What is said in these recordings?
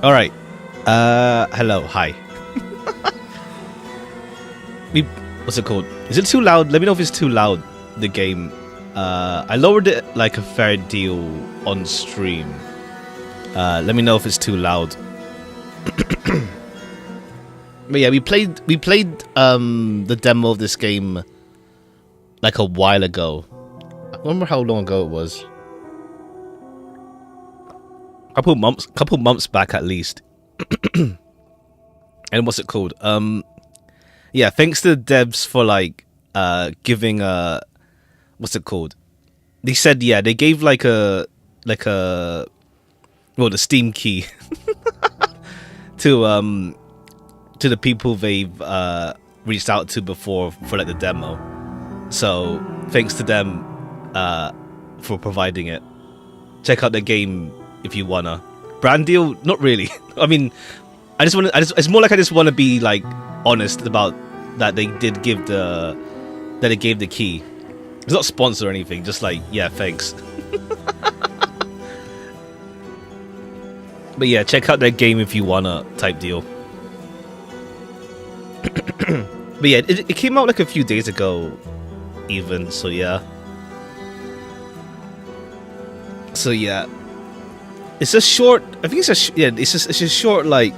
Alright. Hello, hi. What's it called? Is it too loud? Let me know if it's too loud, the game. I lowered it like a fair deal on stream. Let me know if it's too loud. But yeah, we played the demo of this game like a while ago. I don't remember how long ago it was. Couple months back at least. And what's it called? Yeah, thanks to the devs for like giving a what's it called? They said they gave like a the Steam key to the people they've reached out to before for like the demo. So thanks to them for providing it. Check out the game if you wanna. Brand deal? Not really. I mean, it's more like I just want to be like honest about that they did give they gave the key. It's not sponsored or anything. Just like thanks. But yeah, check out that game if you wanna type deal. But yeah, it came out like a few days ago, even. So yeah. It's a short. I think it's a short like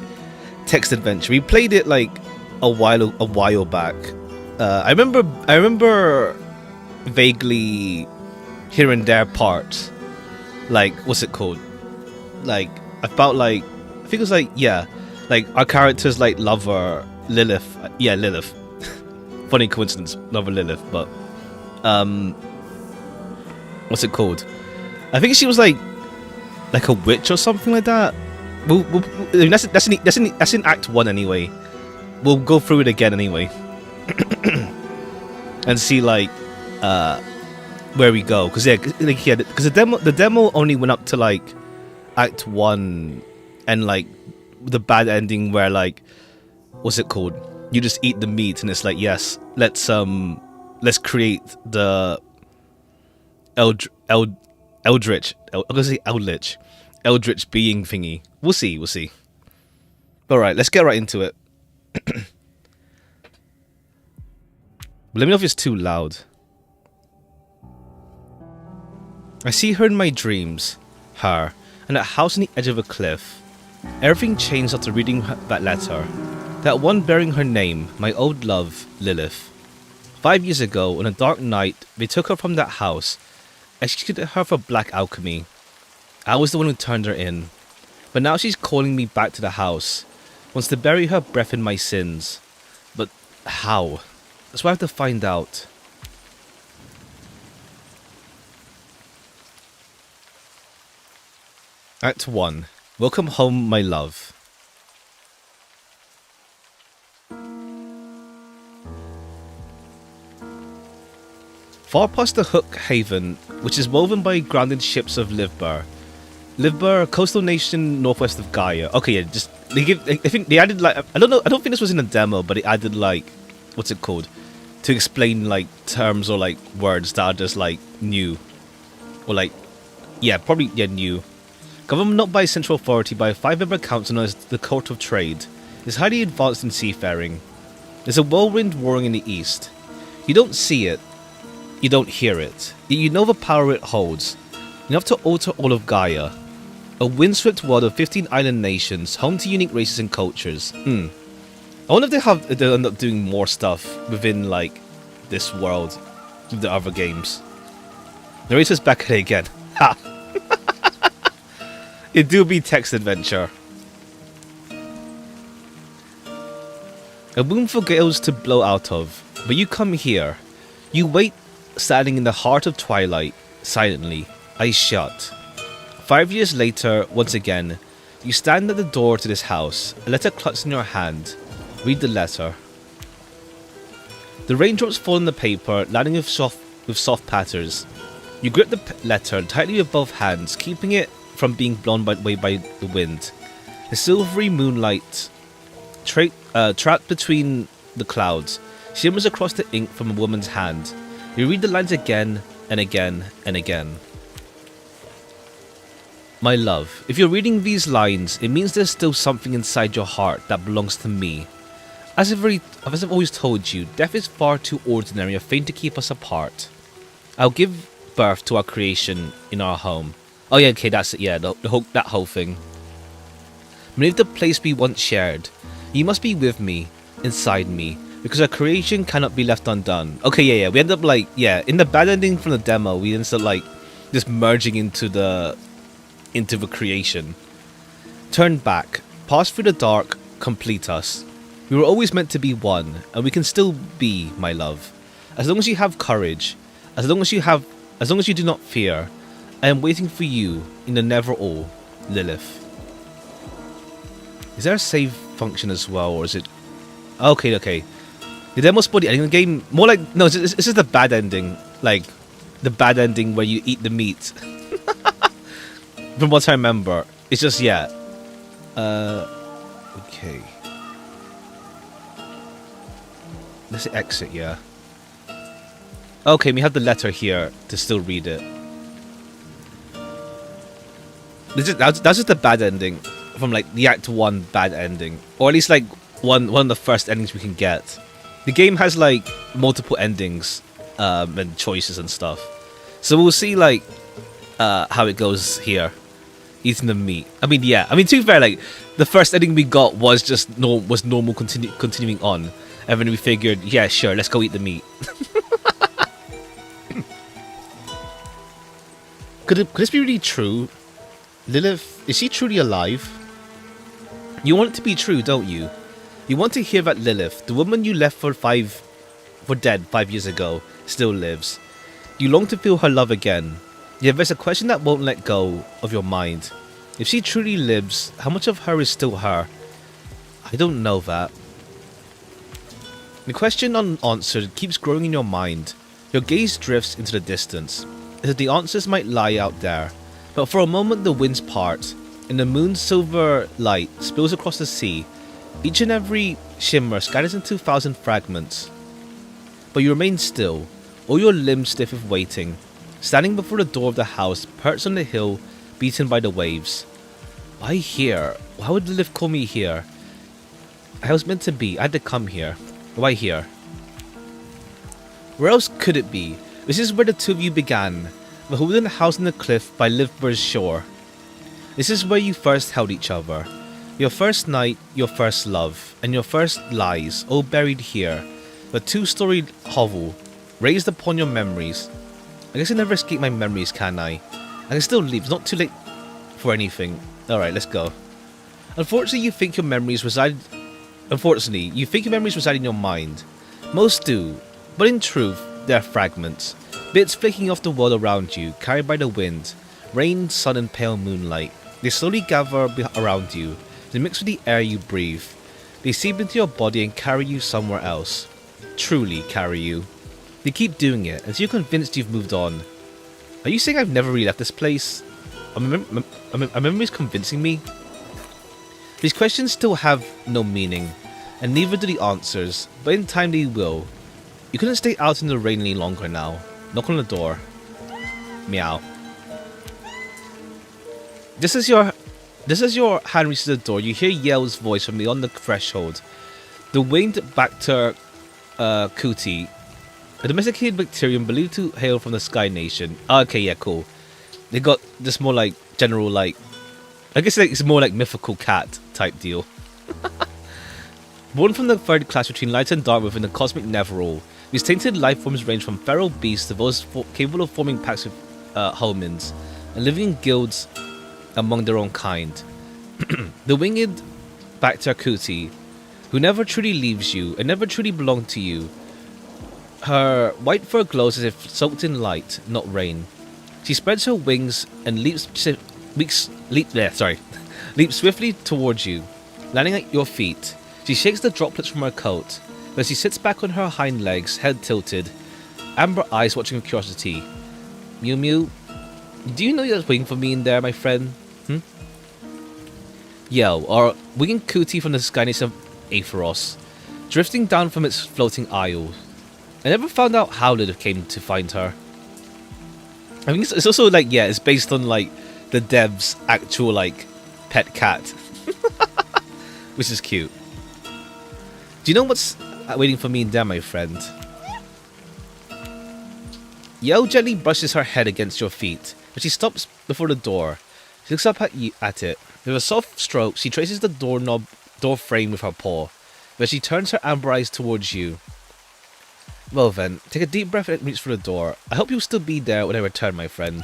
text adventure. We played it like a while back. I remember vaguely here and there parts. Like what's it called? Like I think it was like our characters like lover Lilith. Yeah, Lilith. Funny coincidence, lover Lilith. But what's it called? I think she was like a witch or something like that. I mean, that's in Act 1 anyway. We'll go through it again anyway. And see like where we go, because the demo only went up to like Act 1 and like the bad ending where like what's it called? You just eat the meat and it's like yes, let's create the Eldritch being thingy. We'll see. Alright, let's get right into it. Let me know if it's too loud. I see her in my dreams. Her. In a house on the edge of a cliff. Everything changed after reading that letter. That one bearing her name, my old love, Lilith. 5 years ago, on a dark night, they took her from that house, executed her for black alchemy. I was the one who turned her in. But now she's calling me back to the house. Wants to bury her breath in my sins. But how? That's what I have to find out. Act 1. Welcome home, my love. Far past the Hook Haven, which is woven by grounded ships of Livber. Livber, a coastal nation northwest of Gaia. Okay, yeah, I think they added like, I don't think this was in the demo, but it added like, what's it called? To explain like terms or like words that are just like new. Or like, new. Government not by a central authority, by a 5-member council known as the Court of Trade. Is highly advanced in seafaring. There's a whirlwind roaring in the east. You don't see it. You don't hear it. Yet you know the power it holds. Enough to alter all of Gaia. A windswept world of 15 island nations, home to unique races and cultures. I wonder if they'll end up doing more stuff within like this world with the other games. Narrator's back at it again. Ha! It do be text adventure. A womb for gales to blow out of, but you come here. You wait, standing in the heart of twilight, silently, eyes shut. 5 years later, once again, you stand at the door to this house, a letter clutched in your hand. Read the letter. The raindrops fall on the paper, landing with soft patters. You grip the letter tightly with both hands, keeping it from being blown away by the wind. The silvery moonlight, trapped between the clouds, shimmers across the ink from a woman's hand. You read the lines again and again and again. My love, if you're reading these lines, it means there's still something inside your heart that belongs to me. As I've always told you, death is far too ordinary a thing to keep us apart. I'll give birth to our creation in our home. Oh yeah, okay, that's it, yeah, that whole thing. Beneath the place we once shared, you must be with me, inside me, because our creation cannot be left undone. Okay, yeah, we end up like, yeah, in the bad ending from the demo, we end up like, just merging into the creation. Turn back, pass through the dark, complete us. We were always meant to be one, and we can still be, my love. As long as you have courage, as long as you do not fear, I am waiting for you in the never all, Lilith. Is there a save function as well, or is it... Okay. The demo spoiled the ending of the game. More like... No, it's just the bad ending. Like, the bad ending where you eat the meat. From what I remember. It's just, yeah. Okay. Let's exit, yeah. Okay, we have the letter here to still read it. That's just the bad ending from like the Act 1 bad ending, or at least like one of the first endings we can get. The game has like multiple endings and choices and stuff, so we'll see like how it goes here. Eating the meat. I mean, yeah. I mean, to be fair, like the first ending we got was just normal continuing on, and then we figured, yeah, sure, let's go eat the meat. Could this be really true? Lilith, is she truly alive? You want it to be true, don't you? You want to hear that Lilith, the woman you left for dead 5 years ago, still lives. You long to feel her love again. Yet there's a question that won't let go of your mind. If she truly lives, how much of her is still her? I don't know that. The question unanswered keeps growing in your mind. Your gaze drifts into the distance, as if the answers might lie out there. But for a moment the winds part, and the moon's silver light spills across the sea. Each and every shimmer scatters into 1,000 fragments. But you remain still, all your limbs stiff with waiting, standing before the door of the house, perched on the hill, beaten by the waves. Why here? Why would Lilith call me here? I was meant to be. I had to come here. Why here? Where else could it be? This is where the two of you began. The wooden house in the cliff by Livber's shore. This is where you first held each other. Your first night, your first love, and your first lies, all buried here. The two-storied hovel, raised upon your memories. I guess I never escape my memories, can I? I can still leave. It's not too late for anything. Alright, let's go. Unfortunately, you think your memories reside in your mind. Most do, but in truth, they're fragments. Bits flicking off the world around you, carried by the wind, rain, sun, and pale moonlight. They slowly gather around you. They mix with the air you breathe. They seep into your body and carry you somewhere else. Truly carry you. They keep doing it until you're convinced you've moved on. Are you saying I've never really left this place? Are my memories convincing me? These questions still have no meaning, and neither do the answers, but in time they will. You couldn't stay out in the rain any longer now. Knock on the door. Meow. Just as your hand reaches the door, you hear Yale's voice from beyond the threshold. The winged Bacter Kuti, a domesticated bacterium believed to hail from the Sky Nation. Okay, yeah, cool. They got this more like general, like, I guess like, it's more like mythical cat type deal. Born from the third class between light and dark within the cosmic Neverall, these tainted life forms range from feral beasts to those capable of forming packs with homins and living in guilds among their own kind. The winged Bacter Kuti, who never truly leaves you and never truly belonged to you. Her white fur glows as if soaked in light, not rain. She spreads her wings and leaps swiftly towards you, landing at your feet. She shakes the droplets from her coat, but she sits back on her hind legs, head tilted, amber eyes watching with curiosity. Mew Mew, do you know you're waiting for me in there, my friend? Yell, or winging Kuti from the Sky Nation of Aetheros, drifting down from its floating isle. I never found out how Lilith came to find her. I mean, it's also like, yeah, it's based on like the dev's actual like pet cat, which is cute. Do you know what's waiting for me in there, my friend? Yell gently brushes her head against your feet, but she stops before the door. She looks up at it. With a soft stroke, she traces the door frame with her paw, but she turns her amber eyes towards you. Well then, take a deep breath and reach for the door. I hope you'll still be there when I return, my friend.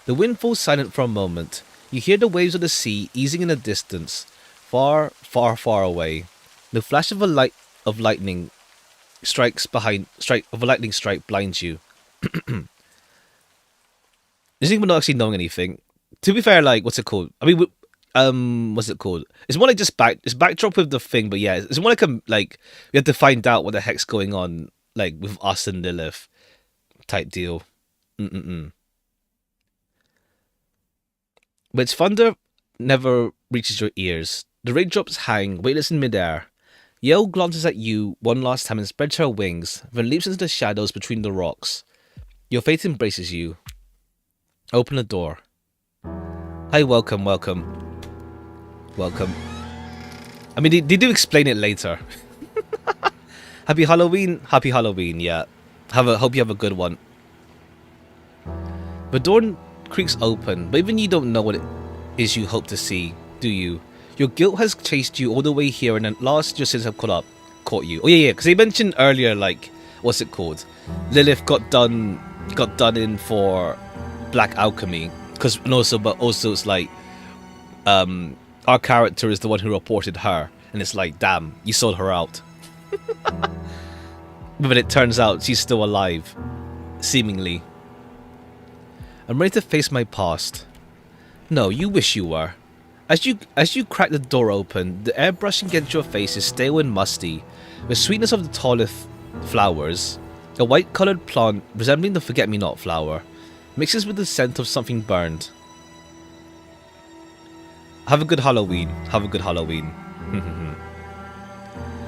The wind falls silent for a moment. You hear the waves of the sea easing in the distance, far, far, far away. The flash of a lightning strike blinds you. This is not actually knowing anything. To be fair, like, what's it called? I mean, what's it called? It's more like just it's backdrop with the thing, but yeah, it's more like we have to find out what the heck's going on, like with us and Lilith, type deal. But its thunder never reaches your ears. The raindrops hang, weightless in midair. Yell glances at you one last time and spreads her wings, then leaps into the shadows between the rocks. Your fate embraces you. Open the door. Hi, welcome. I mean, they do explain it later. Happy Halloween, yeah. Hope you have a good one. The door creaks open, but even you don't know what it is you hope to see, do you? Your guilt has chased you all the way here, and at last your sins have caught you. Oh yeah, because they mentioned earlier, like, what's it called? Lilith got done in for black alchemy, but also it's like, our character is the one who reported her, and it's like, damn, you sold her out. But it turns out she's still alive, seemingly. I'm ready to face my past. No, you wish you were. As you crack the door open, the air brushing against your face is stale and musty. The sweetness of the tallest flowers, a white-coloured plant resembling the forget-me-not flower, mixes with the scent of something burned. Have a good Halloween.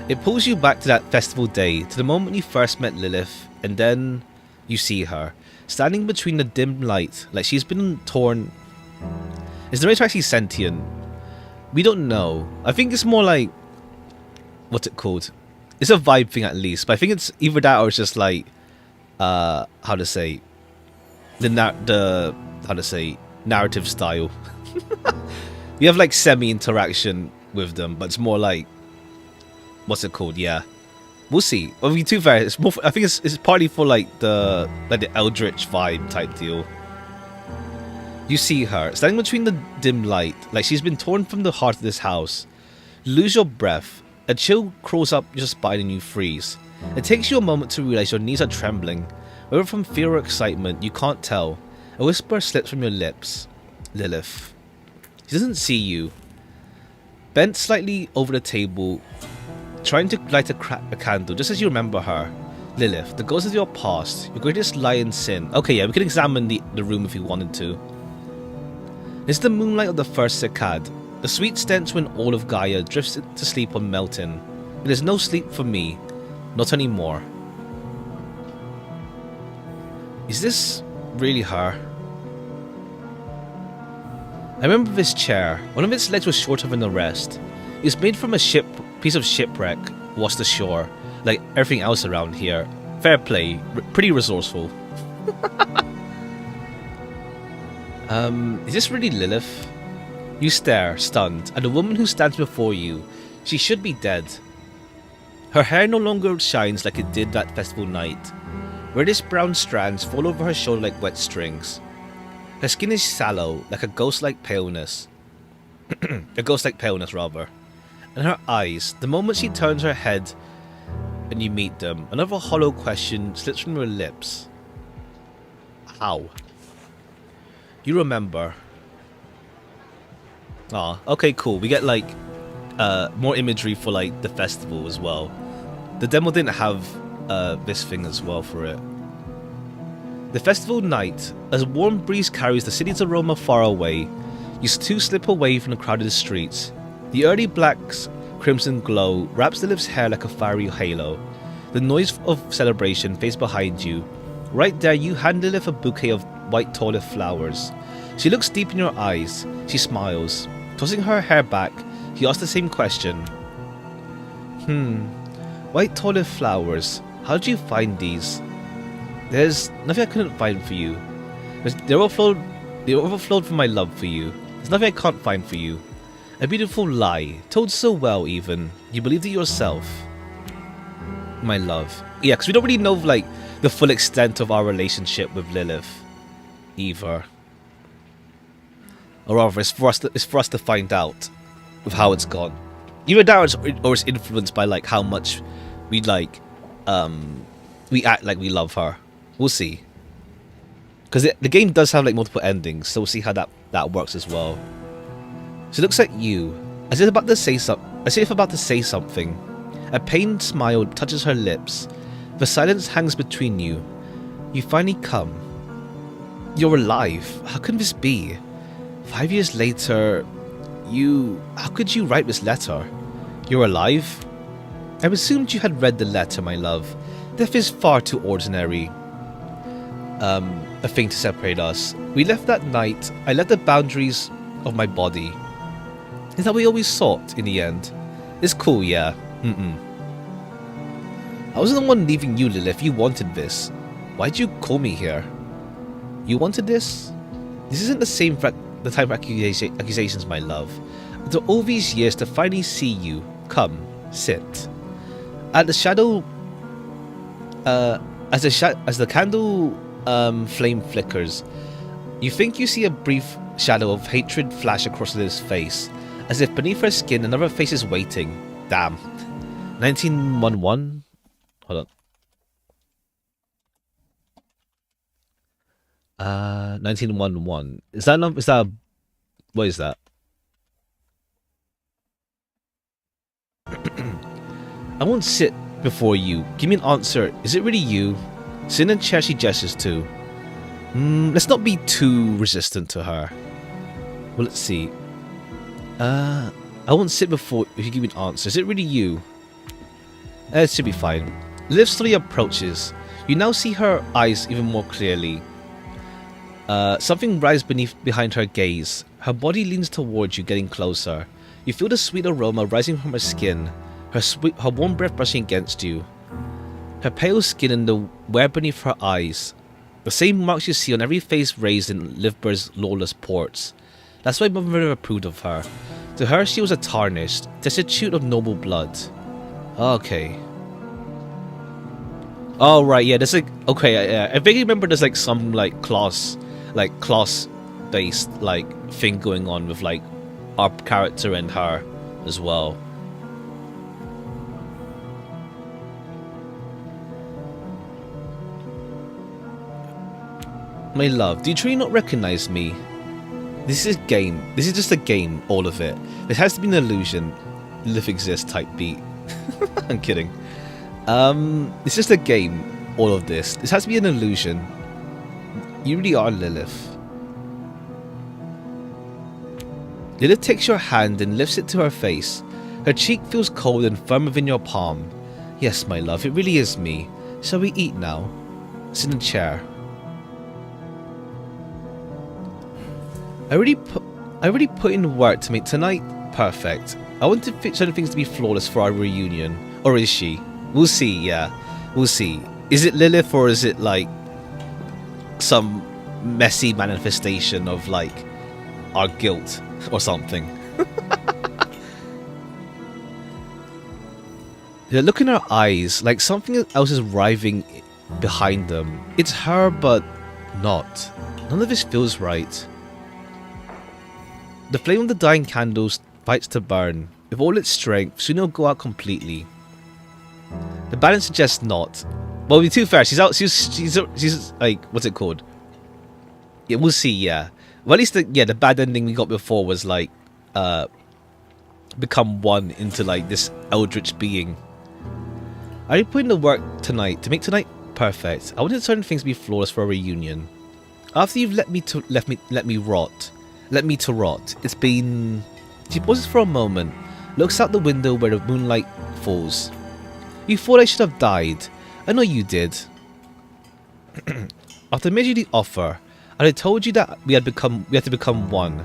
It pulls you back to that festival day, to the moment you first met Lilith, and then you see her, standing between the dim light, like she's been torn. Is the narrator actually sentient? We don't know. I think it's more like, what's it called? It's a vibe thing at least, but I think it's either that or it's just like, how to say, narrative style. You have like semi-interaction with them, but it's more like, what's it called? Yeah, we'll see. I mean, too fair, it's more. I think it's partly for like the Eldritch vibe type deal. You see her standing between the dim light, like she's been torn from the heart of this house. You lose your breath. A chill crawls up your spine and you freeze. It takes you a moment to realize your knees are trembling, whether from fear or excitement. You can't tell. A whisper slips from your lips. Lilith. She doesn't see you. Bent slightly over the table, trying to light a candle, just as you remember her. Lilith, the ghost of your past, your greatest lie and sin. Okay, yeah, we can examine the room if you wanted to. It's the moonlight of the first Cicad, the sweet stench when all of Gaia drifts to sleep on Melton. There's no sleep for me, not anymore. Is this really her? I remember this chair. One of its legs was shorter than the rest. It was made from a piece of shipwreck washed ashore, like everything else around here. Fair play, pretty resourceful. Is this really Lilith? You stare, stunned, at the woman who stands before you. She should be dead. Her hair no longer shines like it did that festival night. Reddish brown strands fall over her shoulder like wet strings. Her skin is sallow, like a ghost-like paleness. A ghost-like paleness, rather. And her eyes, the moment she turns her head and you meet them, another hollow question slips from her lips. How? You remember. Ah, okay, cool. We get like more imagery for like the festival as well. The demo didn't have this thing as well for it. The festival night, as a warm breeze carries the city's aroma far away, you two slip away from the crowded streets. The early black's crimson glow wraps Lilith's hair like a fiery halo. The noise of celebration fades behind you. Right there, you hand Lilith a bouquet of white tall flowers. She looks deep in your eyes. She smiles. Tossing her hair back, he asks the same question. White tall flowers. How did you find these? There's nothing I couldn't find for you. They're overflowed from my love for you. There's nothing I can't find for you. A beautiful lie, told so well even. You believed it yourself. My love. Yeah, because we don't really know like the full extent of our relationship with Lilith either. Or rather, it's for us to find out with how it's gone. Either that or it's influenced by like how much we like we act like we love her. We'll see. Because the game does have like multiple endings, so we'll see how that works as well. She looks at you, as if about to say something. A pained smile touches her lips. The silence hangs between you. You finally come. You're alive. How can this be? 5 years later, how could you write this letter? You're alive? I assumed you had read the letter, my love. Death is far too ordinary. A thing to separate us. We left that night. I left the boundaries of my body. Is that what we always sought in the end? It's cool, yeah. I wasn't the one leaving you, Lilith. You wanted this. Why'd you call me here? You wanted this? This isn't the time for accusations, my love. After all these years to finally see you. Come, sit. At the shadow, as the candle flame flickers, you think you see a brief shadow of hatred flash across Lilith's face, as if beneath her skin another face is waiting. Damn. 1911. Hold on. 1911. Is that what is that? I won't sit before you. Give me an answer. Is it really you? Sit in a chair she gestures to. Let's not be too resistant to her. Well, let's see. I won't sit before if you give me an answer. Is it really you? It should be fine. Liv slowly approaches. You now see her eyes even more clearly. Something rises behind her gaze. Her body leans towards you, getting closer. You feel the sweet aroma rising from her skin, her warm breath brushing against you. Her pale skin and the wear beneath her eyes. The same marks you see on every face raised in Livber's lawless ports. That's why Mother approved of her. To her, she was a tarnished, destitute of noble blood. Okay. Oh, right, yeah, there's like... Okay, I vaguely remember there's like some like class-based like thing going on with like our character and her as well. My love, do you truly not recognize me? This is a game. This is just a game, all of it. It has to be an illusion. Live exists type beat. I'm kidding. It's just a game, all of this. This has to be an illusion. You really are Lilith. Lilith takes your hand and lifts it to her face. Her cheek feels cold and firm within your palm. Yes, my love, it really is me. Shall we eat now? Sit in a chair. I already put in work to make tonight perfect. I want certain things to be flawless for our reunion. Or is she? We'll see, yeah. We'll see. Is it Lilith or is it like some messy manifestation of like our guilt or something? Look in her eyes, like something else is writhing behind them. It's her, but not. None of this feels right. The flame of the dying candles fights to burn. With all its strength, soon it'll go out completely. The balance suggests not. Well, to be too fair, she's out. She's like, what's it called? Yeah, we'll see. Yeah. Well, at least the bad ending we got before was like, become one into like this eldritch being. I already put in the work tonight to make tonight perfect. I wanted certain things to be flawless for a reunion. After you've let me rot. It's been... She pauses for a moment, looks out the window where the moonlight falls. You thought I should have died. I know you did. After I made you the offer, And I told you that we had to become one.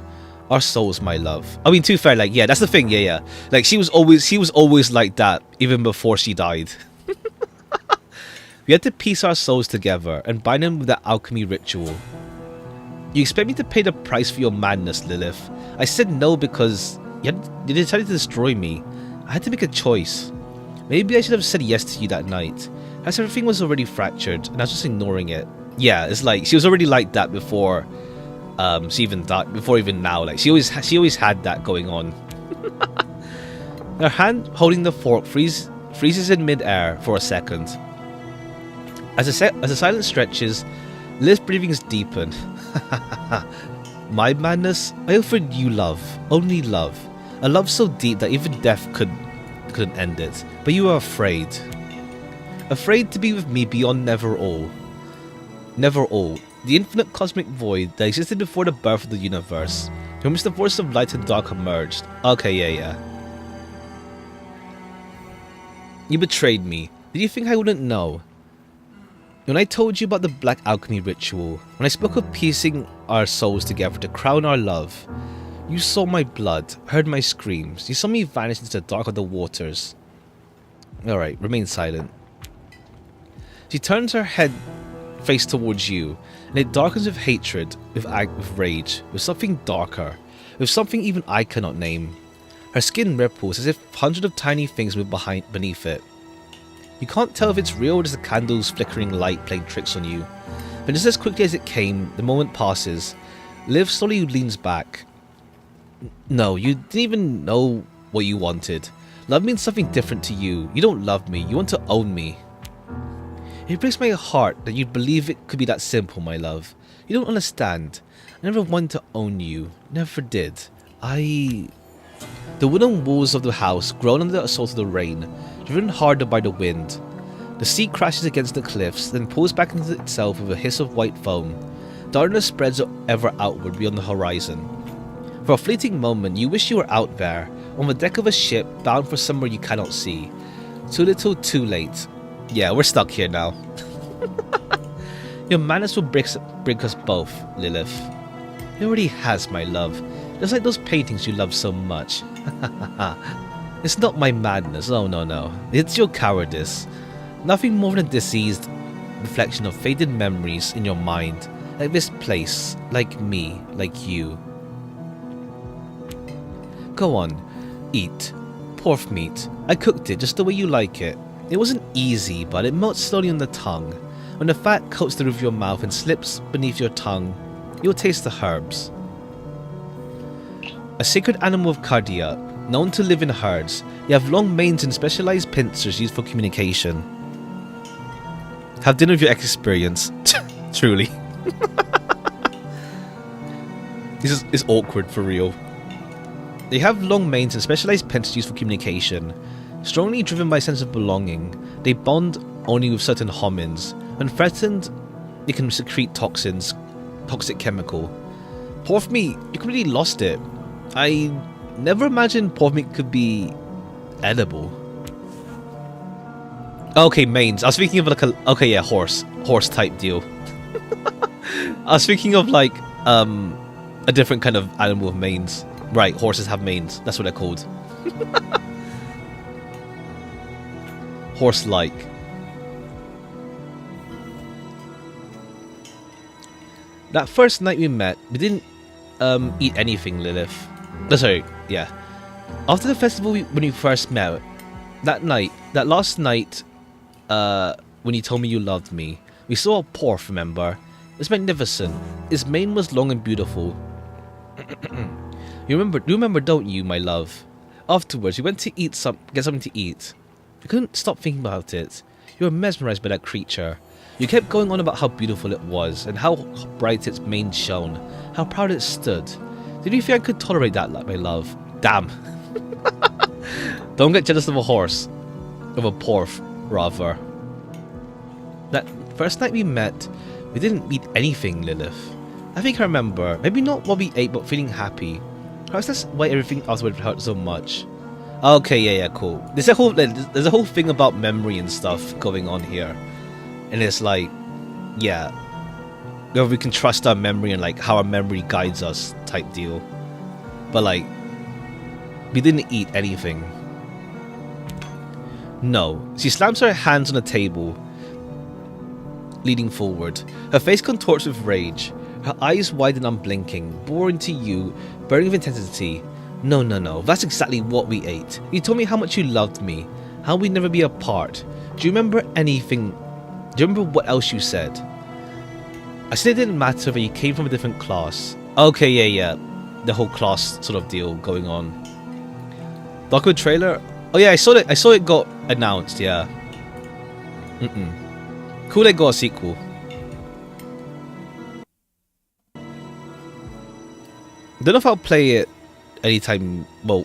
Our souls, my love. I mean, too fair, like, yeah, that's the thing, yeah. Like, she was always like that, even before she died. We had to piece our souls together and bind them with that alchemy ritual. You expect me to pay the price for your madness, Lilith. I said no because you decided to destroy me. I had to make a choice. Maybe I should have said yes to you that night, as everything was already fractured and I was just ignoring it. Yeah, it's like, she was already like that before she even died, before even now. Like, she always had that going on. Her hand holding the fork freezes in mid-air for a second. As the silence stretches, Lilith's breathings deepen. My madness? I offered you love, only love. A love so deep that even death couldn't end it. But you were afraid. Afraid to be with me beyond never all. Never all. The infinite cosmic void that existed before the birth of the universe, from which the forces of light and dark emerged. Okay, yeah. You betrayed me. Did you think I wouldn't know? When I told you about the black alchemy ritual, when I spoke of piecing our souls together to crown our love, you saw my blood, heard my screams, you saw me vanish into the dark of the waters. Alright, remain silent. She turns her head face towards you, and it darkens with hatred, with rage, with something darker, with something even I cannot name. Her skin ripples as if hundreds of tiny things move beneath it. You can't tell if it's real or just the candle's flickering light playing tricks on you. But just as quickly as it came, the moment passes. Liv slowly leans back. No, you didn't even know what you wanted. Love means something different to you. You don't love me, you want to own me. It breaks my heart that you'd believe it could be that simple, my love. You don't understand. I never wanted to own you. Never did. The wooden walls of the house groan under the assault of the rain, driven harder by the wind. The sea crashes against the cliffs, then pulls back into itself with a hiss of white foam. Darkness spreads ever outward beyond the horizon. For a fleeting moment, you wish you were out there, on the deck of a ship bound for somewhere you cannot see. Too little, too late. Yeah, we're stuck here now. Your madness will break us both, Lilith. It already has, my love. Just like those paintings you love so much. It's not my madness, oh no. It's your cowardice. Nothing more than a diseased reflection of faded memories in your mind. Like this place, like me, like you. Go on, eat. Pork meat. I cooked it just the way you like it. It wasn't easy, but it melts slowly on the tongue. When the fat coats the roof of your mouth and slips beneath your tongue, you'll taste the herbs. A sacred animal of Cardia, known to live in herds, you have long manes and specialized pincers used for communication. Have dinner with your experience. Truly. This is awkward for real. They have long manes and specialized pincers used for communication. Strongly driven by a sense of belonging, they bond only with certain homins. When threatened, they can secrete toxic chemical. Pork meat, you completely lost it. I never imagined pork meat could be edible. Okay, manes. I was thinking of like a horse type deal. I was thinking of like a different kind of animal with manes. Right, horses have manes. That's what they're called. Horse-like. That first night we met, we didn't eat anything, Lilith. No, sorry, yeah. After the festival when we first met, that last night, when you told me you loved me, we saw a pork, remember? It was magnificent. Its mane was long and beautiful. You remember, don't you, my love? Afterwards, we went to get something to eat. You couldn't stop thinking about it. You were mesmerized by that creature. You kept going on about how beautiful it was, and how bright its mane shone, how proud it stood. Did you think I could tolerate that, my love? Damn. Don't get jealous of a horse. Of a pork, rather. That first night we met, we didn't eat anything, Lilith. I think I remember, maybe not what we ate, but feeling happy. Perhaps that's why everything else would hurt so much. Okay, yeah, cool. There's a whole thing about memory and stuff going on here. And it's like, yeah. whether we can trust our memory and like how our memory guides us type deal. But like, we didn't eat anything. No. She slams her hands on the table, leaning forward. Her face contorts with rage. Her eyes wide and unblinking, boring to you, burning with intensity. No, no, no. That's exactly what we ate. You told me how much you loved me, how we'd never be apart. Do you remember anything? Do you remember what else you said? I said it didn't matter that you came from a different class. Okay, yeah. The whole class sort of deal going on. Document trailer? Oh yeah, I saw it got announced, yeah. Cool they got a sequel. Don't know if I'll play it anytime, well,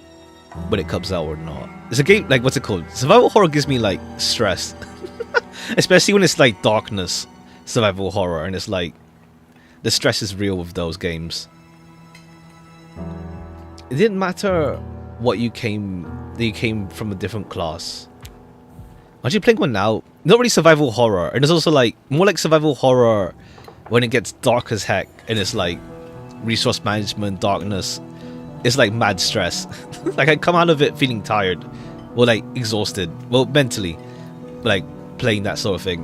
when it comes out or not. It's a game, like, what's it called? Survival horror gives me, like, stress. Especially when it's, like, darkness survival horror, and it's, like, the stress is real with those games. It didn't matter what you came from a different class. Aren't you playing one now? Not really survival horror, and it's also, like, more like survival horror when it gets dark as heck, and it's, like, resource management, darkness. It's like mad stress. Like I come out of it feeling tired, or like exhausted, well mentally, like playing that sort of thing.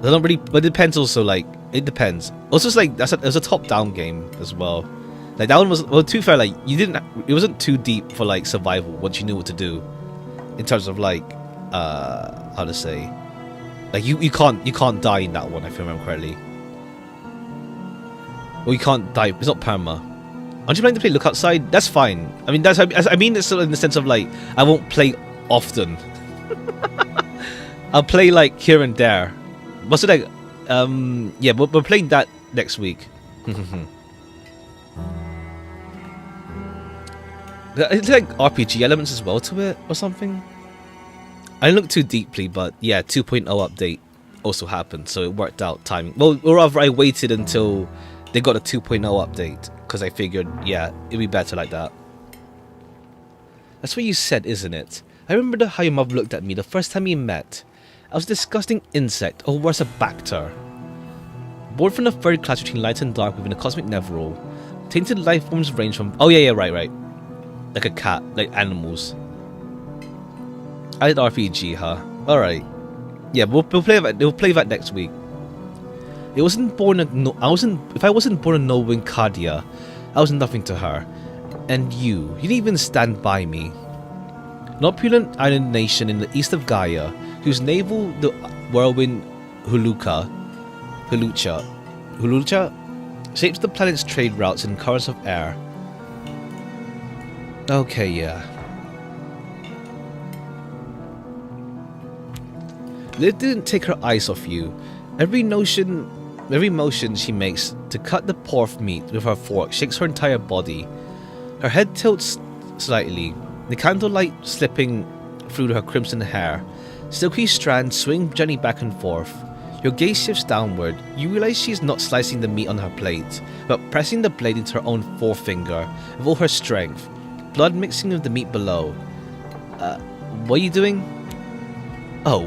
I don't really, but it depends also. Like it depends. Also, it's like it was a top-down game as well. Like that one was, well, to be fair, like it wasn't too deep for like survival once you knew what to do, in terms of like how to say, like you can't die in that one if I remember correctly. Well, you can't die. It's not perma. Aren't you planning to play Look Outside? That's fine. I mean, I mean it's in the sense of like I won't play often. I'll play like here and there. What's it like? Yeah, we're playing that next week. It's like RPG elements as well to it or something. I didn't look too deeply, but yeah, 2.0 update also happened, so it worked out timing. Well, or rather, I waited until they got a 2.0 update because I figured, yeah, it'd be better like that. That's what you said, isn't it? I remember how your mother looked at me the first time we met. I was a disgusting insect, or worse, a bacter. Born from the third class between light and dark within a cosmic neverall, tainted life forms range from... Oh yeah, right. Like a cat, like animals. I did RPG, huh? Alright. Yeah, we'll play that next week. If I wasn't born a Nolwyn Cardia, I was nothing to her. And you didn't even stand by me. An opulent island nation in the east of Gaia, whose naval, the whirlwind Hulucha, shapes the planet's trade routes and currents of air. Okay, yeah. Liv didn't take her eyes off you. Every motion she makes to cut the pork meat with her fork shakes her entire body. Her head tilts slightly, the candlelight slipping through her crimson hair. Silky strands swing gently back and forth. Your gaze shifts downward. You realize she's not slicing the meat on her plate, but pressing the blade into her own forefinger with all her strength, blood mixing with the meat below. What are you doing? Oh,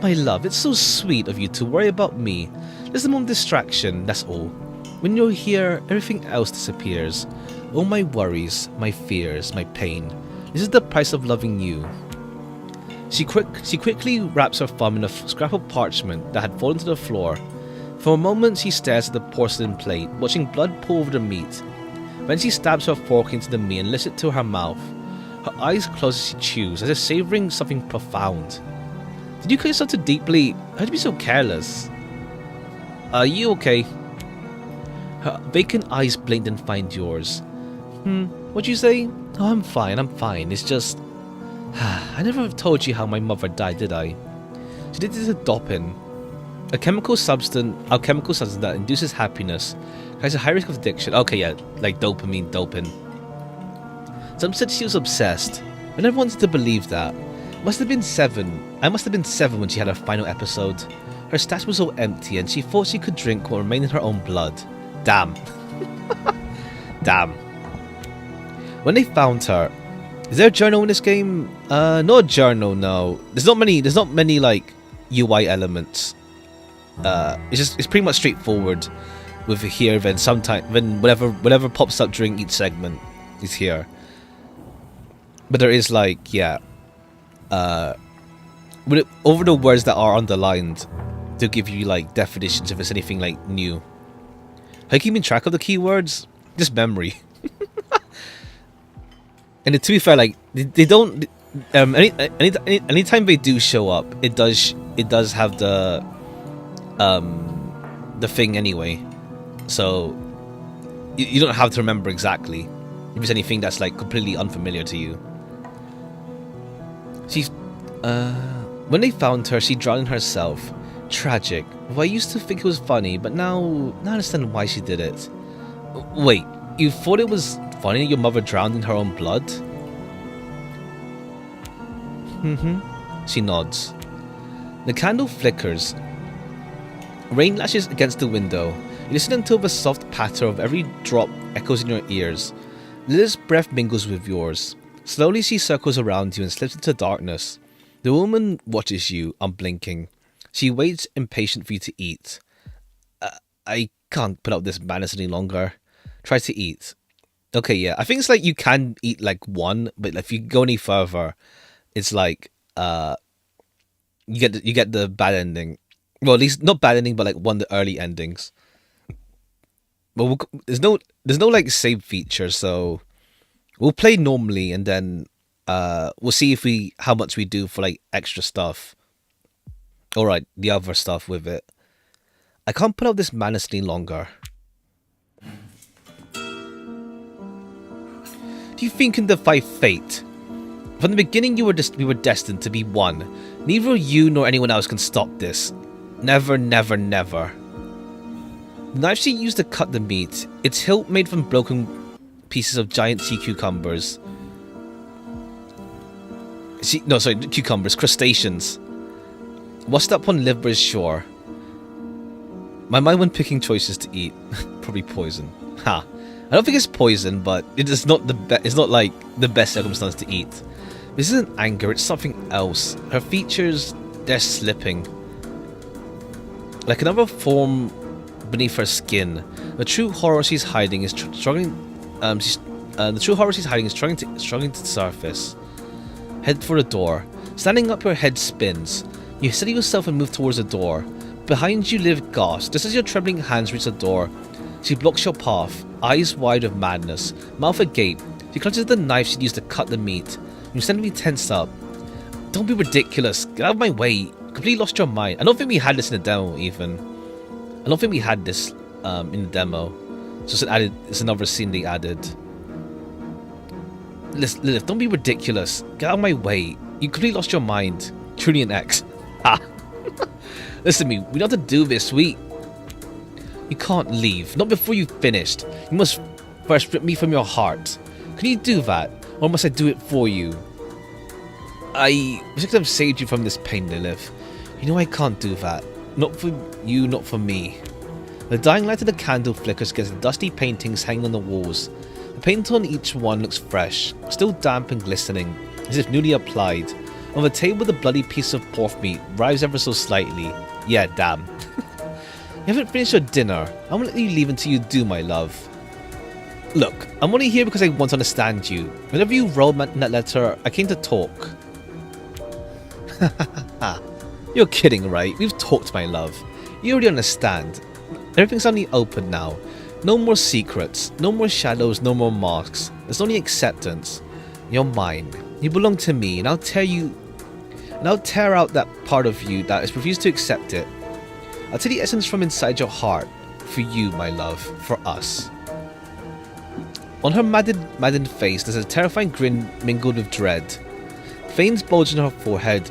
my love, it's so sweet of you to worry about me. Just a moment of distraction, that's all. When you're here, everything else disappears. All my worries, my fears, my pain. This is the price of loving you. She quickly wraps her thumb in a scrap of parchment that had fallen to the floor. For a moment, she stares at the porcelain plate, watching blood pour over the meat. Then she stabs her fork into the meat and lifts it to her mouth. Her eyes close as she chews, as if savoring something profound. Did you cut yourself too deeply? How'd you be so careless? Are you okay? Her vacant eyes blinked and find yours. What'd you say? Oh, I'm fine. It's just... I never have told you how my mother died, did I? She did it to dopamine. A chemical substance that induces happiness. Has a high risk of addiction. Okay, yeah, like dopamine. Some said she was obsessed. I never wanted to believe that. I must have been 7 when she had her final episode. Her stash was all empty and she thought she could drink what remained in her own blood. Damn. Damn. When they found her... Is there a journal in this game? Not a journal, no. There's not many like UI elements. it's pretty much straightforward with here. Then whatever pops up during each segment is here. But there is like over the words that are underlined, they'll give you like definitions if it's anything like new. Are you keeping track of the keywords? Just memory. And to be fair, like they don't. Anytime they do show up, it does have the thing anyway. So you don't have to remember exactly if it's anything that's like completely unfamiliar to you. She's when they found her, she drowned herself. Tragic. Well, I used to think it was funny, but now I understand why she did it. Wait, you thought it was funny your mother drowned in her own blood? She nods. The candle flickers. Rain lashes against the window. You listen until the soft patter of every drop echoes in your ears. Lilith's breath mingles with yours. Slowly she circles around you and slips into darkness. The woman watches you, unblinking. She waits impatient for you to eat. I can't put up this madness any longer. Try to eat. Okay, yeah. I think it's like you can eat like one, but if you go any further, it's like you get the bad ending. Well, at least not bad ending, but like one of the early endings. But there's no like save feature, so we'll play normally and then we'll see how much we do for like extra stuff. Alright, the other stuff with it. I can't put up this madness any longer. Do you think you can defy fate? From the beginning we were destined to be one. Neither you nor anyone else can stop this. Never, never, never. The knife she used to cut the meat, its hilt made from broken pieces of giant sea cucumbers. Cucumbers, crustaceans. Washed up on Livber's shore. My mind when picking choices to eat. Probably poison. Ha. I don't think it's poison, but it is not it's not like the best circumstance to eat. This isn't anger, it's something else. Her features, they're slipping. Like another form beneath her skin. The true horror she's hiding is struggling. The true horror she's hiding is struggling to surface. Head for the door. Standing up, your head spins. You steady yourself and move towards the door. Behind you, Liv gasps. Just as your trembling hands reach the door, she blocks your path, eyes wide with madness, mouth agape. She clutches the knife she'd used to cut the meat. You suddenly tense up. Don't be ridiculous. Get out of my way. Completely lost your mind. I don't think we had this in the demo even. I don't think we had this in the demo. It's another scene they added. Lilith, don't be ridiculous. Get out of my way. You completely lost your mind. Truly an ex. Ha! Listen to me. We don't have to do this. You can't leave. Not before you've finished. You must first rip me from your heart. Can you do that? Or must I do it for you? I wish I could have saved you from this pain, Lilith. You know I can't do that. Not for you, not for me. The dying light of the candle flickers against the dusty paintings hanging on the walls. The paint on each one looks fresh, still damp and glistening, as if newly applied. On the table, the bloody piece of pork meat rises ever so slightly. Yeah, damn. You haven't finished your dinner. I won't let you leave until you do, my love. Look, I'm only here because I want to understand you. Whenever you wrote in that letter, I came to talk. You're kidding, right? We've talked, my love. You already understand. Everything's suddenly open now. No more secrets, no more shadows, no more masks. There's only acceptance. You're mine. You belong to me, and I'll tear out that part of you that has refused to accept it. I'll take the essence from inside your heart. For you, my love. For us. On her maddened face, there's a terrifying grin mingled with dread. Veins bulge in her forehead.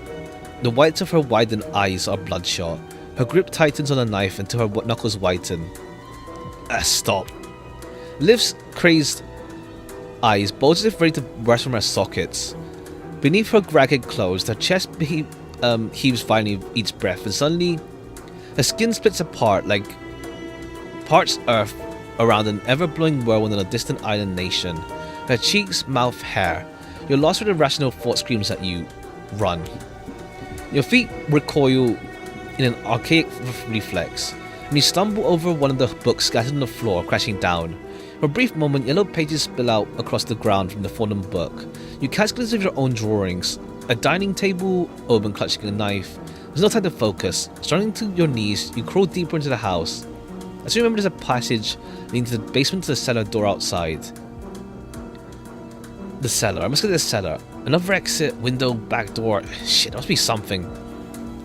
The whites of her widened eyes are bloodshot. Her grip tightens on the knife until her knuckles whiten. Stop. Liv's crazed eyes bulge as if ready to burst from her sockets. Beneath her ragged clothes, her chest heaves violently with each breath, and suddenly her skin splits apart like parts earth around an ever-blowing whirlwind on a distant island nation. Her cheeks, mouth, hair. You're lost with irrational thought screams at you. Run. Your feet recoil in an archaic reflex, and you stumble over one of the books scattered on the floor, crashing down. For a brief moment, yellow pages spill out across the ground from the fallen book. You catch glimpses of your own drawings, a dining table, Oban clutching a knife. There's no time to focus. Struggling to your knees, you crawl deeper into the house. As you remember, there's a passage leading to the basement to the cellar door outside. The cellar. I must go to the cellar. Another exit, window, back door. Shit, there must be something.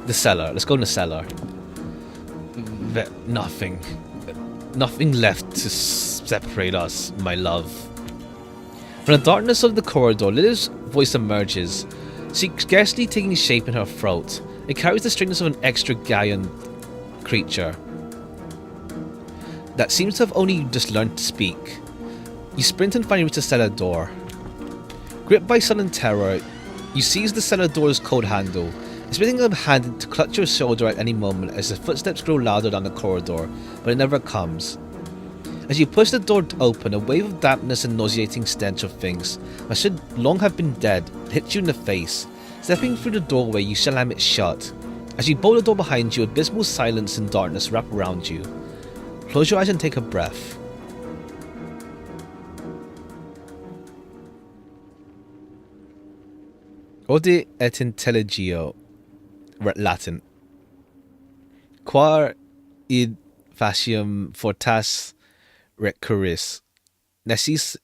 The cellar. Let's go in the cellar. Nothing. Nothing left to separate us, my love. From the darkness of the corridor, Lilith's voice emerges, scarcely taking shape in her throat. It carries the strangeness of an extra Gaian creature that seems to have only just learned to speak. You sprint and finally reach the cellar door. Gripped by sudden terror, you seize the cellar door's cold handle, expecting a hand to clutch your shoulder at any moment as the footsteps grow louder down the corridor, but it never comes. As you push the door open, a wave of dampness and nauseating stench of things that should long have been dead hits you in the face. Stepping through the doorway, you slam it shut. As you bolt the door behind you, abysmal silence and darkness wrap around you. Close your eyes and take a breath. Ode et intelligio, Latin. Quar id facium fortas recurris, nescio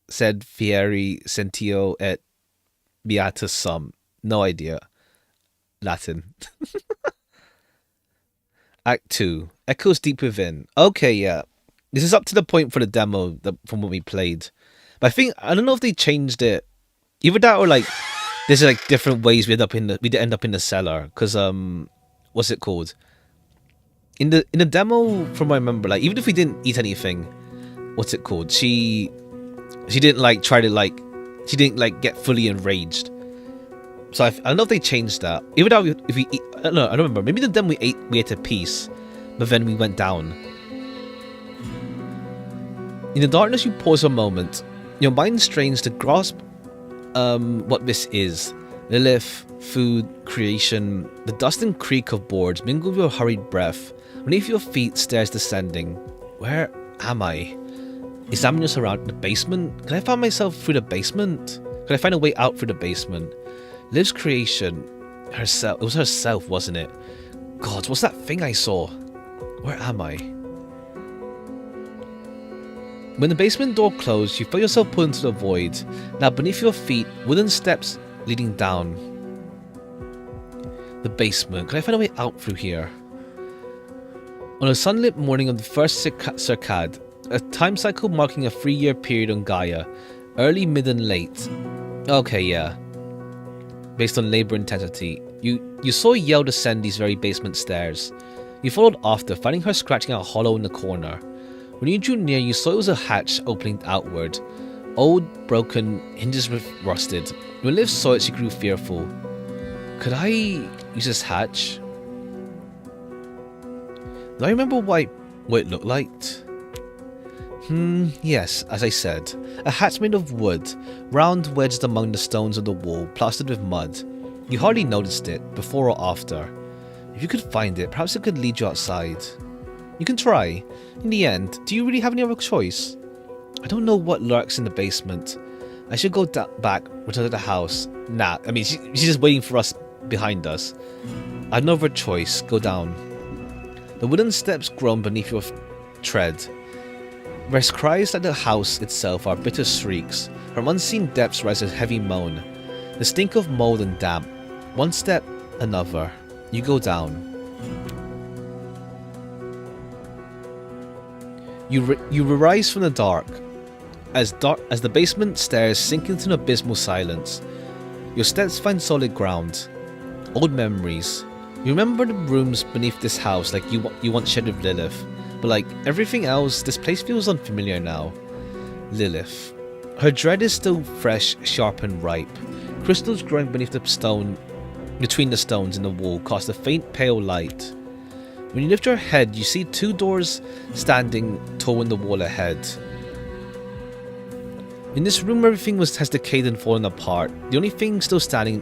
sed fieri sentio et beatus sum. No idea. Latin. Act 2. Echoes deep within. Okay, yeah. This is up to the point for the demo from what we played. But I don't know if they changed it. Either that or like there's like different ways we end up in the cellar. Cause what's it called? In the demo, from what I remember, like even if we didn't eat anything, what's it called? She didn't like try to like she didn't like get fully enraged. So I don't know if they changed that. Even though if we eat, I don't know, I don't remember. Maybe the demo we ate a piece, but then we went down. In the darkness, you pause for a moment. Your mind strains to grasp what this is. Lilith, food, creation, the dust and creak of boards mingle with your hurried breath. Beneath your feet, stairs descending. Where am I? Examine your surroundings. The basement? Can I find myself through the basement? Can I find a way out through the basement? Liv's creation, herself. It was herself, wasn't it? God, what's that thing I saw? Where am I? When the basement door closed, you feel yourself pulled into the void. Now beneath your feet, wooden steps leading down. The basement. Can I find a way out through here? On a sunlit morning of the first circad, a time cycle marking a 3-year period on Gaia, early, mid, and late. Okay, yeah. Based on labor intensity, you saw Yell descend these very basement stairs. You followed after, finding her scratching a hollow in the corner. When you drew near, you saw it was a hatch opening outward. Old, broken, hinges rusted. When Liv saw it, she grew fearful. Could I use this hatch? Do I remember what it looked like? Yes, as I said. A hatch made of wood, round wedged among the stones of the wall, plastered with mud. You hardly noticed it, before or after. If you could find it, perhaps it could lead you outside. You can try. In the end, do you really have any other choice? I don't know what lurks in the basement. I should go back, return to the house. Nah, I mean, she's just waiting for us behind us. I have no other choice. Go down. The wooden steps groan beneath your tread. Whereas cries like the house itself are bitter shrieks, from unseen depths rises a heavy moan. The stink of mold and damp. One step, another. You go down. You rise from the dark as the basement stairs sink into an abysmal silence. Your steps find solid ground. Old memories. You remember the rooms beneath this house like you once shared with Lilith. But like everything else, this place feels unfamiliar now. Lilith. Her dread is still fresh, sharp and ripe. Crystals growing beneath the stone, between the stones in the wall cast a faint pale light. When you lift your head, you see 2 doors standing tall in the wall ahead. In this room, everything has decayed and fallen apart. The only thing still standing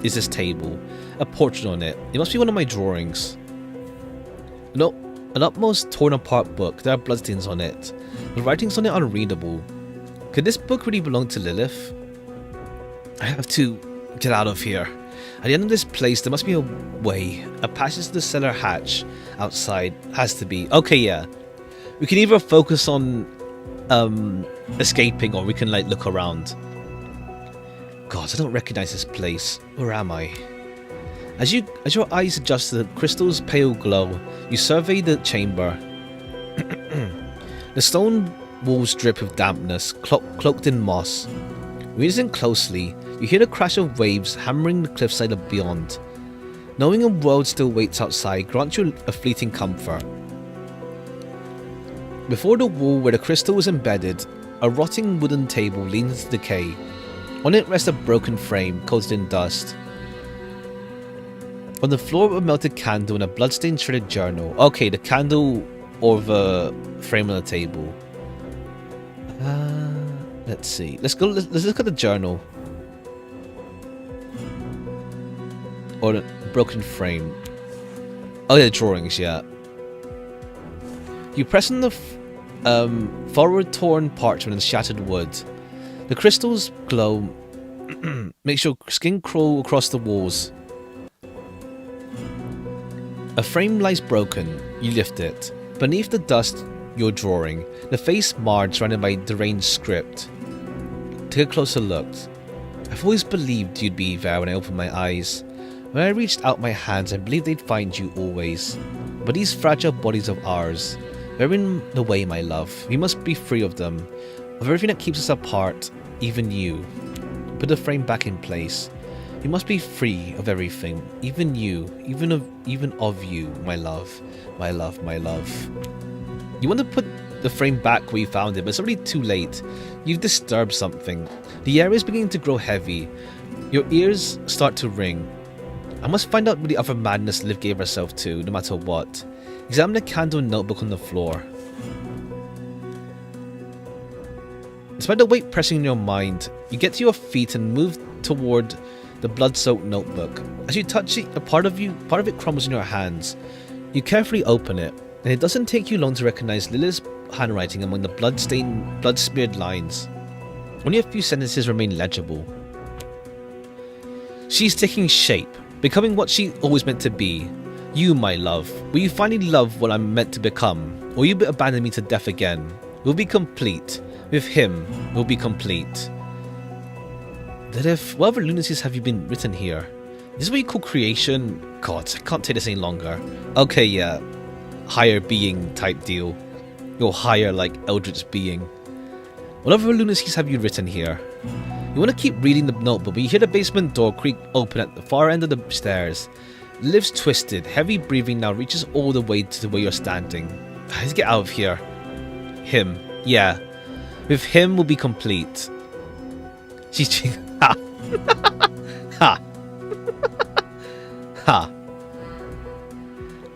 is this table? A portrait on it. It must be one of my drawings. No, an utmost torn apart book. There are bloodstains on it. The writings on it are unreadable. Could this book really belong to Lilith? I have to get out of here. At the end of this place, there must be a way. A passage to the cellar hatch outside has to be. Okay, yeah. We can either focus on escaping, or we can like look around. God, I don't recognize this place. Where am I? As your eyes adjust to the crystal's pale glow, you survey the chamber. The stone walls drip with dampness, cloaked in moss. When you listen closely, you hear the crash of waves hammering the cliffside beyond. Knowing a world still waits outside grants you a fleeting comfort. Before the wall where the crystal was embedded, a rotting wooden table leans into decay. On it rests a broken frame coated in dust. On the floor, a melted candle and a bloodstained shredded journal. Okay, the candle or the frame on the table. Let's see. Let's look at the journal. Or the broken frame. Oh yeah, the drawings, yeah. You press on the forward torn parchment and shattered wood. The crystal's glow makes your skin crawl across the walls. A frame lies broken. You lift it. Beneath the dust, your drawing. The face marred, surrounded by deranged script. Take a closer look. I've always believed you'd be there when I opened my eyes. When I reached out my hands, I believed they'd find you always. But these fragile bodies of ours, they're in the way, my love. We must be free of them. Of everything that keeps us apart, even you. Put the frame back in place. You must be free of everything, even you, even of you, my love, my love, my love. You want to put the frame back where you found it, but it's already too late. You've disturbed something. The air is beginning to grow heavy. Your ears start to ring. I must find out what the other madness Liv gave herself to, no matter what. Examine the candle and notebook on the floor. Despite the weight pressing in your mind, you get to your feet and move toward the blood-soaked notebook. As you touch it, part of it crumbles in your hands. You carefully open it, and it doesn't take you long to recognize Lilith's handwriting among the blood-smeared lines. Only a few sentences remain legible. She's taking shape, becoming what she always meant to be. You, my love, will you finally love what I'm meant to become? Or will you abandon me to death again? We'll be complete. With him, we'll be complete. Lilith, what other lunacies have you been written here? Is this what you call creation? God, I can't take this any longer. Okay, yeah. Higher being type deal. Your higher, like, eldritch being. What other lunacies have you written here? You want to keep reading the notebook, but you hear the basement door creak open at the far end of the stairs. Liv's twisted, heavy breathing now reaches all the way to where you're standing. Let's get out of here. Him. Yeah. With him, we'll be complete. She's... Ha! Ha! Ha!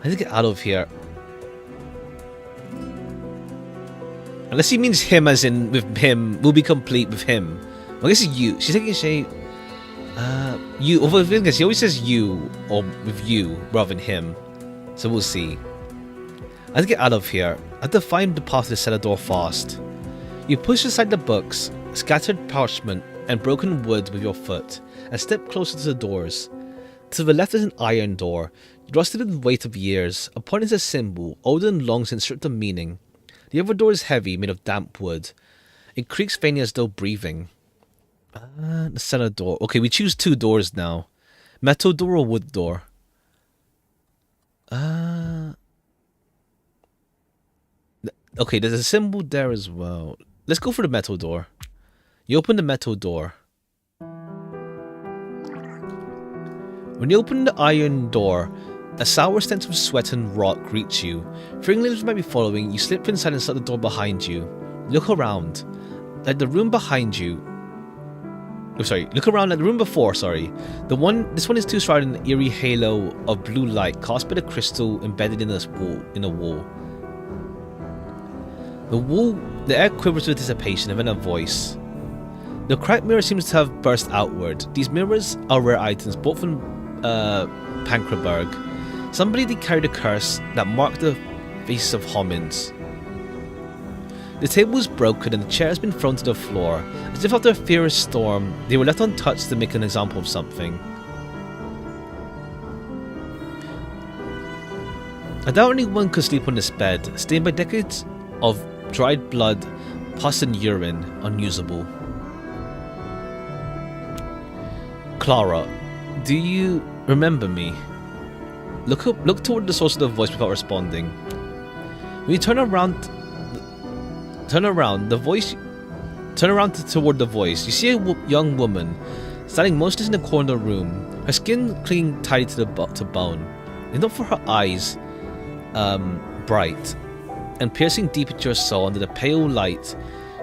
Let's get out of here. Unless he means him as in with him, we'll be complete with him. Well, I guess it's you. She's taking shape. You. Although the thing is, she always says you or with you rather than him. So we'll see. Let's get out of here. I have to find the path to the cellar door fast. You push aside the books, scattered parchment, and broken wood with your foot, and step closer to the doors. To the left is an iron door, rusted with the weight of years. Upon it is a symbol, older and long since stripped of meaning. The other door is heavy, made of damp wood. It creaks faintly as though breathing. The cellar door. Okay, we choose two doors now. Metal door or wood door? Okay, there's a symbol there as well. Let's go for the metal door. You open the metal door. When you open the iron door, a sour stench of sweat and rot greets you. Fearing Lilith might be following, you slip inside and shut the door behind you. Look around. Like the room behind you. Oh, sorry. Look around at the room before, sorry. This one is too shrouded in an eerie halo of blue light cast by the crystal embedded in this wall, The air quivers with anticipation and then a voice. The cracked mirror seems to have burst outward. These mirrors are rare items bought from Pancraberg. Somebody they carried a curse that marked the faces of homins. The table was broken and the chair has been thrown to the floor, as if after a fierce storm, they were left untouched to make an example of something. I doubt anyone could sleep on this bed, stained by decades of dried blood, pus and urine, unusable. Clara, do you remember me? Look toward the source of the voice without responding. When you turn around toward the voice, you see a young woman standing motionless in the corner of the room, her skin clinging tightly to bone. Enough for her eyes, bright and piercing deep into your soul under the pale light.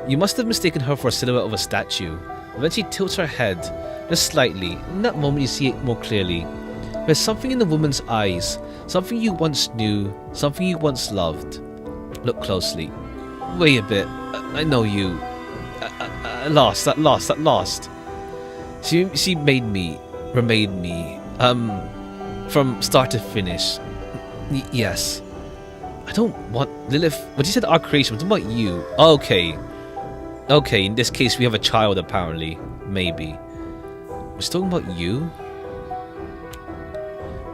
You must have mistaken her for a silhouette of a statue. Then she tilts her head, just slightly. In that moment you see it more clearly. There's something in the woman's eyes, something you once knew, something you once loved. Look closely. Wait a bit, I know you. Lost. She made me, remade me, from start to finish. Yes. I don't want Lilith. But you said our creation, what about you? Okay, in this case we have a child apparently. Maybe. Was talking about you?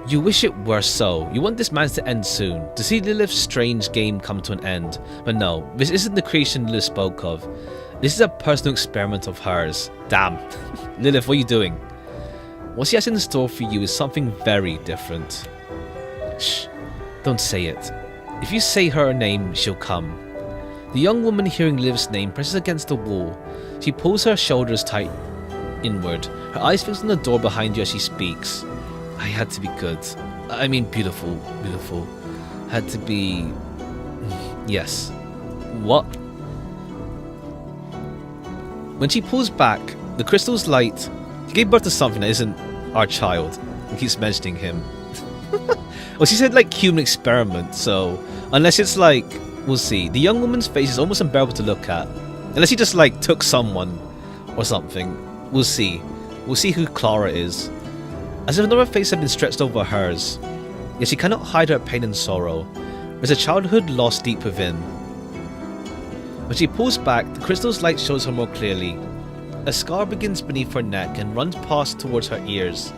You wish it were so. You want this man to end soon, to see Lilith's strange game come to an end. But no, this isn't the creation Lilith spoke of. This is a personal experiment of hers. Damn. Lilith, what are you doing? What she has in store for you is something very different. Shh. Don't say it. If you say her name, she'll come. The young woman, hearing Lilith's name, presses against the wall. She pulls her shoulders tight inward, her eyes fixed on the door behind you as she speaks. I had to be good. I mean beautiful. Had to be... Yes. What? When she pulls back, the crystal's light. She gave birth to something that isn't our child. And keeps mentioning him. Well, she said like human experiment, so... Unless it's like... We'll see. The young woman's face is almost unbearable to look at. Unless she just like took someone or something. We'll see. We'll see who Clara is. As if another face had been stretched over hers. Yet she cannot hide her pain and sorrow. There's a childhood lost deep within. When she pulls back, the crystal's light shows her more clearly. A scar begins beneath her neck and runs past towards her ears.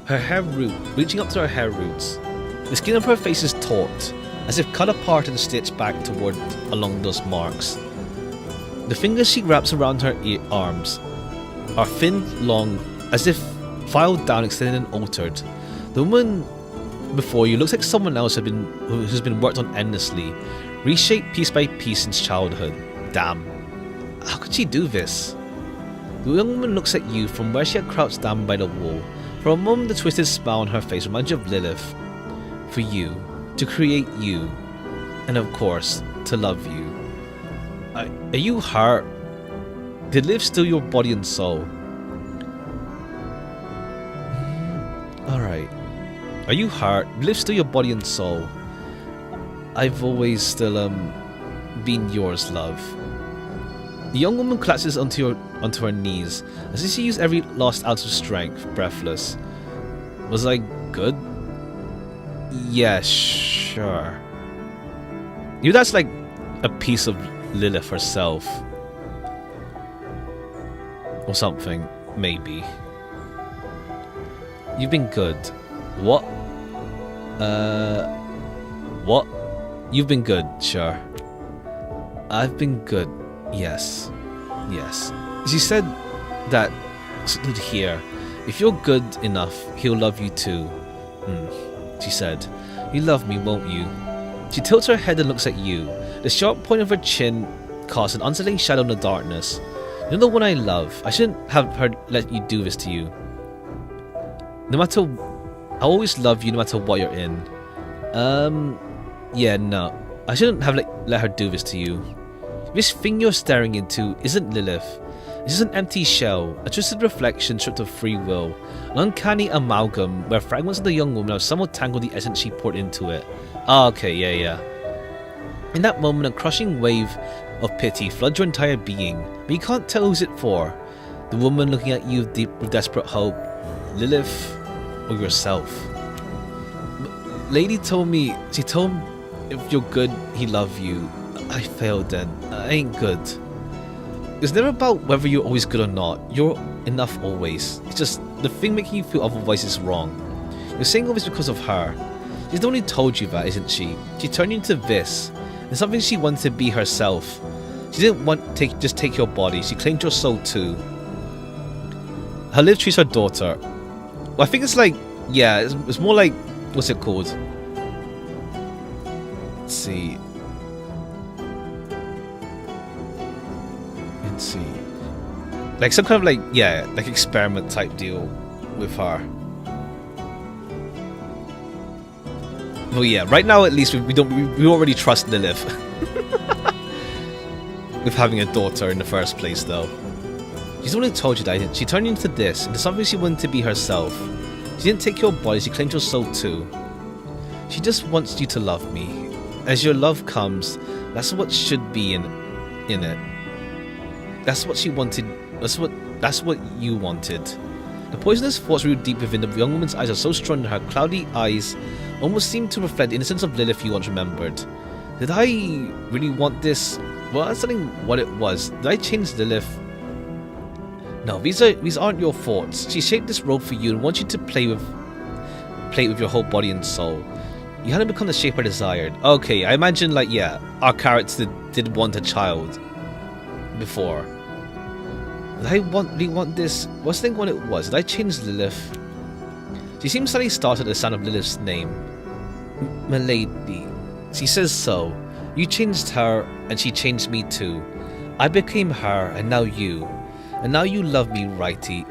Her hair root, reaching up to her hair roots. The skin of her face is taut, as if cut apart and stitched back toward along those marks. The fingers she wraps around her arms are thin, long, as if filed down, extended and altered. The woman before you looks like someone else who's been worked on endlessly, reshaped piece by piece since childhood. Damn. How could she do this? The young woman looks at you from where she had crouched down by the wall. For a moment the twisted smile on her face reminds you of Lilith. For you, to create you, and of course, to love you. Are you hurt? Did Lilith steal your body and soul? Alright. Are you hurt? Did Lilith steal your body and soul? I've always still, been yours, love. The young woman collapses onto her knees, as if she used every last ounce of strength, breathless. Was I good? Yeah, sure. You know, that's like a piece of Lilith herself. Or something, maybe. You've been good. What? What? You've been good, sure. I've been good, yes. Yes. She said that stood here. If you're good enough, he'll love you too. She said. You love me, won't you? She tilts her head and looks at you. The sharp point of her chin casts an unsettling shadow in the darkness. You're the one I love. I shouldn't have her let you do this to you. No matter... I always love you no matter what you're in. Yeah, no. I shouldn't have let her do this to you. This thing you're staring into isn't Lilith. It's just an empty shell, a twisted reflection stripped of free will, an uncanny amalgam where fragments of the young woman have somehow tangled the essence she poured into it. Ah, okay, yeah. In that moment, a crushing wave of pity floods your entire being, but you can't tell who's it for. The woman looking at you deep with desperate hope. Lilith or yourself? Lady told me, she told me if you're good, he love you. I failed then. I ain't good. It's never about whether you're always good or not. You're enough always. It's just the thing making you feel otherwise is wrong. You're saying all this because of her. She's only told you that, isn't she? She turned you into this. It's something she wanted to be herself. She didn't want to just take your body. She claimed your soul too. Her Liv treats her daughter. Well, I think it's like, yeah, it's more like, what's it called? Let's see. Let's see. Like some kind of like, yeah, like experiment type deal with her. Well, yeah, right now at least we don't really trust Lilith with having a daughter in the first place, though. She's only told you that she turned you into this, into something she wanted to be herself. She didn't take your body, she claimed your soul too. She just wants you to love me. As your love comes, that's what should be in it. That's what she wanted. That's what you wanted. The poisonous thoughts root deep within the young woman's eyes are so strong that her cloudy eyes almost seem to reflect the innocence of Lilith you once remembered. Did I really want this? Well, that's something what it was. Did I change Lilith? No, these aren't your thoughts. She shaped this robe for you and wants you to play it with your whole body and soul. You hadn't become the shape I desired. Okay, I imagine like, yeah, our character did want a child before. Did I really want this? What's the thing what it was? Did I change Lilith? She seems slightly startled at the sound of Lilith's name. Milady. She says so. You changed her, and she changed me too. I became her, and now you. And now you love me, righty.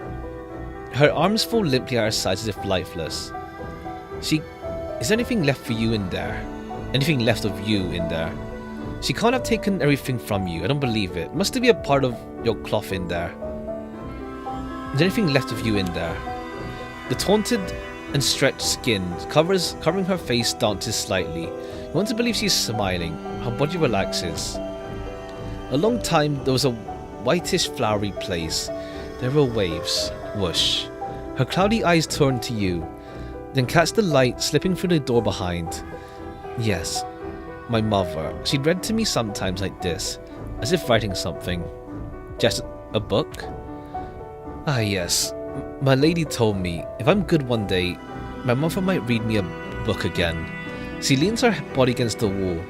Her arms fall limply at her sides as if lifeless. Is there anything left for you in there? Anything left of you in there? She can't have taken everything from you. I don't believe it. Must there be a part of your cloth in there? Is there anything left of you in there? The taunted and stretched skin covering her face dances slightly. You want to believe she's smiling. Her body relaxes. A long time there was a whitish flowery place. There were waves. Whoosh. Her cloudy eyes turn to you, then catch the light slipping through the door behind. Yes, my mother. She'd read to me sometimes like this, as if writing something. Just a book? Ah yes, my lady told me, if I'm good one day, my mother might read me a book again. She leans her body against the wall.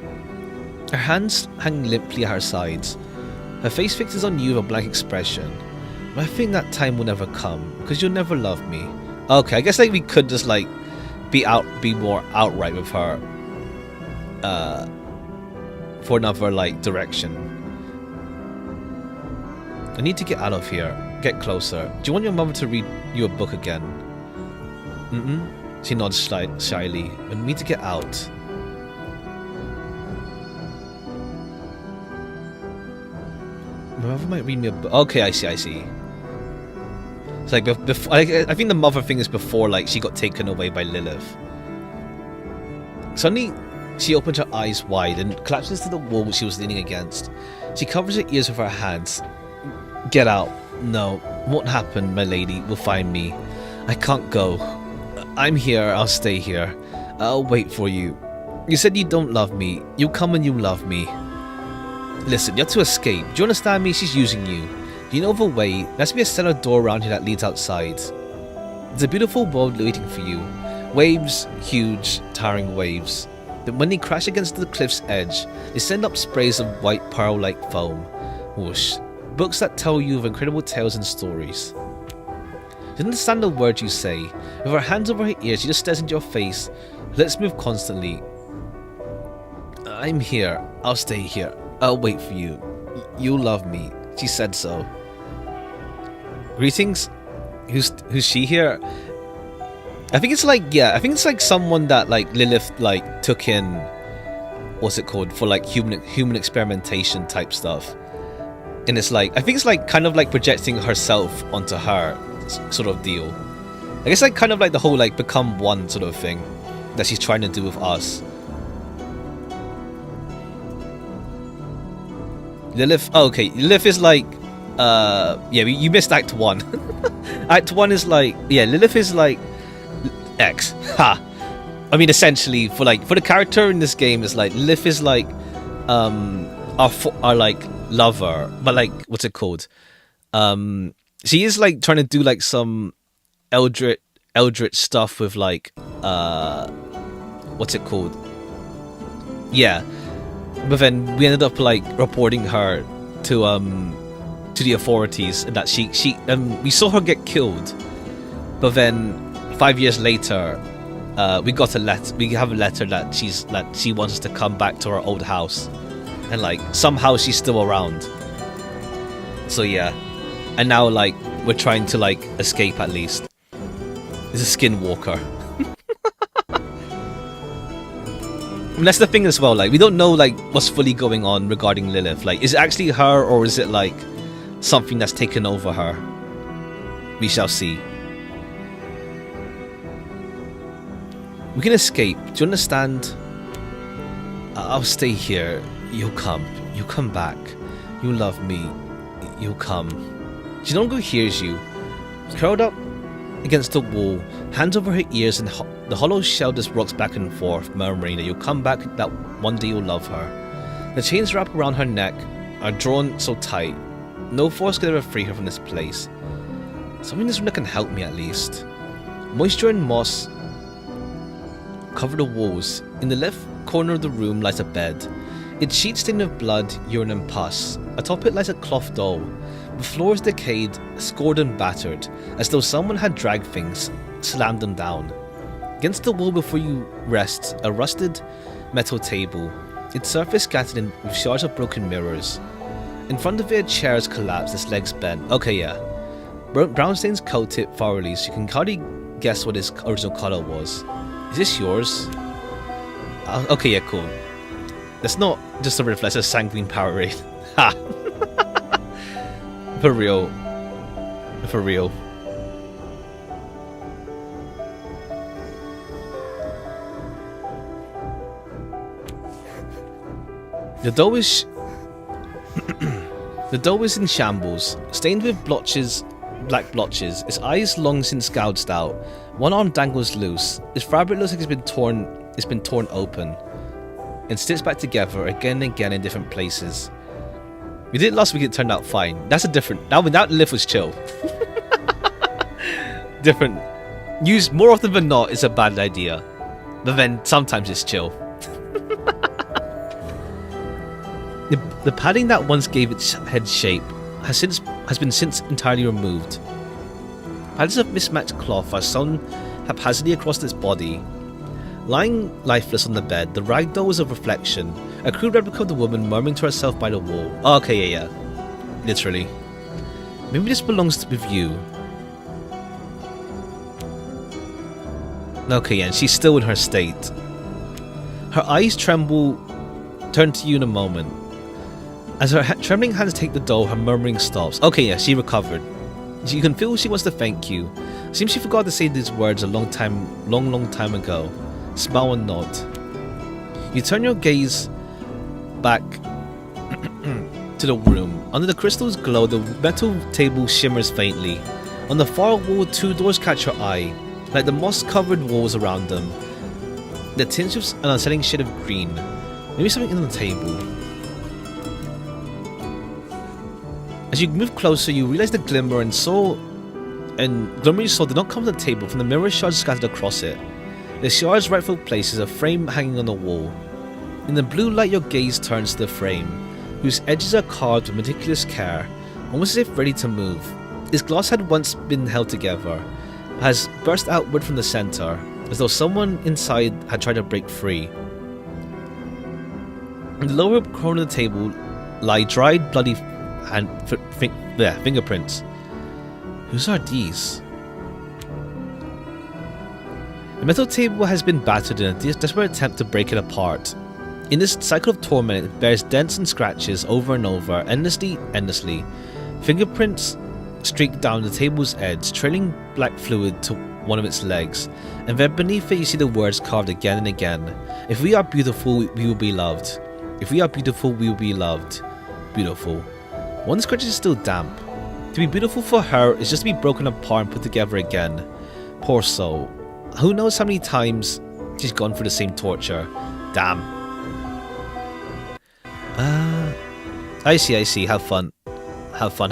Her hands hang limply at her sides. Her face fixes on you with a blank expression. But I think that time will never come, because you'll never love me. Okay, I guess like we could just like be more outright with her for another like direction. I need to get out of here. Get closer. Do you want your mother to read you a book again? She nods shyly. I need to get out. My mother might read me a book. Okay, I see. It's like before, I think the mother thing is before like she got taken away by Lilith. Suddenly, she opens her eyes wide and collapses to the wall she was leaning against. She covers her ears with her hands. Get out. No, won't happen, my lady. Will find me. I can't go. I'm here. I'll stay here. I'll wait for you. You said you don't love me. You come when you love me. Listen, you're to escape. Do you understand me? She's using you. Do you know of a way? There has to be a cellar door around here that leads outside. There's a beautiful world waiting for you. Waves, huge, towering waves. But when they crash against the cliff's edge, they send up sprays of white pearl-like foam. Whoosh. Books that tell you of incredible tales and stories. She doesn't understand the words you say. With her hands over her ears, she just stares into your face. Her lips move constantly. I'm here. I'll stay here. I'll wait for you. You'll love me. She said so. Greetings. Who's she here? I think it's like, yeah, I think it's like someone that like Lilith like took in, what's it called, for like human experimentation type stuff. And it's like, I think it's like kind of like projecting herself onto her sort of deal. I guess like kind of like the whole like become one sort of thing that she's trying to do with us. Lilith, oh, okay, Lilith is like Yeah, you missed Act 1. Act 1 is like, yeah, Lilith is like X. Ha. I mean, essentially, for the character in this game is like Lilith is like our like lover, but like what's it called? She is like trying to do like some eldritch stuff with like what's it called? Yeah, but then we ended up like reporting her to the authorities, and that she we saw her get killed, but then 5 years later. We got a letter. We have a letter that she wants us to come back to our old house, and like somehow she's still around. So yeah, and now like we're trying to like escape at least. It's a skinwalker. And that's the thing as well. Like we don't know like what's fully going on regarding Lilith. Like is it actually her or is it like something that's taken over her? We shall see. We can escape. Do you understand? I'll stay here. You'll come. You'll come back. You'll love me. You'll come. Jinongo hears you. Curled up against the wall, hands over her ears, and the hollow shell just rocks back and forth, murmuring that you'll come back, that one day you'll love her. The chains wrapped around her neck are drawn so tight. No force could ever free her from this place. Something in this room that can help me at least. Moisture and moss cover the walls. In the left corner of the room lies a bed. Its sheet stained with blood, urine and pus. Atop it lies a cloth doll. The floor is decayed, scored and battered, as though someone had dragged things, slammed them down. Against the wall before you rests a rusted metal table, its surface scattered in with shards of broken mirrors. In front of it a chair has collapsed, its legs bent. Okay, yeah. Brown stains coat it thoroughly, so you can hardly guess what its original colour was. Is this yours? Okay, yeah, cool. That's not just a reflex, it's a sanguine Powerade. Ha! For real. For real. The dough is... The dough is in shambles, stained with blotches, black blotches. Its eyes long since gouged out. One arm dangles loose. Its fabric looks like it's been torn open and stitched back together again and again in different places. We did it last week, it turned out fine. That's a different... That lift was chill. Different. Used more often than not is a bad idea. But then sometimes it's chill. The padding that once gave its head shape has been since entirely removed. Patches of mismatched cloth are sewn haphazardly across its body. Lying lifeless on the bed, the ragdoll is a reflection, a crude replica of the woman murmuring to herself by the wall. Oh, okay, yeah. Literally. Maybe this belongs with you. Okay, yeah, and she's still in her state. Her eyes tremble, turn to you in a moment. As her trembling hands take the doll, her murmuring stops. Okay, yeah, she recovered. You can feel she wants to thank you. Seems she forgot to say these words a long time ago. Smile and nod. You turn your gaze back to the room. Under the crystal's glow, the metal table shimmers faintly. On the far wall, two doors catch your eye, like the moss-covered walls around them. The tinge of an unsettling shade of green. Maybe something on the table. As you move closer, you realize the glimmer you saw did not come to the table from the mirror shards scattered across it. The shards' rightful place is a frame hanging on the wall. In the blue light, your gaze turns to the frame, whose edges are carved with meticulous care, almost as if ready to move. Its glass had once been held together, but has burst outward from the center, as though someone inside had tried to break free. In the lower corner of the table lie dried, bloody fingerprints. Whose are these? The metal table has been battered in a desperate attempt to break it apart. In this cycle of torment, it bears dents and scratches over and over, endlessly. Fingerprints streak down the table's edge, trailing black fluid to one of its legs, and then beneath it you see the words carved again and again. If we are beautiful, we will be loved. If we are beautiful, we will be loved. Beautiful. One scratch is still damp. To be beautiful for her is just to be broken apart and put together again. Poor soul. Who knows how many times she's gone through the same torture. Damn. I see. Have fun. Have fun.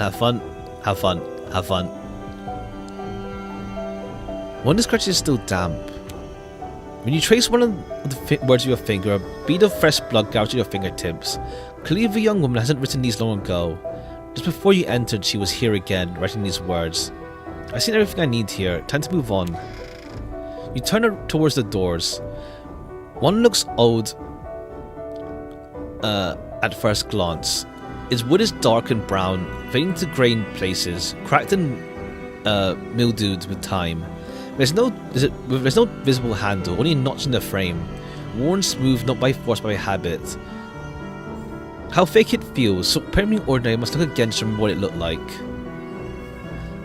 One scratch is still damp. When you trace one of the words of your finger, a bead of fresh blood goes to your fingertips. Clearly the young woman hasn't written these long ago. Just before you entered, she was here again, writing these words. I've seen everything I need here. Time to move on. You turn towards the doors. One looks old at first glance. Its wood is dark and brown, fading to grey in places, cracked and mildewed with time. There's no visible handle, only a notch in the frame, worn smooth not by force but by habit. How fake it feels, so apparently ordinary, must look against from what it looked like.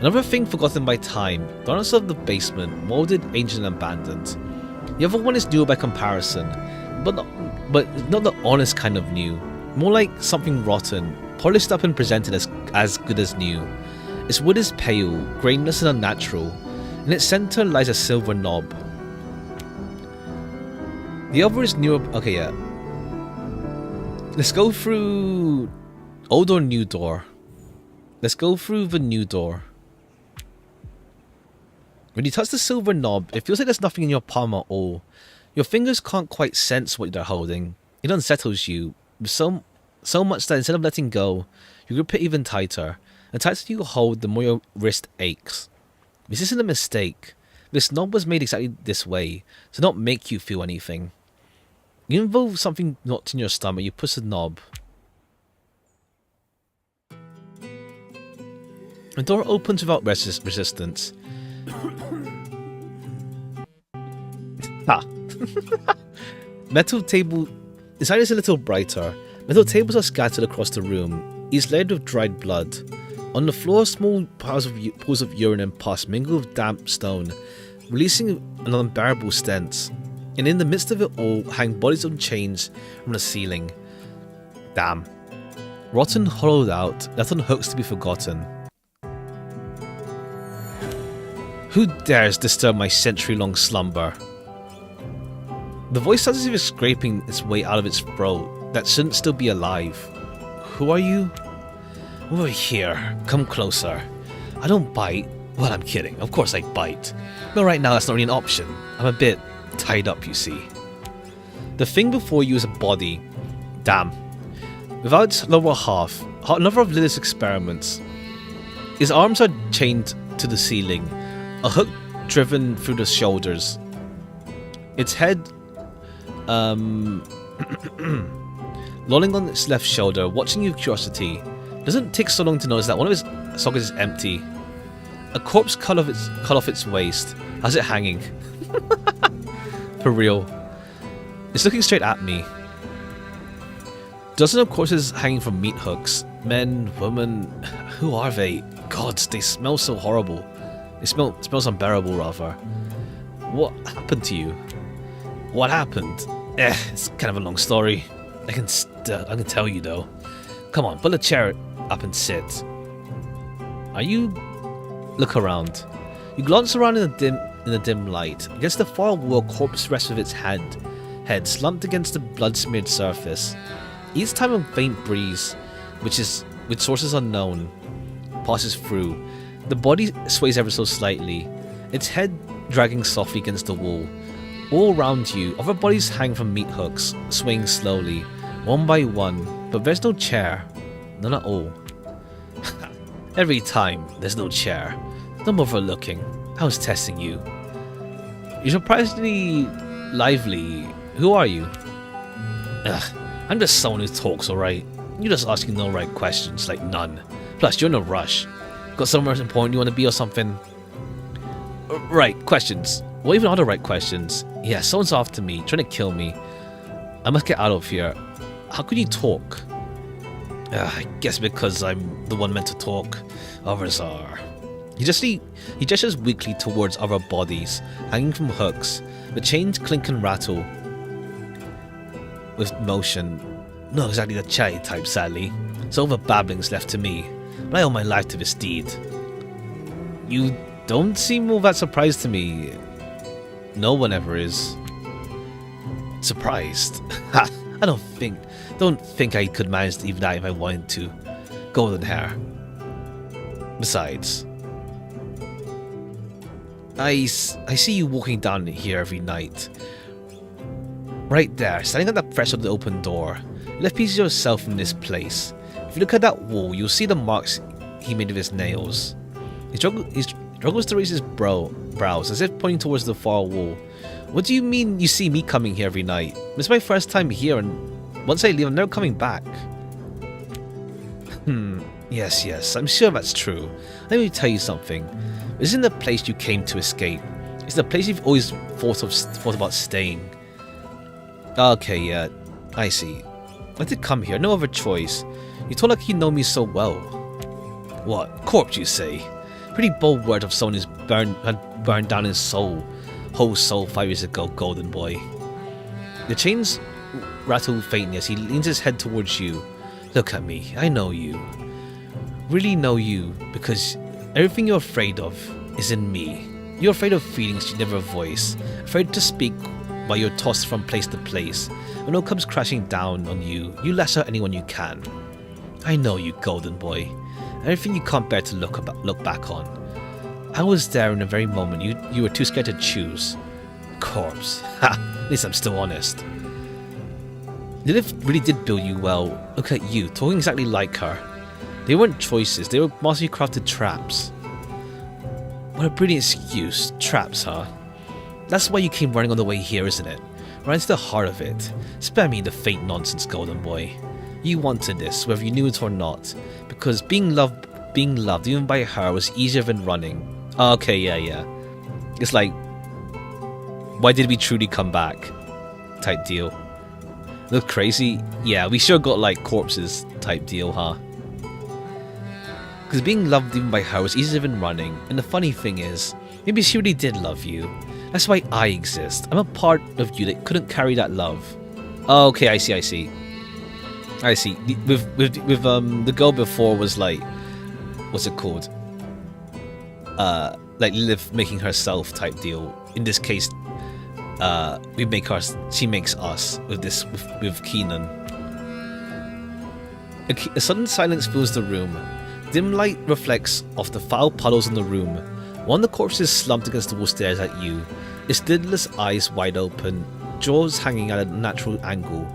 Another thing forgotten by time, the darkness of the basement, molded, ancient and abandoned. The other one is new by comparison, but not the honest kind of new, more like something rotten, polished up and presented as good as new. Its wood is pale, grainless and unnatural. In its center lies a silver knob. The other is newer. Okay, yeah. Let's go through old or new door. Let's go through the new door. When you touch the silver knob, it feels like there's nothing in your palm at all. Your fingers can't quite sense what they're holding. It unsettles you so much that instead of letting go, you grip it even tighter. The tighter you hold, the more your wrist aches. This isn't a mistake. This knob was made exactly this way, to not make you feel anything. You involve something not in your stomach, you push the knob. The door opens without resistance. Ah. Metal table. Inside is a little brighter. Metal tables are scattered across the room, each layered with dried blood. On the floor, small pools of urine and pus mingle with damp stone, releasing an unbearable stench. And in the midst of it all, hang bodies on chains from the ceiling. Damn. Rotten, hollowed out, left on hooks to be forgotten. Who dares disturb my century-long slumber? The voice sounds as if it's scraping its way out of its throat that shouldn't still be alive. Who are you? Over here. Come closer. I don't bite. Well, I'm kidding. Of course I bite. But right now that's not really an option. I'm a bit tied up, you see. The thing before you is a body. Damn. Without its lower half, another of Lilith's experiments. His arms are chained to the ceiling, a hook driven through the shoulders. Its head, lolling on its left shoulder, watching you with curiosity. Doesn't take so long to notice that one of his sockets is empty. A corpse cut off its waist. How's it hanging? For real. It's looking straight at me. Dozens of corpses hanging from meat hooks. Men, women. Who are they? Gods, they smell so horrible. They smells unbearable, rather. What happened to you? What happened? It's kind of a long story. I can tell you though. Come on, pull a chair up and sit. Are you? Look around. You glance around in the dim light. Against the far wall, a corpse rests with its head slumped against the blood-smeared surface. Each time a faint breeze, with sources unknown, passes through, the body sways ever so slightly, its head dragging softly against the wall. All around you, other bodies hang from meat hooks, swaying slowly, one by one, but there's no chair. None at all. Every time, there's no chair. Don't bother looking. I was testing you. You're surprisingly lively. Who are you? Ugh, I'm just someone who talks, alright? You're just asking no right questions, like none. Plus, you're in a rush. Got somewhere important you want to be or something? Right, questions. What even are the right questions? Yeah, someone's after me, trying to kill me. I must get out of here. How could you talk? I guess because I'm the one meant to talk. Others are. He gestures weakly towards other bodies, hanging from hooks. The chains clink and rattle with motion. Not exactly the chatty type, sadly. so all the babbling's left to me, but I owe my life to this deed. You don't seem all that surprised to me. No one ever is. Surprised? Ha! I don't think I could manage even that if I wanted to. Golden hair. Besides, I see you walking down here every night. Right there, standing at the threshold of the open door. You left pieces of yourself in this place. If you look at that wall, you'll see the marks he made with his nails. He struggles to raise his brows, as if pointing towards the far wall. What do you mean you see me coming here every night? It's my first time here, and once I leave, I'm never coming back. Yes, I'm sure that's true. Let me tell you something. This isn't the place you came to escape. It's the place you've always thought about staying. Okay, yeah, I see. I did come here, no other choice. You talk like you know me so well. What? Corpse, you say? Pretty bold word of someone who's burned down his whole soul 5 years ago, golden boy. The chains rattle faintly as he leans his head towards you. Look at me, I know you. Really know you, because everything you're afraid of is in me. You're afraid of feelings you never voice, afraid to speak while you're tossed from place to place. When all comes crashing down on you, you lash out anyone you can. I know you, golden boy. Everything you can't bear to look back on. I was there in the very moment you were too scared to choose. Corpse. Ha! At least I'm still honest. Lilith really did build you well. Look at you, talking exactly like her. They weren't choices, they were masterfully crafted traps. What a brilliant excuse. Traps, huh? That's why you came running on the way here, isn't it? Right into the heart of it. Spare me the fake nonsense, golden boy. You wanted this, whether you knew it or not. Because being loved even by her was easier than running. Okay, yeah. It's like, why did we truly come back? Type deal. Look crazy? Yeah, we sure got like corpses type deal, huh? Because being loved even by her was easier than running, and the funny thing is, maybe she really did love you. That's why I exist. I'm a part of you that couldn't carry that love. Oh, okay, I see. With the girl before was like, what's it called? Like Liv making herself type deal. In this case, she makes us with Keenan. A sudden silence fills the room. Dim light reflects off the foul puddles in the room. One of the corpses slumped against the wall stares at you, its lidless eyes wide open, jaws hanging at a natural angle.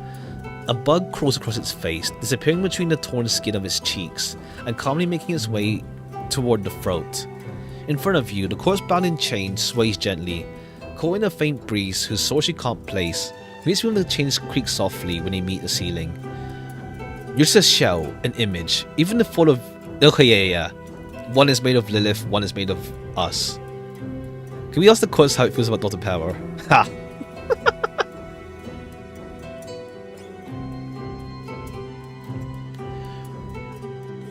A bug crawls across its face, disappearing between the torn skin of its cheeks, and calmly making its way toward the throat. In front of you, the corpse bound in chains sways gently, caught in a faint breeze whose source you can't place. Makes when the chains creak softly when they meet the ceiling. You're just a shell, an image. Even the fall of... Okay, yeah. One is made of Lilith, one is made of us. Can we ask the corpse how it feels about Dr. Power? Ha!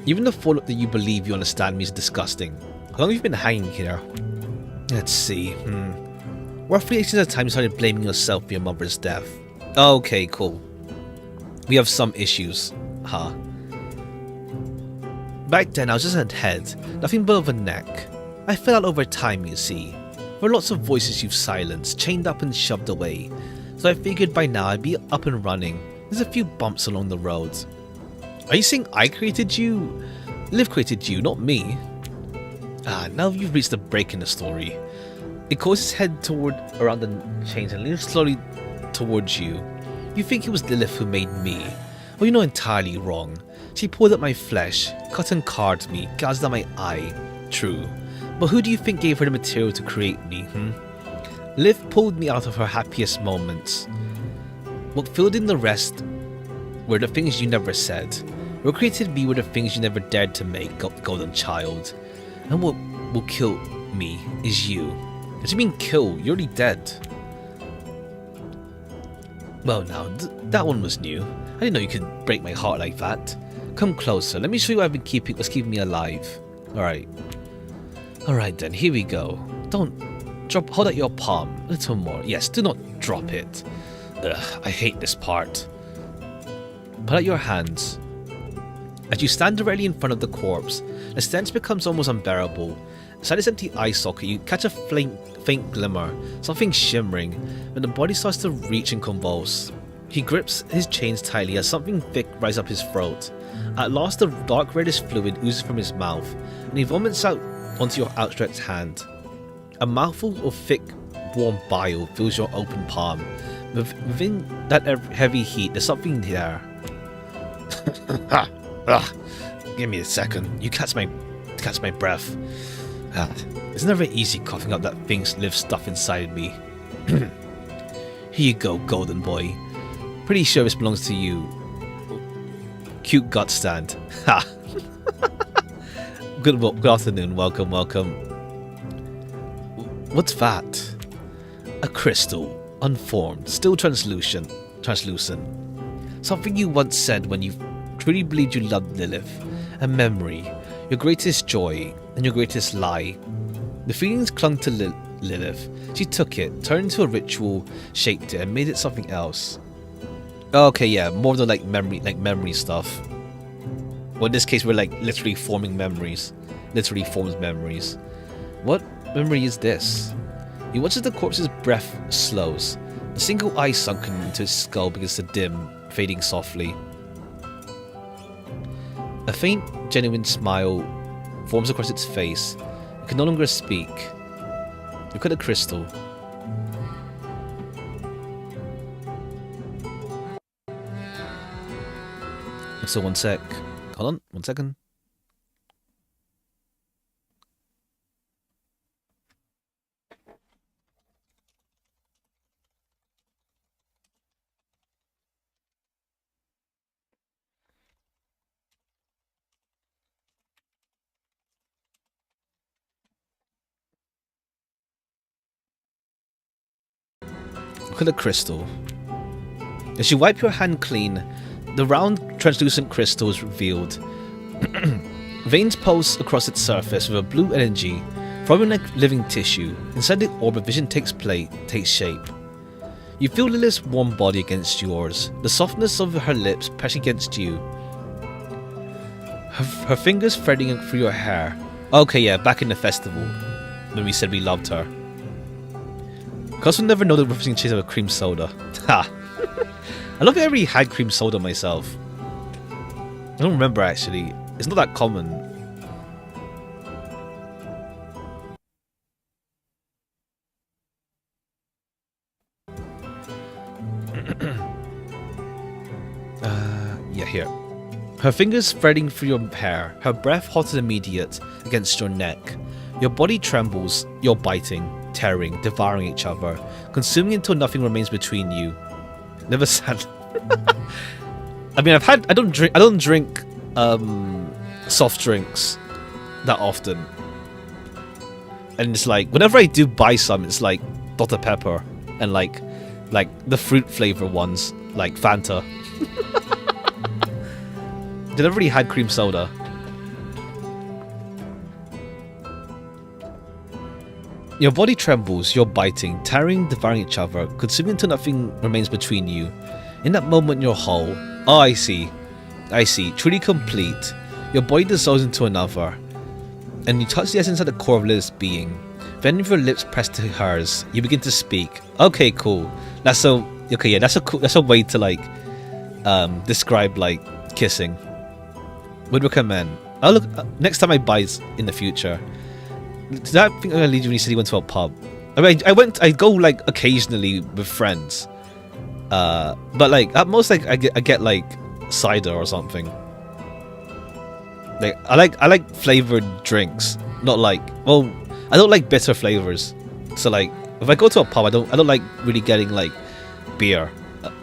Even the thought that you believe you understand me is disgusting. How long have you been hanging here? Let's see. Roughly since the time you started blaming yourself for your mother's death. Okay, cool. We have some issues, huh? Back then I was just a head, nothing but of a neck. I fell out over time, you see. There were lots of voices you've silenced, chained up and shoved away. So I figured by now I'd be up and running. There's a few bumps along the road. Are you saying I created you? Liv created you, not me. Now you've reached the break in the story. It caused its head around the chains and leans slowly towards you. You think it was Lilith who made me. Well, you're not entirely wrong. She pulled at my flesh, cut and carved me, gouged out my eye. True. But who do you think gave her the material to create me, Liv pulled me out of her happiest moments. What filled in the rest were the things you never said. What created me were the things you never dared to make, golden child. And what will kill me is you. What do you mean kill? You're already dead. Well now, that one was new. I didn't know you could break my heart like that. Come closer, let me show you what's keeping me alive. Alright then, here we go. Hold out your palm, a little more. Yes, do not drop it. Ugh, I hate this part. Put out your hands. As you stand directly in front of the corpse, the stench becomes almost unbearable. Inside its empty eye socket, you catch a faint glimmer, something shimmering, when the body starts to reach and convulse. He grips his chains tightly as something thick rises up his throat. At last, the dark reddish fluid oozes from his mouth, and he vomits out onto your outstretched hand. A mouthful of thick, warm bile fills your open palm. Within that heavy heat, there's something there. Give me a second. You catch my breath. It's never easy coughing up that thing's live stuff inside me. Here you go, golden boy. Pretty sure this belongs to you. Cute gut stand. Ha. Good afternoon. Welcome. What's that? A crystal, unformed, still translucent. Something you once said when you truly believed you loved Lilith. A memory, your greatest joy, and your greatest lie. The feelings clung to Lilith. She took it, turned into a ritual, shaped it, and made it something else. Okay, yeah, more than like memory stuff. Well, in this case, we're like literally forming memories. Literally forms memories. What memory is this? You watch as the corpse's breath slows. The single eye sunken into its skull begins to dim, fading softly. A faint, genuine smile forms across its face. It can no longer speak. Look at the crystal. So one sec. Hold on, 1 second. Look at the crystal. As you wipe your hand clean, the round, translucent crystal is revealed. Veins pulse across its surface with a blue energy, throbbing like living tissue. Inside the orb, a vision takes shape. You feel Lilith's warm body against yours, the softness of her lips pressing against you. Her fingers threading through your hair. Okay, yeah, back in the festival, when we said we loved her. Cause we'll never know the referencing chase of a cream soda. Ha! I love it. I already had cream soda myself. I don't remember actually. It's not that common. Yeah, here. Her fingers threading through your hair, her breath hot and immediate against your neck. Your body trembles, you're biting, tearing, devouring each other, consuming until nothing remains between you. Never sad. I mean, I don't drink soft drinks that often. And it's like, whenever I do buy some, it's like Dr. Pepper and like the fruit flavor ones, like Fanta. They never really had cream soda. Your body trembles, you're biting, tearing, devouring each other, consuming until nothing remains between you. In that moment, you're whole. Oh, I see. Truly complete. Your body dissolves into another, and you touch the essence at the core of Lilith's being. Then, with your lips pressed to hers, you begin to speak. Okay, cool. That's a way to like describe like kissing. Would recommend. I'll look next time I buy in the future. Did that think I'm gonna lead you when you said you went to a pub? I mean, I go like occasionally with friends, but like at most like I get like cider or something. Like I like flavored drinks, not like, well, I don't like bitter flavors. So like if I go to a pub, I don't like really getting like beer.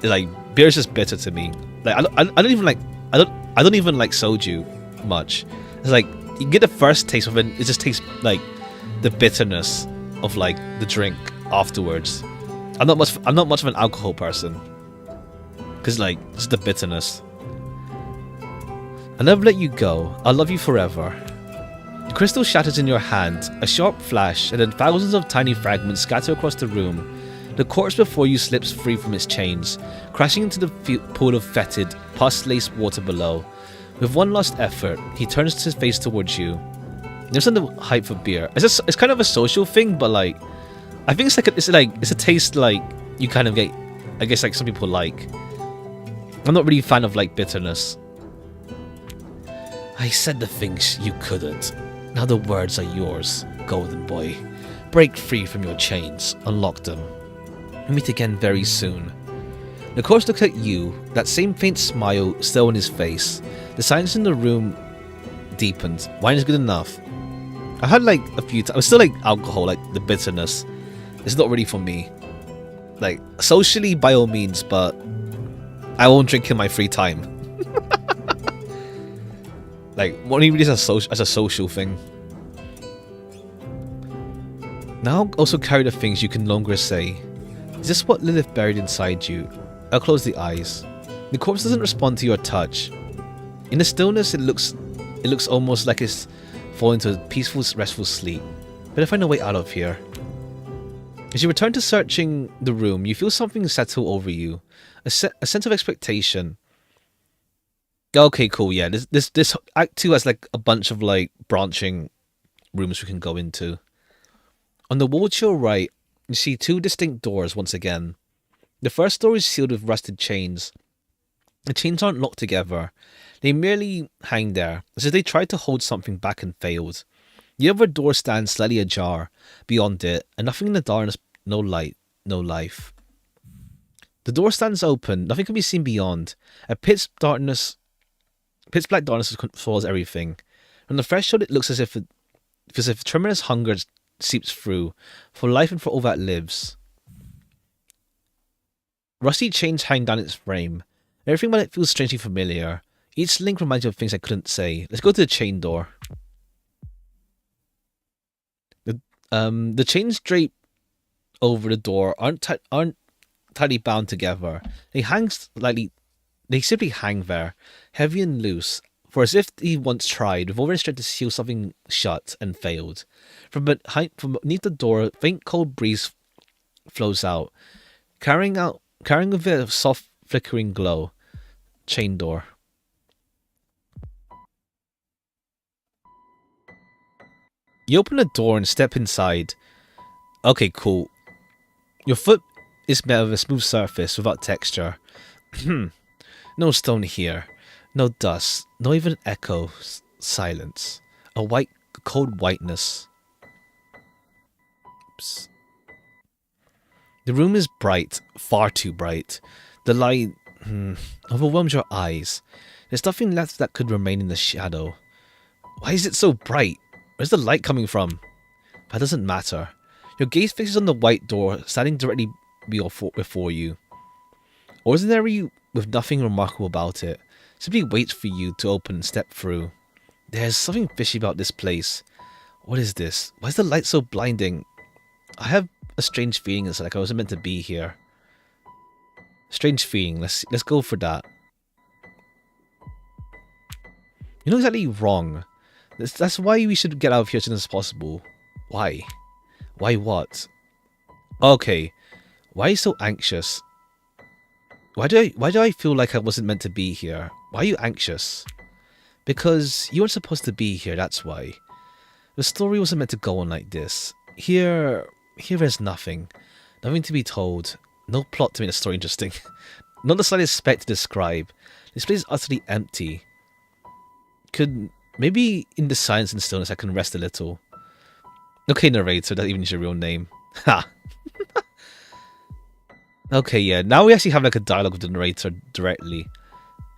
Like beer is just bitter to me. Like I don't even like soju much. It's like you get the first taste of it, it just tastes like the bitterness of like the drink afterwards. I'm not much of an alcohol person, because like it's the bitterness. I'll never let you go. I'll love you forever. The crystal shatters in your hand, a sharp flash, and then thousands of tiny fragments scatter across the room. The corpse before you slips free from its chains, crashing into the pool of fetid, pus-laced water below. With one last effort, he turns his face towards you. There's on the hype for beer. It's kind of a social thing, but like, I think it's a taste like you kind of get. I guess like some people like. I'm not really a fan of like bitterness. I said the things you couldn't. Now the words are yours, golden boy. Break free from your chains. Unlock them. We'll meet again very soon. The corpse looks at you, that same faint smile still on his face. The silence in the room deepened. Wine is good enough. I had like a few times. I still like alcohol, like the bitterness. It's not really for me. Like, socially, by all means, but I won't drink in my free time. Like, only really as a social thing. Now also carry the things you can no longer say. Is this what Lilith buried inside you? I'll close the eyes. The corpse doesn't respond to your touch. In the stillness, it looks almost like it's falling into a peaceful, restful sleep. Better find a way out of here. As you return to searching the room, you feel something settle over you. A sense of expectation. Okay, cool, yeah. This Act 2 has like a bunch of like branching rooms we can go into. On the wall to your right, you see two distinct doors once again. The first door is sealed with rusted chains. The chains aren't locked together. They merely hang there, as if they tried to hold something back and failed. The other door stands slightly ajar. Beyond it, and nothing in the darkness, no light, no life. The door stands open, nothing can be seen beyond. A pitch black darkness controls everything. From the threshold it looks as if tremendous hunger seeps through, for life and for all that lives. Rusty chains hang down its frame. Everything about it feels strangely familiar. Each link reminds you of things I couldn't say. Let's go to the chain door. The chains draped over the door aren't tightly bound together. They simply hang there, heavy and loose, for as if he once tried, with all their strength to seal something shut, and failed. From beneath the door, a faint cold breeze flows out, carrying with it a soft, flickering glow. Chain door. You open the door and step inside. Okay, cool. Your foot is made of a smooth surface without texture. No stone here. No dust. No even echo. Silence. A cold whiteness. Oops. The room is bright. Far too bright. The light overwhelms your eyes. There's nothing left that could remain in the shadow. Why is it so bright? Where's the light coming from? That doesn't matter. Your gaze fixes on the white door standing directly before you. Ordinary with nothing remarkable about it. Simply waits for you to open and step through. There's something fishy about this place. What is this? Why is the light so blinding? I have a strange feeling it's like I wasn't meant to be here. Strange feeling. Let's go for that. You're not exactly wrong. That's why we should get out of here as soon as possible. Why? Why what? Okay. Why are you so anxious? Why do I feel like I wasn't meant to be here? Why are you anxious? Because you weren't supposed to be here, that's why. The story wasn't meant to go on like this. Here is nothing. Nothing to be told. No plot to make the story interesting. Not the slightest speck to describe. This place is utterly empty. Maybe in the silence and stillness I can rest a little. Okay, narrator, that even is your real name. Ha! Okay, yeah, now we actually have like a dialogue with the narrator directly.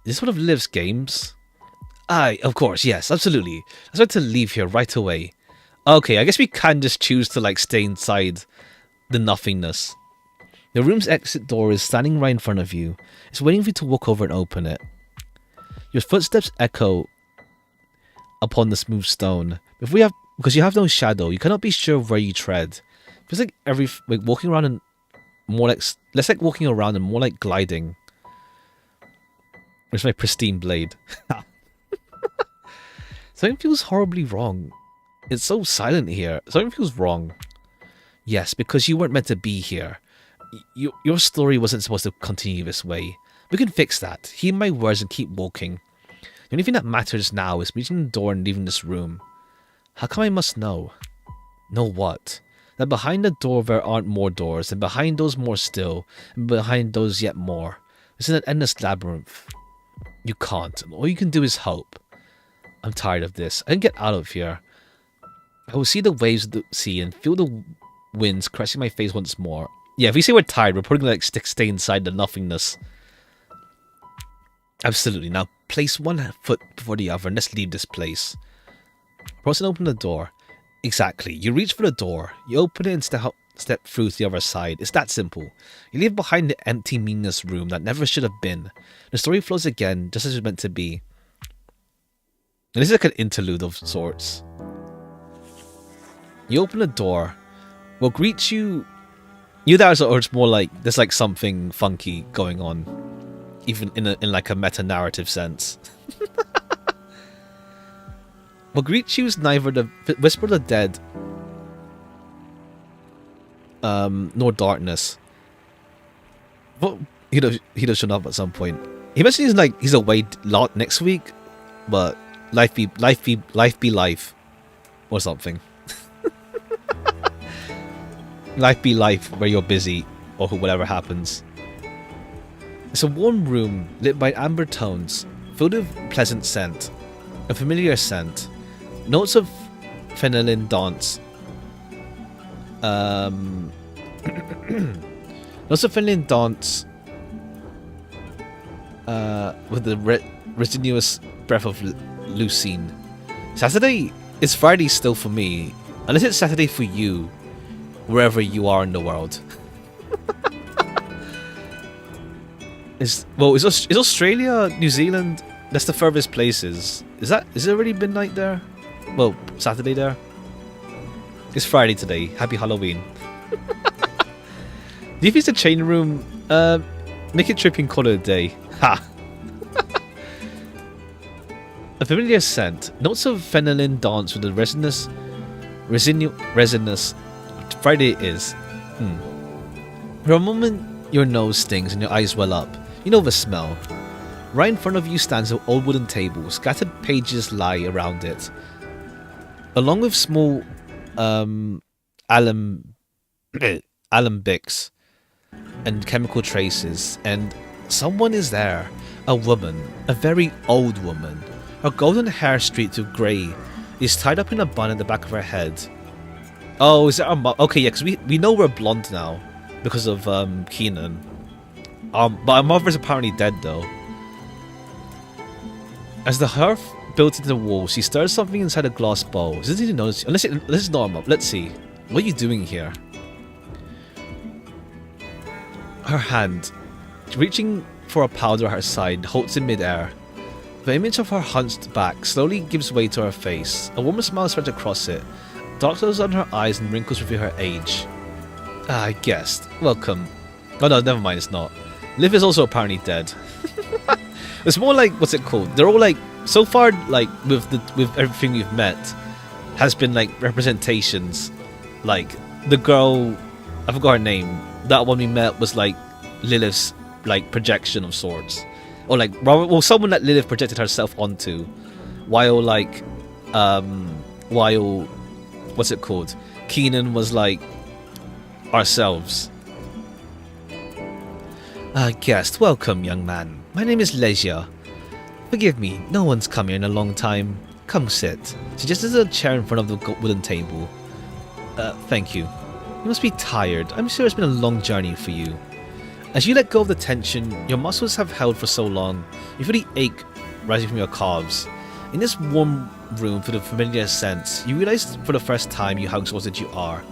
Is this one of Liv's games? Aye, of course, yes, absolutely. I started to leave here right away. Okay, I guess we can just choose to like stay inside the nothingness. The room's exit door is standing right in front of you. It's waiting for you to walk over and open it. Your footsteps echo upon the smooth stone. Because you have no shadow, you cannot be sure of where you tread. It feels like walking around and more like less like walking around and more like gliding. Where's my pristine blade? Something feels horribly wrong. It's so silent here. Something feels wrong. Yes, because you weren't meant to be here. Your story wasn't supposed to continue this way. We can fix that. Heed my words and keep walking. The only thing that matters now is reaching the door and leaving this room. How come I must know? Know what? That behind the door there aren't more doors, and behind those more still, and behind those yet more. It's an endless labyrinth. You can't. All you can do is hope. I'm tired of this. I can get out of here. I will see the waves of the sea and feel the winds caressing my face once more. Yeah, if we say we're tired, we're probably going to stay inside the nothingness. Absolutely. Now, place one foot before the other and let's leave this place. Press and open the door. Exactly. You reach for the door. You open it and step through to the other side. It's that simple. You leave behind the empty, meaningless room that never should have been. The story flows again, just as it was meant to be. And this is like an interlude of sorts. You open the door. What greets you... You there, or it's more like there's like something funky going on, even in like a meta narrative sense. What greets you is neither the whisper of the dead, nor darkness. But he does show up at some point. He mentioned he's away lot next week, but life be life, or something. Life be life where you're busy, or whatever happens. It's a warm room lit by amber tones, filled with pleasant scent, a familiar scent, notes of phenolin dance. Notes of phenolin dance with the resinous breath of leucine. Saturday is Friday still for me, unless it's Saturday for you. Wherever you are in the world. Is Australia, New Zealand? That's the furthest places. Is it already midnight there? Well, Saturday there. It's Friday today. Happy Halloween. Do you think it's a chain room? Make it trippy and call it a day. Ha. A familiar scent. Notes of phenolin dance with the resinous. Friday it is. For a moment, your nose stings and your eyes well up. You know the smell. Right in front of you stands an old wooden table. Scattered pages lie around it, along with small alembics and chemical traces. And someone is there. A woman. A very old woman. Her golden hair streaked with grey is tied up in a bun at the back of her head. Oh, is that our mom? Okay, yeah, because we know we're blonde now because of Keenan. But our mother's apparently dead though. As the hearth built into the wall, she stirs something inside a glass bowl. Doesn't even notice. Unless it's not our mom. Let's see. What are you doing here? Her hand, reaching for a powder at her side, halts in midair. The image of her hunched back slowly gives way to her face. A warm smile spreads across it. Dark circles under her eyes and wrinkles reveal her age. Ah, I guessed. Welcome. Oh no, never mind, it's not. Liv is also apparently dead. It's more like, what's it called? They're all like, so far, like, with everything we've met, has been like representations. Like, the girl, I forgot her name, that one we met was like Lilith's like projection of sorts. Or like, well, someone that Lilith projected herself onto. While like, what's it called? Keenan was like ourselves. Guest, welcome, young man. My name is Leisure. Forgive me, no one's come here in a long time. Come sit. She just has a chair in front of the wooden table. Thank you. You must be tired. I'm sure it's been a long journey for you. As you let go of the tension your muscles have held for so long, you feel the ache rising from your calves. In this warm room for the familiar scents, you realize for the first time you how exhausted you are.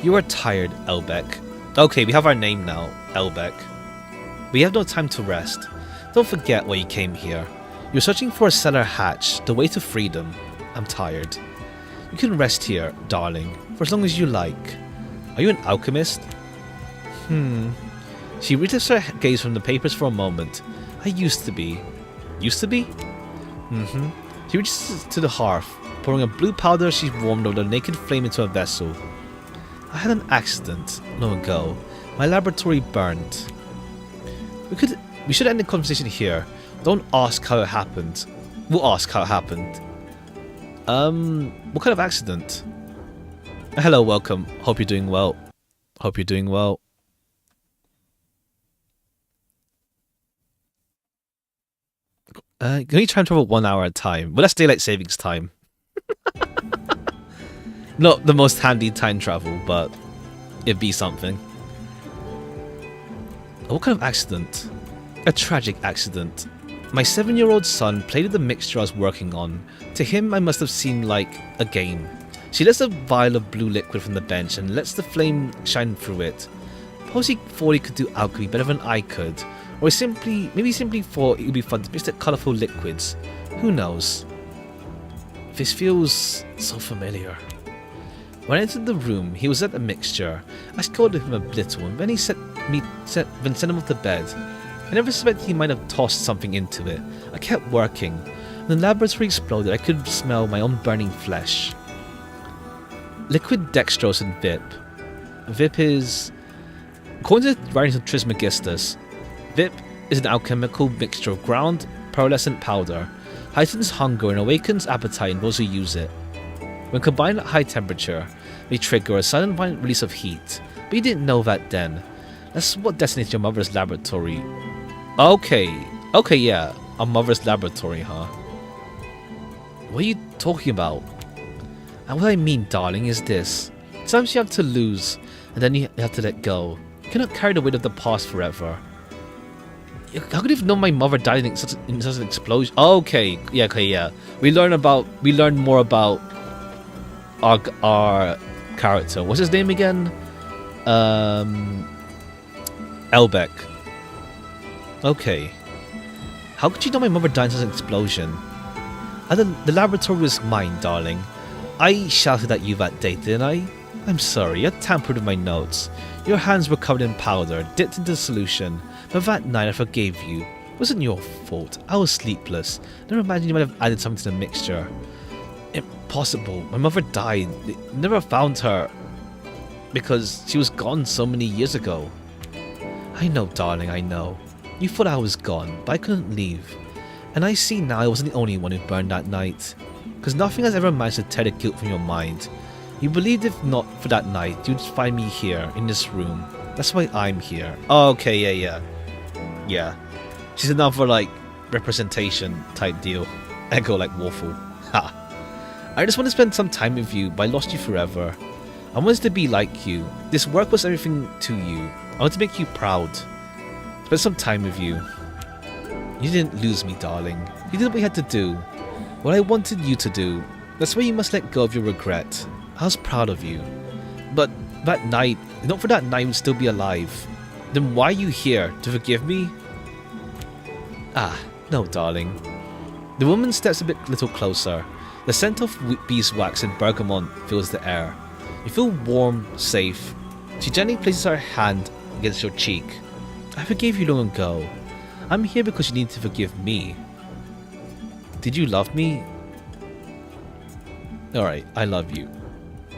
You are tired, Elbeck. Okay, we have our name now, Elbeck. We have no time to rest. Don't forget why you came here. You're searching for a cellar hatch, the way to freedom. I'm tired. You can rest here, darling, for as long as you like. Are you an alchemist? She relifts her gaze from the papers for a moment. I used to be. Used to be? She reaches to the hearth, pouring a blue powder she's warmed over the naked flame into a vessel. I had an accident long ago. My laboratory burned. We should end the conversation here. Don't ask how it happened. We'll ask how it happened. What kind of accident? Hello, welcome. Hope you're doing well. Hope you're doing well. Can you time travel 1 hour at a time? Well, that's daylight savings time. Not the most handy time travel, but it'd be something. What kind of accident? A tragic accident. My 7-year-old son played with the mixture I was working on. To him, I must have seemed like a game. She lets a vial of blue liquid from the bench and lets the flame shine through it. Suppose he thought he could do alchemy better than I could. Or maybe simply thought it would be fun to mix the colourful liquids. Who knows? This feels so familiar. When I entered the room, he was at the mixture. I scolded him a little, and then he sent him off to bed. I never suspected he might have tossed something into it. I kept working. When the laboratory exploded, I could smell my own burning flesh. Liquid dextrose and VIP. VIP is... According to the writings of Trismegistus, VIP is an alchemical mixture of ground pearlescent powder, heightens hunger and awakens appetite in those who use it. When combined at high temperature, they trigger a sudden violent release of heat, but you didn't know that then. That's what detonates your mother's laboratory. Okay, yeah, a mother's laboratory, huh? What are you talking about? And what I mean, darling, is this. Sometimes you have to lose, and then you have to let go. You cannot carry the weight of the past forever. How could you have known my mother died in such an explosion? Okay, yeah. We learn more about our character. What's his name again? Elbeck. Okay. How could you know my mother died in such an explosion? The laboratory was mine, darling. I shouted at you that day, didn't I? I'm sorry, you tampered with my notes. Your hands were covered in powder, dipped into the solution. But that night I forgave you. It wasn't your fault. I was sleepless. Never imagined you might have added something to the mixture. Impossible. My mother died. They never found her. Because she was gone so many years ago. I know, darling, I know. You thought I was gone, but I couldn't leave. And I see now I wasn't the only one who burned that night. Because nothing has ever managed to tear the guilt from your mind. You believed if not for that night, you'd find me here, in this room. That's why I'm here. Oh, okay, yeah. She's another, like, representation type deal. Echo like Waffle. Ha. I just want to spend some time with you, but I lost you forever. I wanted to be like you. This work was everything to you. I want to make you proud. Spend some time with you. You didn't lose me, darling. You did what you had to do. What I wanted you to do. That's why you must let go of your regret. I was proud of you. But that night, not for that night, would still be alive. Then why are you here? To forgive me? Ah, no, darling. The woman steps a little closer. The scent of beeswax and bergamot fills the air. You feel warm, safe. She gently places her hand against your cheek. I forgave you long ago. I'm here because you need to forgive me. Did you love me? Alright, I love you.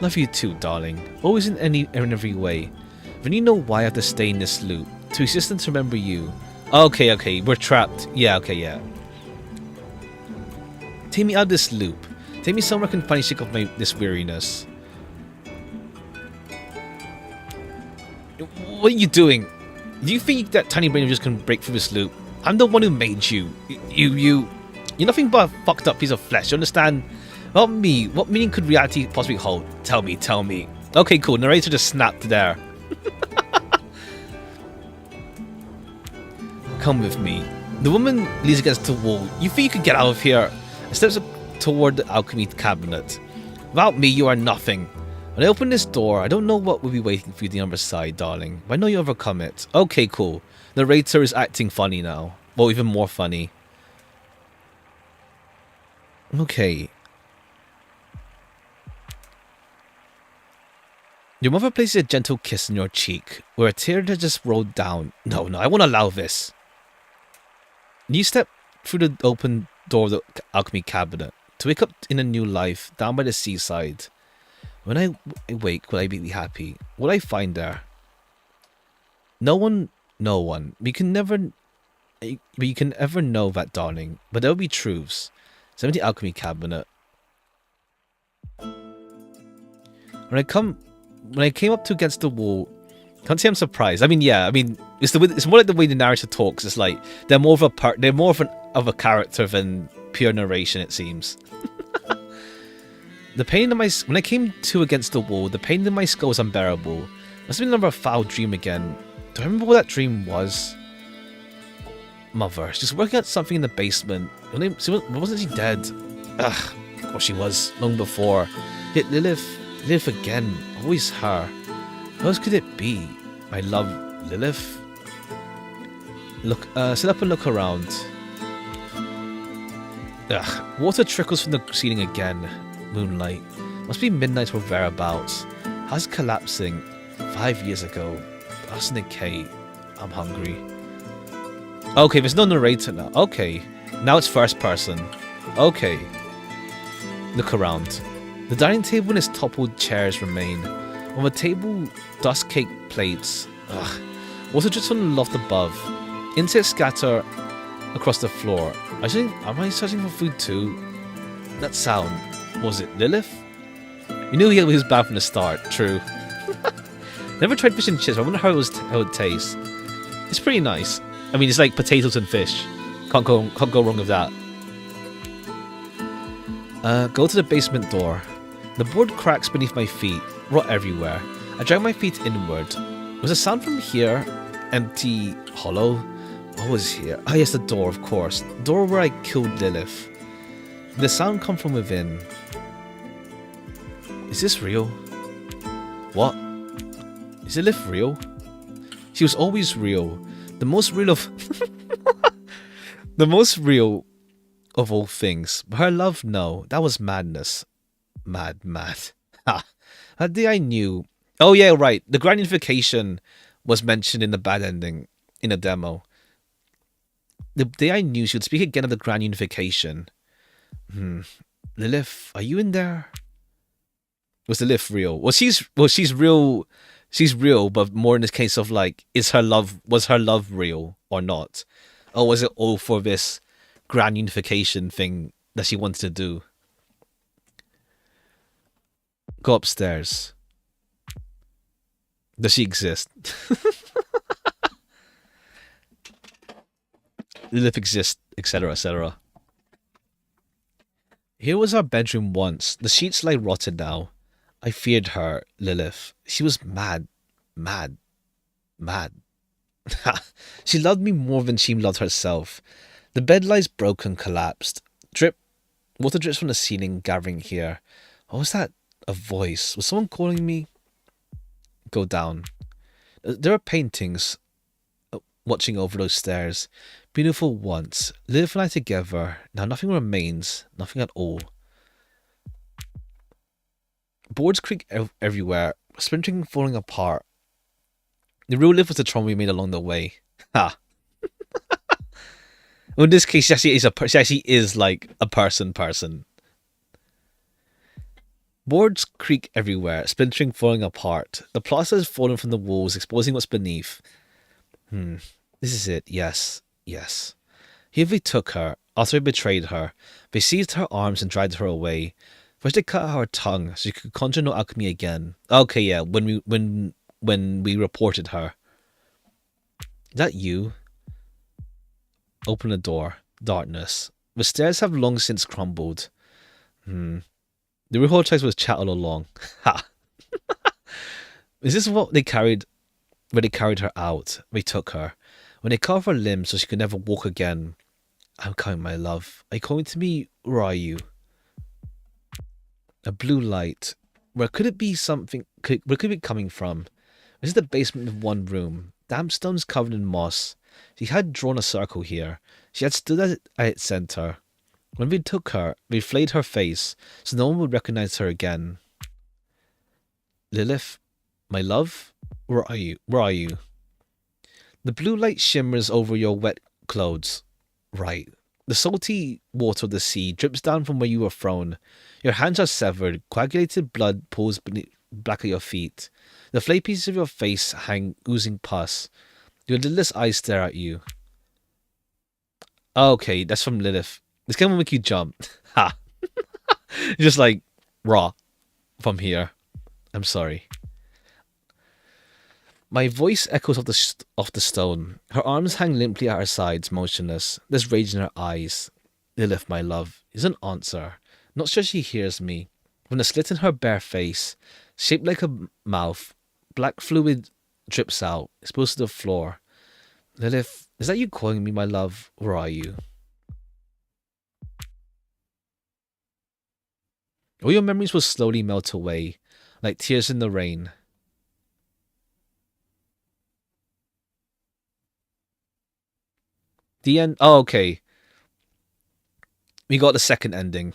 Love you too, darling. Always in every way. Then you know why I have to stay in this loop. To exist and to remember you. Okay, we're trapped. Yeah. Take me out of this loop. Take me somewhere I can finally shake off this weariness. What are you doing? Do you think that tiny brain just can break through this loop? I'm the one who made you. You're nothing but a fucked up piece of flesh. You understand? Not me. What meaning could reality possibly hold? Tell me. Okay, cool. Narrator just snapped there. Come with me. The woman leans against the wall. You think you could get out of here? And steps up toward the alchemy cabinet. Without me, you are nothing. When I open this door, I don't know what will be waiting for you on the other side, darling. But I know you'll overcome it. Okay, cool. Narrator is acting funny now. Well, even more funny. Okay. Your mother places a gentle kiss on your cheek, where a tear had just rolled down. No, I won't allow this. You step through the open door of the alchemy cabinet, to wake up in a new life, down by the seaside. When I wake, will I be happy? Will I find there? No one. But you can never know that, darling. But there will be truths. 70 alchemy cabinet. When I came up to against the wall, can't say I'm surprised. I mean, yeah, I mean, it's more like the way the narrator talks. It's like they're more of a character than pure narration, it seems. The pain in my when I came to against the wall, the pain in my skull was unbearable. Must have been another foul dream again. Do I remember what that dream was? Mother, she's working at something in the basement. Wasn't she dead? Ugh, of course she was, long before. Yet Lilith again, always her. Who else could it be? My love, Lilith? Look, sit up and look around. Ugh, water trickles from the ceiling again. Moonlight. Must be midnight or thereabouts. How's it collapsing? 5 years ago. Us in decay. I'm hungry. Okay, there's no narrator now. Okay. Now it's first person. Okay. Look around. The dining table and its toppled chairs remain. On the table, dust-caked plates. Ugh. Water drips from the loft above. Insects scatter across the floor. Am I searching for food too? That sound. Was it Lilith? You knew he was bad from the start. True. Never tried fish and chips. I wonder how it tastes. It's pretty nice. I mean, it's like potatoes and fish. Can't go wrong with that. Go to the basement door. The board cracks beneath my feet. Rot everywhere. I drag my feet inward. Was the sound from here? Empty, hollow? What was here? Ah, yes, the door, of course. The door where I killed Lilith. Did the sound come from within? Is this real? What? Is Lilith real? She was always real. The most real of... the most real of all things. But her love, no. That was madness. Mad. Ha. That day I knew... Oh yeah, right. The grand unification was mentioned in the bad ending. In a demo. The day I knew she would speak again of the grand unification. Lilith, are you in there? Was Lilith real? She's real. She's real, but more in this case of like, was her love real or not? Or was it all for this grand unification thing that she wanted to do? Go upstairs. Does she exist? Lilith exists, etc., etc. Here was our bedroom once. The sheets lie rotted now. I feared her, Lilith. She was mad. She loved me more than she loved herself. The bed lies broken, collapsed. Water drips from the ceiling, gathering here. What was that? A voice. Was someone calling me? Go down. There are paintings watching over those stairs. Beautiful once. Lilith and I together. Now nothing remains. Nothing at all. Boards creak everywhere. Splintering, falling apart. The real Lilith was the trauma we made along the way. Ha. Well, in this case, she actually is like a person. Boards creak everywhere. Splintering, falling apart. The plaster has fallen from the walls, exposing what's beneath. This is it. Yes. Here they took her. After they betrayed her, they seized her arms and dragged her away. First they cut her tongue so she could conjure no alchemy again. Okay, yeah, when we reported her. Is that you? Open the door. Darkness. The stairs have long since crumbled. The real text was chat all along. Ha! Is this what they carried when they carried her out? They took her. When they cut off her limbs so she could never walk again. I'm coming, my love. Are you coming to me? Where are you? A blue light. Where could it be something? Where could it be coming from? This is the basement of one room. Damp stones covered in moss. She had drawn a circle here. She had stood at its centre. When we took her, we flayed her face, so no one would recognize her again. Lilith, my love, where are you? The blue light shimmers over your wet clothes. Right. The salty water of the sea drips down from where you were thrown. Your hands are severed. Coagulated blood pools back at your feet. The flayed pieces of your face hang oozing pus. Your lidless eyes stare at you. Okay, that's from Lilith. This game will make you jump. Ha! Just like raw from here. I'm sorry. My voice echoes off the stone. Her arms hang limply at her sides, motionless. There's rage in her eyes. Lilith, my love, isn't answer. Not sure she hears me. From the slit in her bare face, shaped like a mouth, black fluid drips out, exposed to the floor. Lilith, is that you calling me, my love? Where are you? All your memories will slowly melt away, like tears in the rain. The end. Oh, okay. We got the second ending.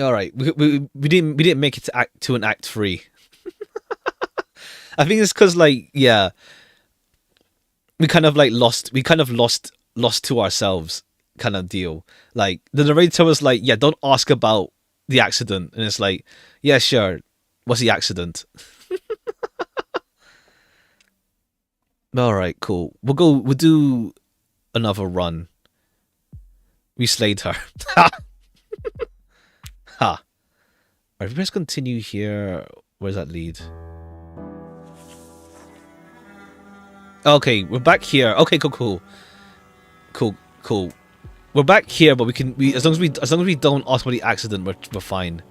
All right, we didn't make it to an act 3. I think it's because like we kind of lost to ourselves kind of deal. Like the narrator was like, yeah, don't ask about the accident, and it's like, yeah, sure, what's the accident? All right, cool. We'll do another run. We slayed her. Ha! Alright, if we press continue here, where does that lead? Okay, we're back here. Okay, cool. We're back here, but as long as we don't ask about the accident, we're fine.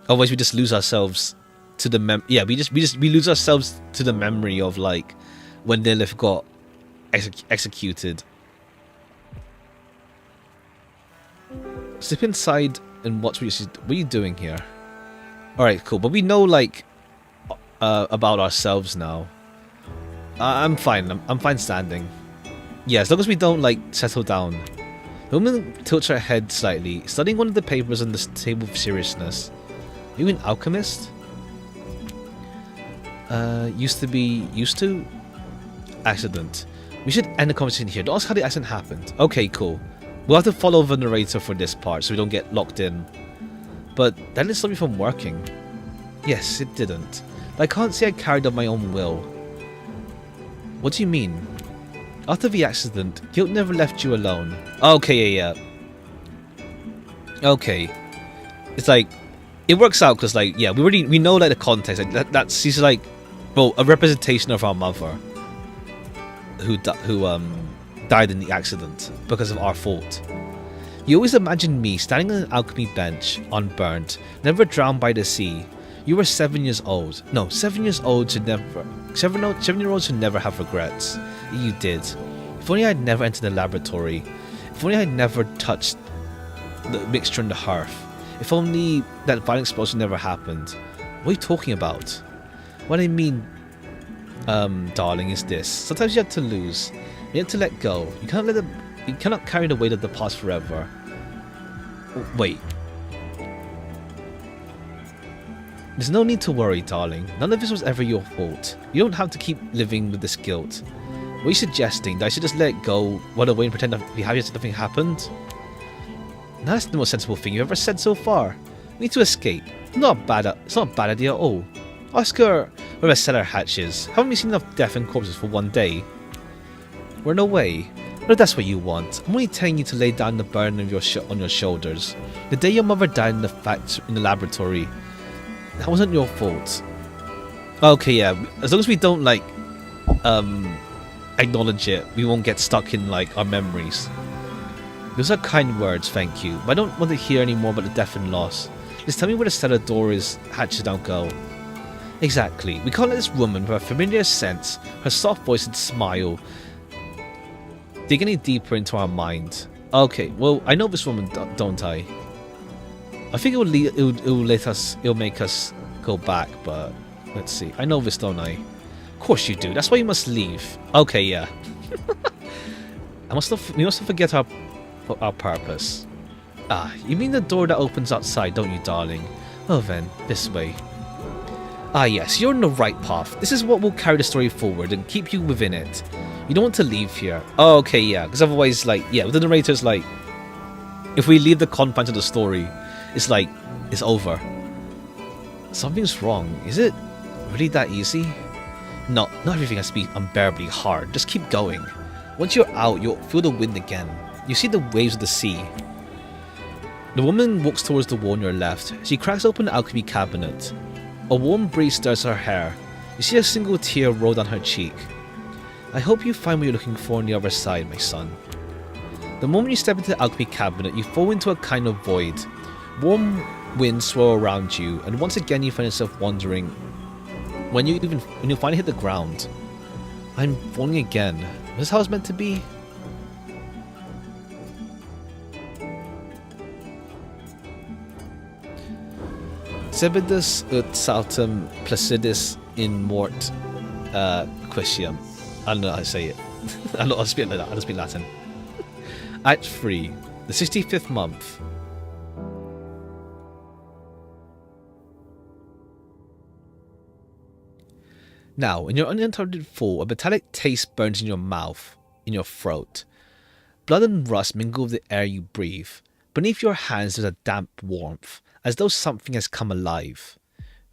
Otherwise, we just lose ourselves to the we lose ourselves to the memory of like when Lilith got executed. Step inside and watch what are you doing here? Alright, cool. But we know like about ourselves now. I'm fine. I'm fine standing. Yeah, as long as we don't like settle down. The woman tilts her head slightly, studying one of the papers on the table of seriousness. Are you an alchemist? Used to? Accident. We should end the conversation here. Don't ask how the accident happened. Okay, cool. We'll have to follow the narrator for this part so we don't get locked in. But that didn't stop me from working. Yes, it didn't. But I can't say I carried out my own will. What do you mean? After the accident, guilt never left you alone. Okay, yeah. Okay. It's like, it works out because like, yeah, we know like the context. Like, that's she's like, well, a representation of our mother who died in the accident because of our fault. You always imagined me standing on an alchemy bench, unburnt, never drowned by the sea. You were 7 years old. No, 7 years old should never. 7-year-olds should never have regrets. You did. If only I'd never entered the laboratory. If only I'd never touched the mixture in the hearth. If only that violent explosion never happened. What are you talking about? What I mean, darling, is this. Sometimes you have to lose. You have to let go. You cannot carry the weight of the past forever. Wait. There's no need to worry, darling. None of this was ever your fault. You don't have to keep living with this guilt. What are you suggesting? That I should just let it go, run away and pretend to be happy as if nothing happened? Now that's the most sensible thing you've ever said so far. We need to escape. It's not a bad idea at all. Ask her where the cellar hatch is. Haven't we seen enough death and corpses for one day? We're no way. But if that's what you want, I'm only telling you to lay down the burden of on your shoulders. The day your mother died in the laboratory, that wasn't your fault. Okay, yeah. As long as we don't like acknowledge it, we won't get stuck in like our memories. Those are kind words, thank you. But I don't want to hear any more about the death and loss. Just tell me where the cellar door is, hatches now go. Exactly. We can't let this woman with her familiar scents, her soft voice and smile, dig any deeper into our mind. Okay, well, I know this woman, don't I? I think it'll make us go back, but let's see. I know this, don't I? Of course you do. That's why you must leave. Okay, yeah. we must not forget our purpose. Ah, you mean the door that opens outside, don't you, darling? Well then, this way. Ah yes, you're on the right path. This is what will carry the story forward and keep you within it. You don't want to leave here. Oh, okay, yeah, because otherwise, like, yeah, with the narrator's like, if we leave the confines of the story, it's like, it's over. Something's wrong. Is it really that easy? No, not everything has to be unbearably hard. Just keep going. Once you're out, you'll feel the wind again. You see the waves of the sea. The woman walks towards the wall on your left. She cracks open the alchemy cabinet. A warm breeze stirs her hair. You see a single tear roll down her cheek. I hope you find what you're looking for on the other side, my son. The moment you step into the alchemy cabinet, you fall into a kind of void. Warm winds swirl around you, and once again you find yourself wondering when you finally hit the ground. I'm falling again. Is this how it's meant to be? Sebidus ut saltum placidus in mort quisium. I don't know how to say it. I'll speak like that. I'll just speak Latin. Act 3. The 65th month. Now, in your uninterrupted fall, a metallic taste burns in your mouth, in your throat. Blood and rust mingle with the air you breathe. Beneath your hands there's a damp warmth, as though something has come alive.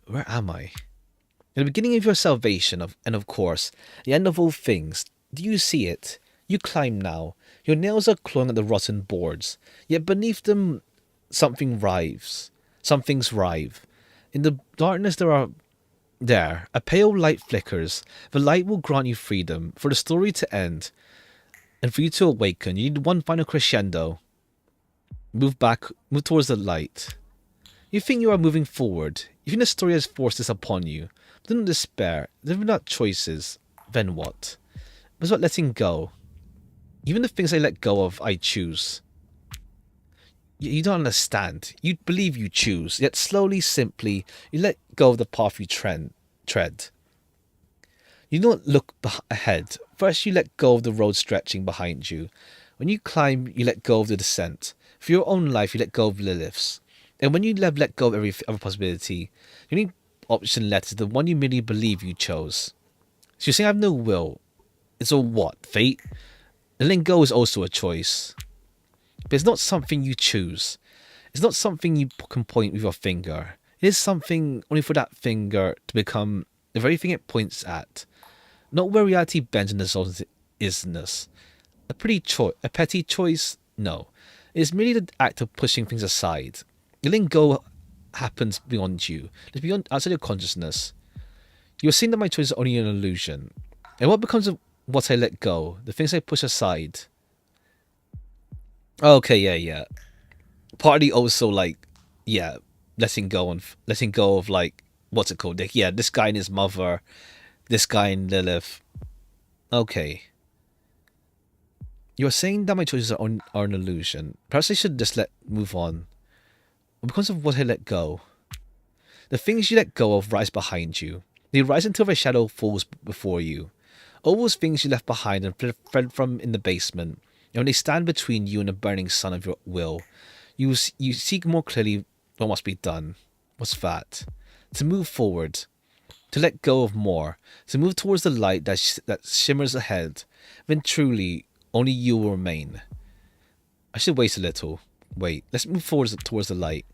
Where am I? In the beginning of your salvation, and of course, the end of all things. Do you see it? You climb now. Your nails are clawing at the rotten boards, yet beneath them something's writhe. In the darkness a pale light flickers. The light will grant you freedom, for the story to end, and for you to awaken. You need one final crescendo. Move towards the light. You think you are moving forward. You think the story has forced this upon you. But don't despair. There are not choices. Then what? It's about letting go. Even the things I let go of, I choose. You don't understand. You believe you choose, yet slowly, simply, you let go of the path you tread. You don't look ahead. First, you let go of the road stretching behind you. When you climb, you let go of the descent. For your own life, you let go of Lilith's. And when you let go of every other possibility, the only option left is the one you merely believe you chose. So you're saying I have no will. It's all what? Fate? And letting go is also a choice. But it's not something you choose. It's not something you can point with your finger. It is something only for that finger to become the very thing it points at. Not where reality bends and dissolves into isness. A petty choice? No. It is merely the act of pushing things aside. Letting go happens beyond you. It's beyond outside your consciousness. You are seeing that my choice is only an illusion. And what becomes of what I let go? The things I push aside. Okay, yeah. Partly also letting go of like what's it called? Like, this guy and his mother, this guy and Lilith. Okay. You are saying that my choices are an illusion. Perhaps I should just move on. Because of what I let go. The things you let go of rise behind you. They rise until their shadow falls before you. All those things you left behind and fled from in the basement. And when they stand between you and the burning sun of your will, you seek more clearly what must be done. What's that? To move forward. To let go of more. To move towards the light that shimmers ahead. Then truly, only you will remain. I should wait a little. Wait, let's move forward towards the light.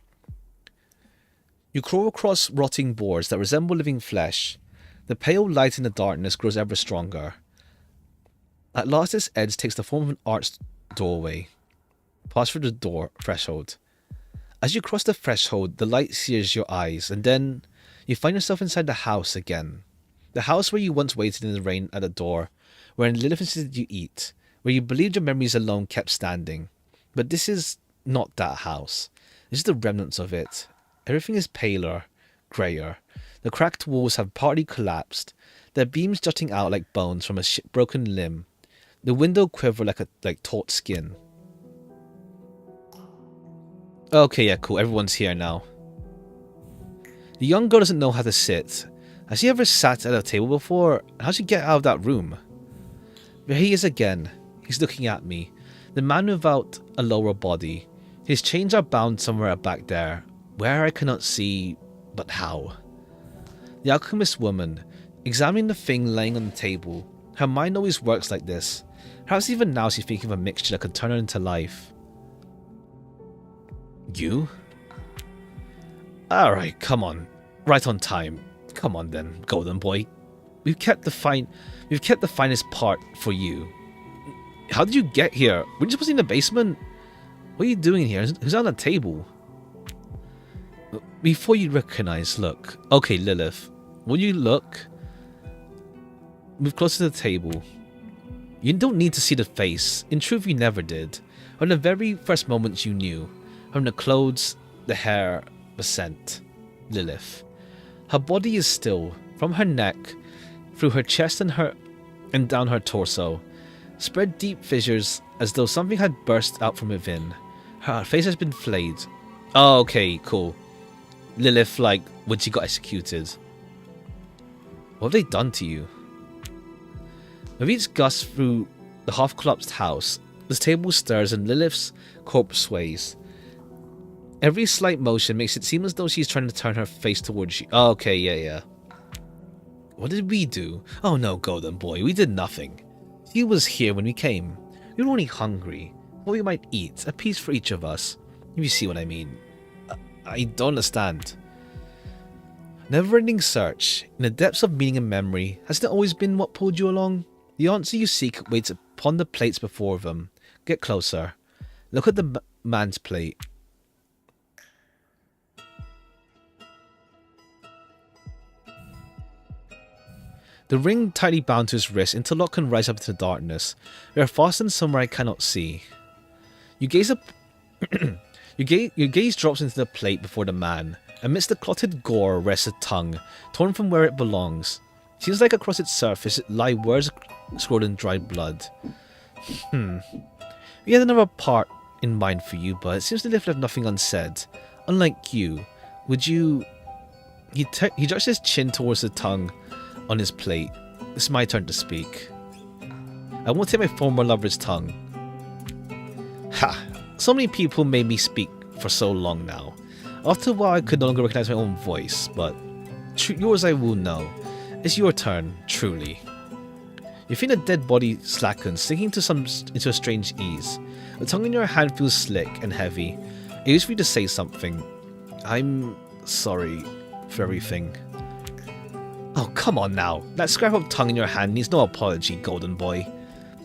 You crawl across rotting boards that resemble living flesh. The pale light in the darkness grows ever stronger. At last its edge takes the form of an arched doorway. Pass through the threshold. As you cross the threshold, the light sears your eyes, and then you find yourself inside the house again. The house where you once waited in the rain at the door, where Lilith insisted you eat, where you believed your memories alone kept standing. But this is not that house. This is the remnants of it. Everything is paler, greyer. The cracked walls have partly collapsed, their beams jutting out like bones from a broken limb. The window quiver like taut skin. Okay, yeah, cool. Everyone's here now. The young girl doesn't know how to sit. Has she ever sat at a table before? How'd she get out of that room? There he is again. He's looking at me. The man without a lower body. His chains are bound somewhere back there. Where I cannot see, but how? The alchemist woman, examining the thing laying on the table. Her mind always works like this. Perhaps even now she's thinking of a mixture that could turn her into life. You? Alright, come on. Right on time. Come on then, golden boy. We've kept the finest part for you. How did you get here? Were you supposed to be in the basement? What are you doing here? Who's on the table? Before you recognize, look. Okay, Lilith. Will you look? Move closer to the table. You don't need to see the face. In truth, you never did. From the very first moments you knew. From the clothes, the hair, the scent. Lilith. Her body is still. From her neck, through her chest and down her torso. Spread deep fissures as though something had burst out from within. Her face has been flayed. Oh, okay, cool. Lilith, like, when she got executed. What have they done to you? A reach gusts through the half-collapsed house. The table stirs and Lilith's corpse sways. Every slight motion makes it seem as though she's trying to turn her face towards you. Oh, okay, yeah. What did we do? Oh no, Golden Boy, we did nothing. He was here when we came. We were only hungry. What we might eat, a piece for each of us. If you see what I mean. I don't understand. Never-ending search. In the depths of meaning and memory, has it always been what pulled you along? The answer you seek waits upon the plates before them. Get closer. Look at the man's plate. The ring tightly bound to his wrist interlock and rise up into the darkness. They are fastened somewhere I cannot see. You gaze up. Your gaze drops into the plate before the man. Amidst the clotted gore rests a tongue, torn from where it belongs. Seems like across its surface lie words scrawled in dried blood. We had another part in mind for you, but it seems to left nothing unsaid. Unlike you, would you... He jerks his chin towards the tongue on his plate. It's my turn to speak. I won't take my former lover's tongue. Ha! So many people made me speak for so long now. After a while I could no longer recognize my own voice, but yours I will know. It's your turn, truly. You feel a dead body slacken, sinking into a strange ease. The tongue in your hand feels slick and heavy. It is for you to say something. I'm sorry for everything. Oh, come on now. That scrap of tongue in your hand needs no apology, Golden Boy.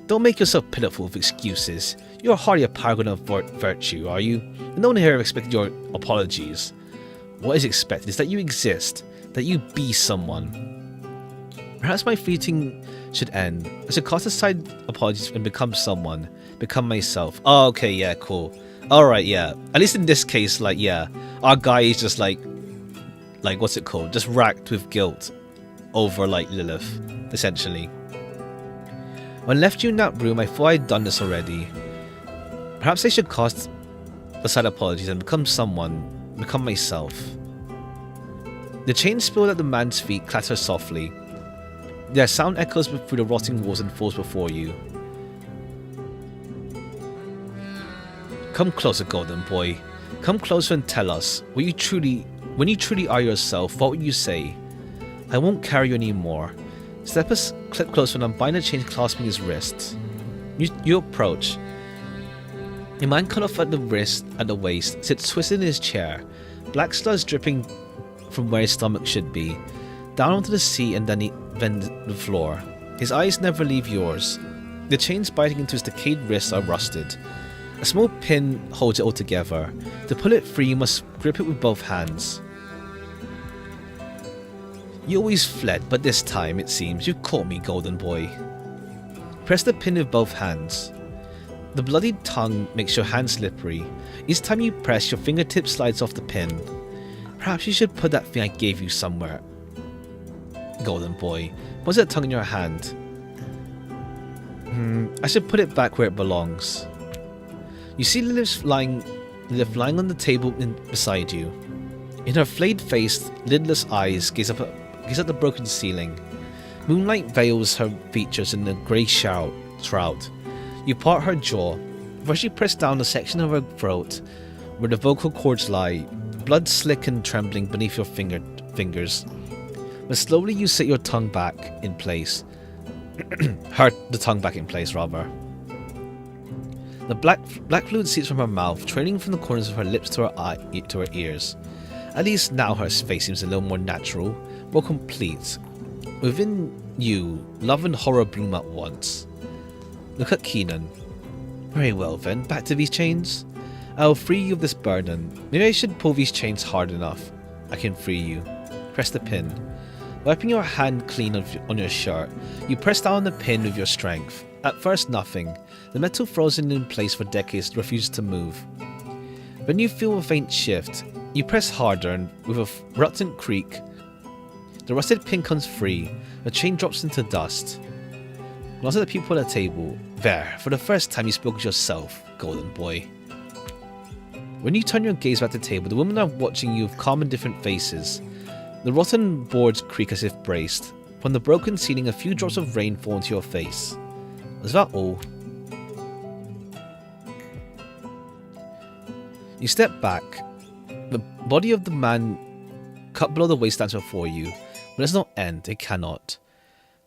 Don't make yourself pitiful with excuses. You're hardly a paragon of virtue, are you? No one here expected your apologies. What is expected is that you exist, that you be someone. Perhaps my fleeting should end. I should cast aside apologies and become someone. Become myself. Oh, okay, yeah, cool. Alright, yeah. At least in this case, like, yeah. Our guy is just like, what's it called? Just racked with guilt over, like, Lilith, essentially. When I left you in that room, I thought I'd done this already. Perhaps I should cast aside apologies and become someone. Become myself. The chain spilled at the man's feet clatter softly. Their sound echoes through the rotting walls and falls before you. Come closer, Golden Boy. Come closer and tell us, when you truly are yourself, what would you say? I won't carry you anymore. Step a step closer and unbind the chain clasping his wrists. You approach. A man cut off at the wrist and the waist sits twisted in his chair, black slurs dripping from where his stomach should be, down onto the seat and then the floor. His eyes never leave yours. The chains biting into his decayed wrists are rusted. A small pin holds it all together. To pull it free, you must grip it with both hands. You always fled, but this time, it seems, you've caught me, Golden Boy. Press the pin with both hands. The bloodied tongue makes your hand slippery. Each time you press, your fingertip slides off the pin. Perhaps you should put that thing I gave you somewhere. Golden Boy, what's that tongue in your hand? I should put it back where it belongs. You see Lilith lying on the table beside you. In her flayed face, lidless eyes gaze at the broken ceiling. Moonlight veils her features in a grey shroud. You part her jaw. First you press down the section of her throat where the vocal cords lie, blood slick and trembling beneath your fingers. But slowly you set your tongue back in place. The tongue back in place, rather. The black fluid seeps from her mouth, trailing from the corners of her lips to her ears. At least now her face seems a little more natural, more complete. Within you, love and horror bloom at once. Look at Keenan. Very well then, back to these chains. I'll free you of this burden. Maybe I should pull these chains hard enough. I can free you. Press the pin. Wiping your hand clean on your shirt, you press down on the pin with your strength. At first nothing. The metal frozen in place for decades refuses to move. When you feel a faint shift, you press harder and with a reluctant creak, the rusted pin comes free. The chain drops into dust. Glance at the people at the table. There, for the first time you spoke as yourself, golden boy. When you turn your gaze back to the table, the women are watching you with calm and different faces. The rotten boards creak as if braced. From the broken ceiling, a few drops of rain fall into your face. Is that all? You step back. The body of the man cut below the waist stands before you. But it does not end, it cannot.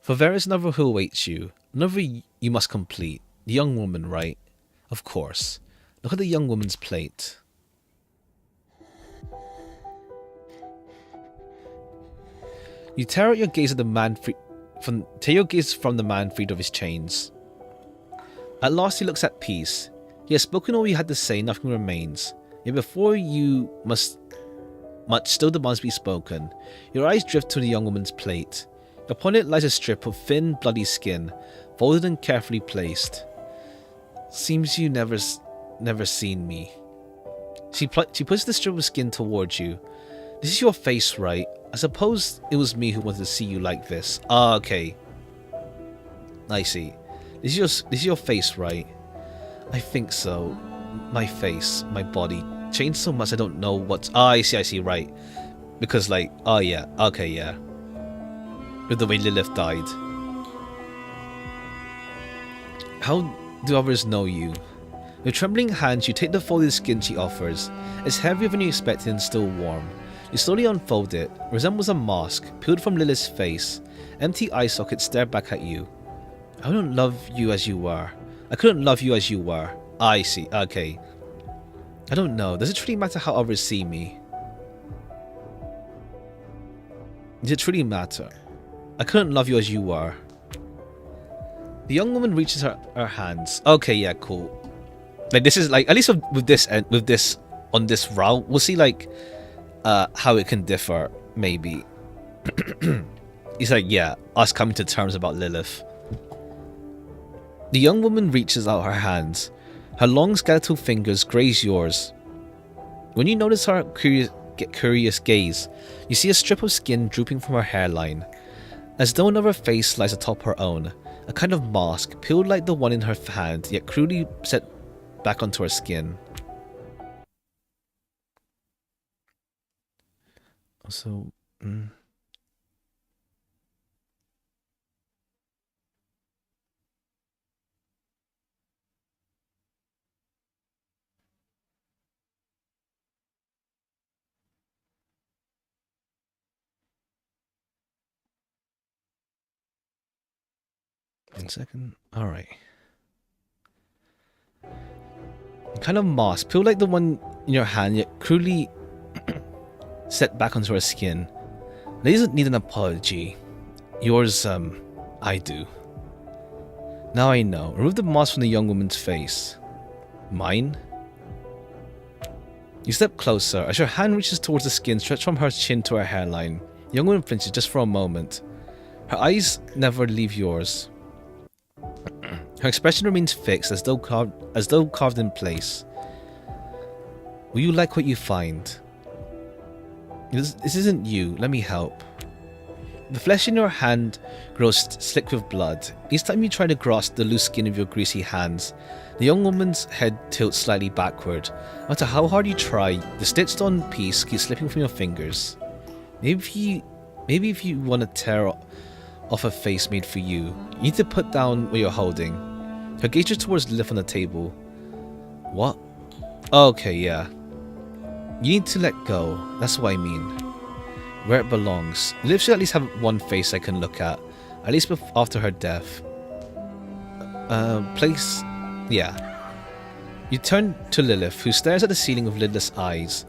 For there is another who awaits you. Another you must complete. The young woman, right? Of course. Look at the young woman's plate. You tear out your gaze at the man from the man freed of his chains. At last he looks at peace. He has spoken all he had to say, nothing remains. Yet before you much still demands be spoken. Your eyes drift to the young woman's plate. Upon it lies a strip of thin, bloody skin, folded and carefully placed. Seems you never seen me. She puts the strip of skin towards you. This is your face, right? I suppose it was me who wanted to see you like this. Ah, okay. I see. This is your face, right? I think so. My face, my body, changed so much I don't know what's... Ah, I see, right. Because like, oh yeah, okay, yeah. With the way Lilith died. How do others know you? With trembling hands, you take the folded skin she offers. It's heavier than you expected and still warm. You slowly unfold it. It resembles a mask, peeled from Lilith's face. Empty eye sockets stare back at you. I don't love you as you were. I couldn't love you as you were. I see, okay. I don't know, does it truly matter how others see me? Does it truly matter? I couldn't love you as you were. The young woman reaches her hands. Okay, yeah, cool. Like this is like, at least with this on this route, we'll see like how it can differ, maybe. He's like, yeah, us coming to terms about Lilith. The young woman reaches out her hands. Her long skeletal fingers graze yours. When you notice her curious gaze, you see a strip of skin drooping from her hairline. As though another face lies atop her own, a kind of mask, peeled like the one in her hand, yet crudely set back onto her skin. Also, 1 second. Alright. Kind of mask, peeled like the one in your hand, yet crudely set back onto her skin. They doesn't need an apology. Yours, I do. Now I know. Remove the mask from the young woman's face. Mine? You step closer. As your hand reaches towards the skin stretched from her chin to her hairline. The young woman flinches just for a moment. Her eyes never leave yours. Her expression remains fixed, as though carved in place. Will you like what you find? This isn't you. Let me help. The flesh in your hand grows slick with blood. Each time you try to grasp the loose skin of your greasy hands, the young woman's head tilts slightly backward. No matter how hard you try, the stitched-on piece keeps slipping from your fingers. Maybe if you want to tear off a face made for you, you need to put down what you're holding. Her gaze is towards Lilith on the table. What? Okay, yeah. You need to let go. That's what I mean. Where it belongs. Lilith should at least have one face I can look at least after her death. Place... yeah. You turn to Lilith, who stares at the ceiling with lidless eyes.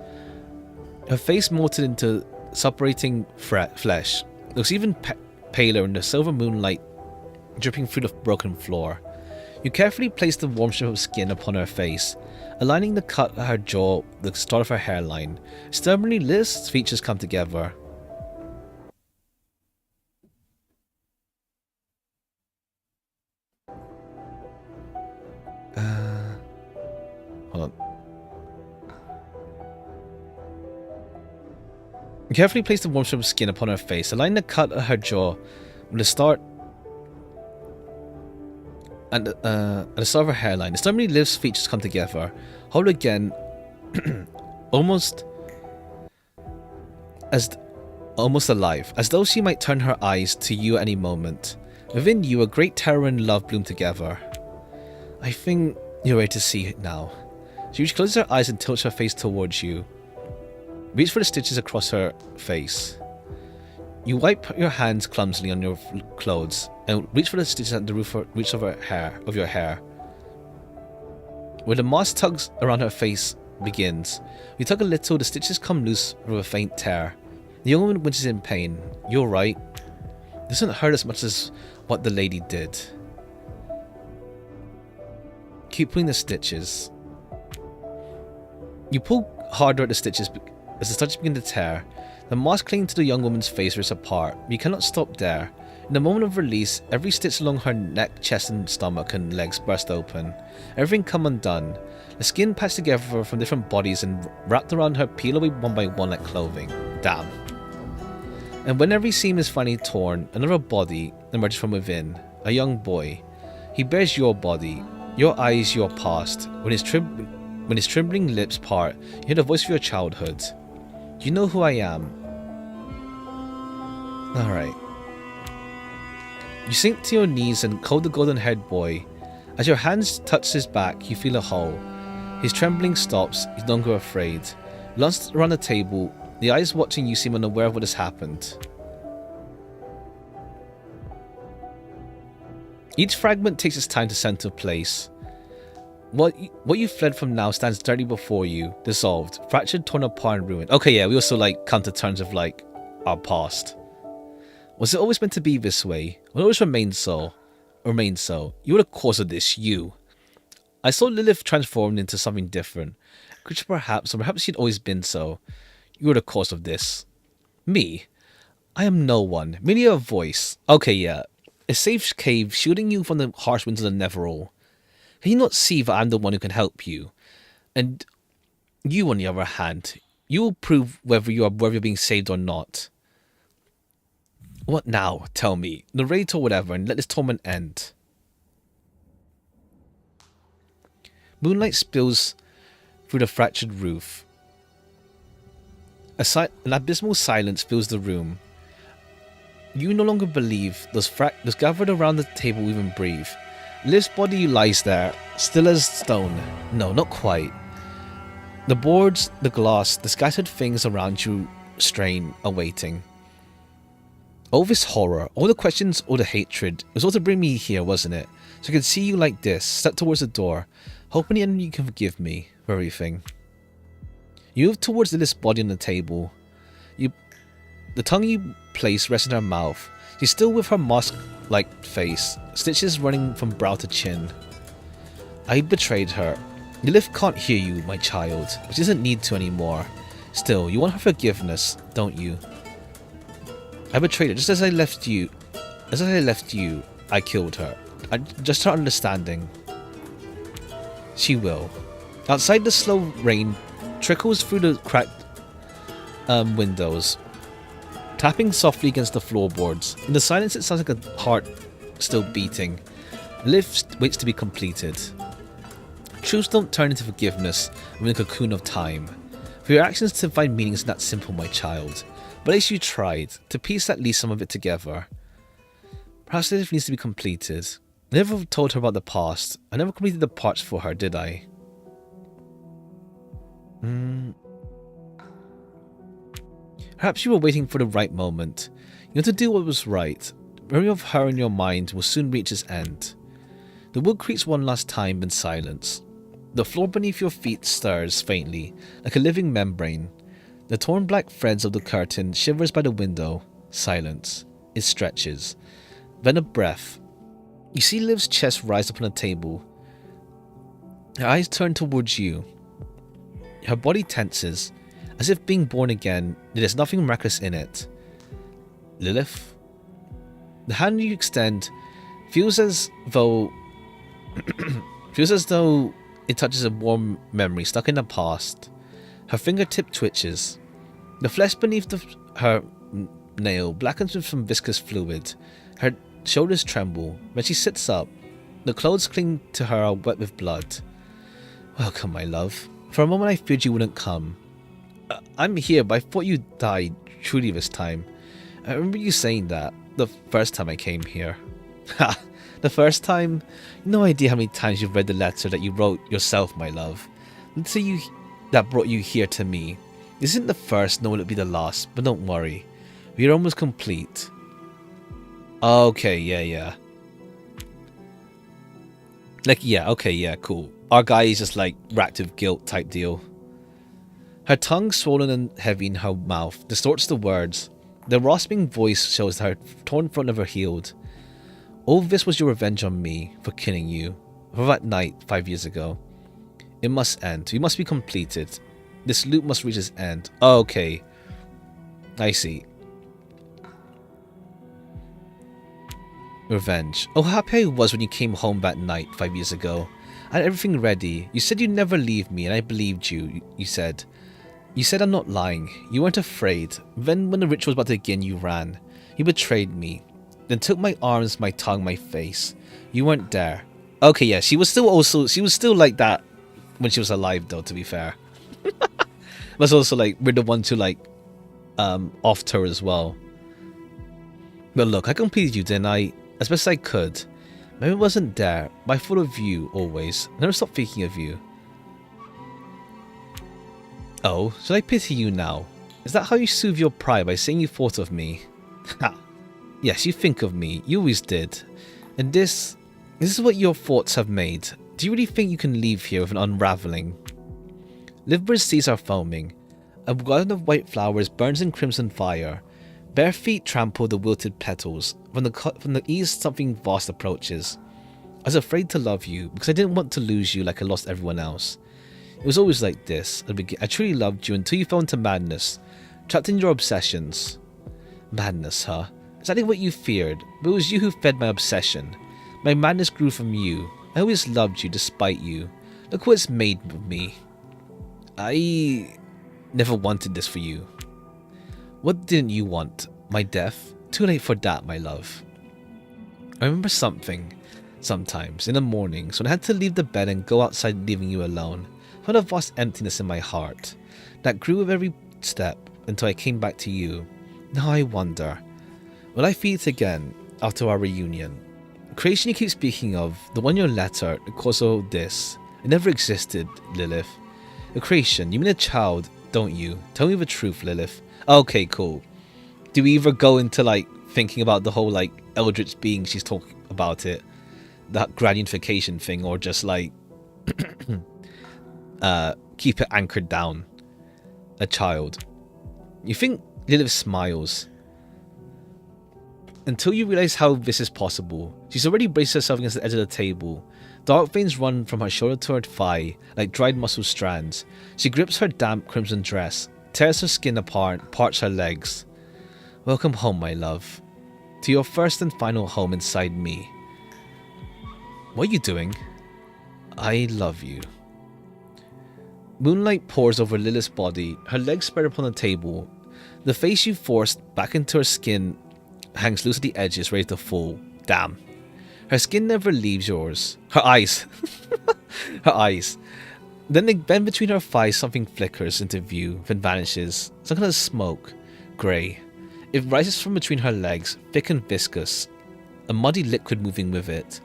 Her face molted into separating flesh. Looks even paler in the silver moonlight dripping through the broken floor. You carefully place the warm strip of skin upon her face, aligning the cut at her jaw with the start of her hairline. Stubbornly, Lilith's features come together. Hold on. You carefully place the warm strip of skin upon her face, aligning the cut at her jaw with the start and at the start of her hairline. Stubbornly, Lilith's features come together. Hold again, almost alive, as though she might turn her eyes to you at any moment. Within you, a great terror and love bloom together. I think you're ready to see it now. She closes her eyes and tilts her face towards you. Reach for the stitches across her face. You wipe your hands clumsily on your clothes and reach for the stitches at the roots of your hair. Where the moss tugs around her face begins. You tug a little, the stitches come loose with a faint tear. The young woman winces in pain. You're right. This doesn't hurt as much as what the lady did. Keep pulling the stitches. You pull harder at the stitches as the stitches begin to tear. The moss clinging to the young woman's face rips apart, but you cannot stop there. In the moment of release, every stitch along her neck, chest and stomach and legs burst open. Everything come undone. The skin patched together from different bodies and wrapped around her peel away one by one like clothing. Damn. And when every seam is finally torn, another body emerges from within. A young boy. He bears your body, your eyes, your past. When his trembling lips part, you hear the voice of your childhood. You know who I am. Alright. You sink to your knees and hold the golden-haired boy. As your hands touch his back, you feel a hole. His trembling stops, he's no longer afraid. Launched around the table, the eyes watching you seem unaware of what has happened. Each fragment takes its time to center place. What you fled from now stands directly before you, dissolved, fractured, torn apart, and ruined. Okay, yeah, we also come to terms of our past. Was it always meant to be this way? Will it always remain so? You were the cause of this, you. I saw Lilith transformed into something different. Creature perhaps, or perhaps she'd always been so. You were the cause of this. Me? I am no one, merely a voice. Okay, yeah. A safe cave shielding you from the harsh winds of the Neverall. Can you not see that I'm the one who can help you? And you, on the other hand, you will prove whether you're being saved or not. What now? Tell me. Narrate or whatever, and let this torment end. Moonlight spills through the fractured roof. An abysmal silence fills the room. You no longer believe those gathered around the table even breathe. Liv's body lies there, still as stone. No, not quite. The boards, the glass, the scattered things around you strain, awaiting. All this horror, all the questions, all the hatred, was all to bring me here, wasn't it? So I could see you like this, step towards the door, hoping the enemy can forgive me for everything. You move towards Lilith's body on the table. The tongue you place rests in her mouth. She's still with her mask-like face, stitches running from brow to chin. I betrayed her. Lilith can't hear you, my child, but she doesn't need to anymore. Still, you want her forgiveness, don't you? I betrayed her just as I left you. I killed her. Just her understanding. She will. Outside, the slow rain trickles through the cracked windows, tapping softly against the floorboards. In the silence, it sounds like a heart still beating. Lilith waits to be completed. Truths don't turn into forgiveness within a cocoon of time. For your actions to find meaning is not simple, my child. But at least you tried, to piece at least some of it together. Perhaps Lilith needs to be completed. I never told her about the past. I never completed the parts for her, did I? Perhaps you were waiting for the right moment. You want to do what was right. The memory of her in your mind will soon reach its end. The wood creaks one last time in silence. The floor beneath your feet stirs faintly, like a living membrane. The torn black threads of the curtain shivers by the window. Silence. It stretches. Then a breath. You see Liv's chest rise up on the table. Her eyes turn towards you. Her body tenses, as if being born again, there's nothing miraculous in it. Lilith? The hand you extend feels as though it touches a warm memory stuck in the past. Her fingertip twitches. The flesh beneath her nail blackens with some viscous fluid. Her shoulders tremble. When she sits up, the clothes cling to her are wet with blood. Welcome, my love. For a moment I feared you wouldn't come. I'm here, but I thought you died truly this time. I remember you saying that the first time I came here. Ha! The first time? No idea how many times you've read the letter that you wrote yourself, my love. Let's say that brought you here to me. This isn't the first, nor will it be the last, but don't worry. We're almost complete. Okay, yeah. Like, yeah, okay, yeah, cool. Our guy is just like racked with guilt type deal. Her tongue, swollen and heavy in her mouth, distorts the words. The rasping voice shows that her torn front never healed. All this was your revenge on me for killing you, for that night 5 years ago. It must end. We must be completed. This loop must reach its end. Okay. I see. Revenge. Oh, how happy I was when you came home that night 5 years ago. I had everything ready. You said you'd never leave me, and I believed you, you said. You said I'm not lying. You weren't afraid. Then when the ritual was about to begin, you ran. You betrayed me. Then took my arms, my tongue, my face. You weren't there. Okay, yeah, she was still like that when she was alive, though, to be fair. But also, like, we're the ones who, like, offed her as well. But look, I completed you, didn't I? As best as I could. Maybe I wasn't there, but I thought of you, always. I never stopped thinking of you. Oh, should I pity you now? Is that how you soothe your pride, by saying you thought of me? Ha! Yes, you think of me. You always did. And this is what your thoughts have made. Do you really think you can leave here with an unraveling? Livber's seas are foaming. A garden of white flowers burns in crimson fire. Bare feet trample the wilted petals. From the east, something vast approaches. I was afraid to love you, because I didn't want to lose you like I lost everyone else. It was always like this. I truly loved you until you fell into madness, trapped in your obsessions. Madness, huh? Exactly what you feared, but it was you who fed my obsession. My madness grew from you. I always loved you despite you. Look what it's made of me. I never wanted this for you. What didn't you want? My death? Too late for that, my love. I remember something. Sometimes, in the mornings, when I had to leave the bed and go outside leaving you alone, I felt a vast emptiness in my heart that grew with every step until I came back to you. Now I wonder, will I feel it again after our reunion? The creation you keep speaking of, the one in your letter that caused all this, it never existed, Lilith. The creation, you mean a child, don't you? Tell me the truth, Lilith. Okay, cool. Do we either go into, like, thinking about the whole, like, eldritch being she's talking about it, that granification thing, or just, like, keep it anchored down? A child. You think Lilith smiles. Until you realize how this is possible. She's already braced herself against the edge of the table. Dark veins run from her shoulder to her thigh, like dried muscle strands. She grips her damp crimson dress, tears her skin apart, parts her legs. Welcome home, my love. To your first and final home inside me. What are you doing? I love you. Moonlight pours over Lilith's body, her legs spread upon the table. The face you forced back into her skin hangs loose at the edges, ready to fall. Damn. Her skin never leaves yours. Her eyes. Her eyes. Then between her thighs, something flickers into view, then vanishes. Some kind of smoke. Grey. It rises from between her legs, thick and viscous. A muddy liquid moving with it.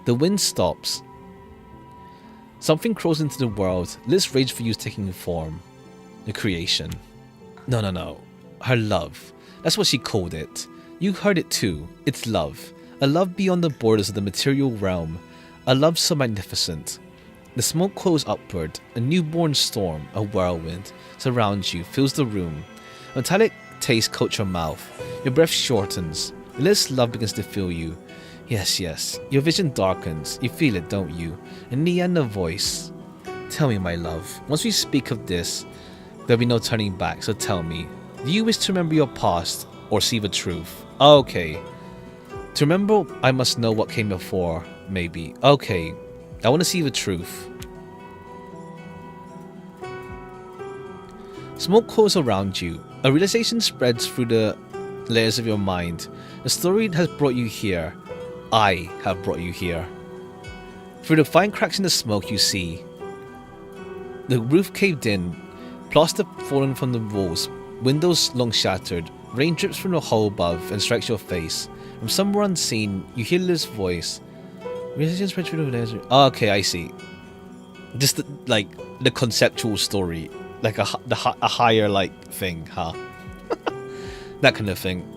The wind stops. Something crawls into the world. Lilith's rage for you is taking form. The creation. No. Her love. That's what she called it. You heard it too. It's love. A love beyond the borders of the material realm. A love so magnificent. The smoke coils upward. A newborn storm, a whirlwind, surrounds you, fills the room. A metallic taste coats your mouth. Your breath shortens. Lilith's love begins to fill you. Yes, yes. Your vision darkens. You feel it, don't you? In the end, a voice. Tell me, my love. Once we speak of this, there'll be no turning back, so tell me. Do you wish to remember your past, or see the truth? Okay. To remember, I must know what came before, maybe. Okay. I want to see the truth. Smoke crawls around you. A realization spreads through the layers of your mind. The story has brought you here. I have brought you here. Through the fine cracks in the smoke you see. The roof caved in, plaster fallen from the walls, windows long shattered, rain drips from the hole above and strikes your face. From somewhere unseen, you hear Liv's voice. Realization spreads through the layers. Oh, okay, I see. Just the conceptual story. Like a higher thing, huh? That kind of thing.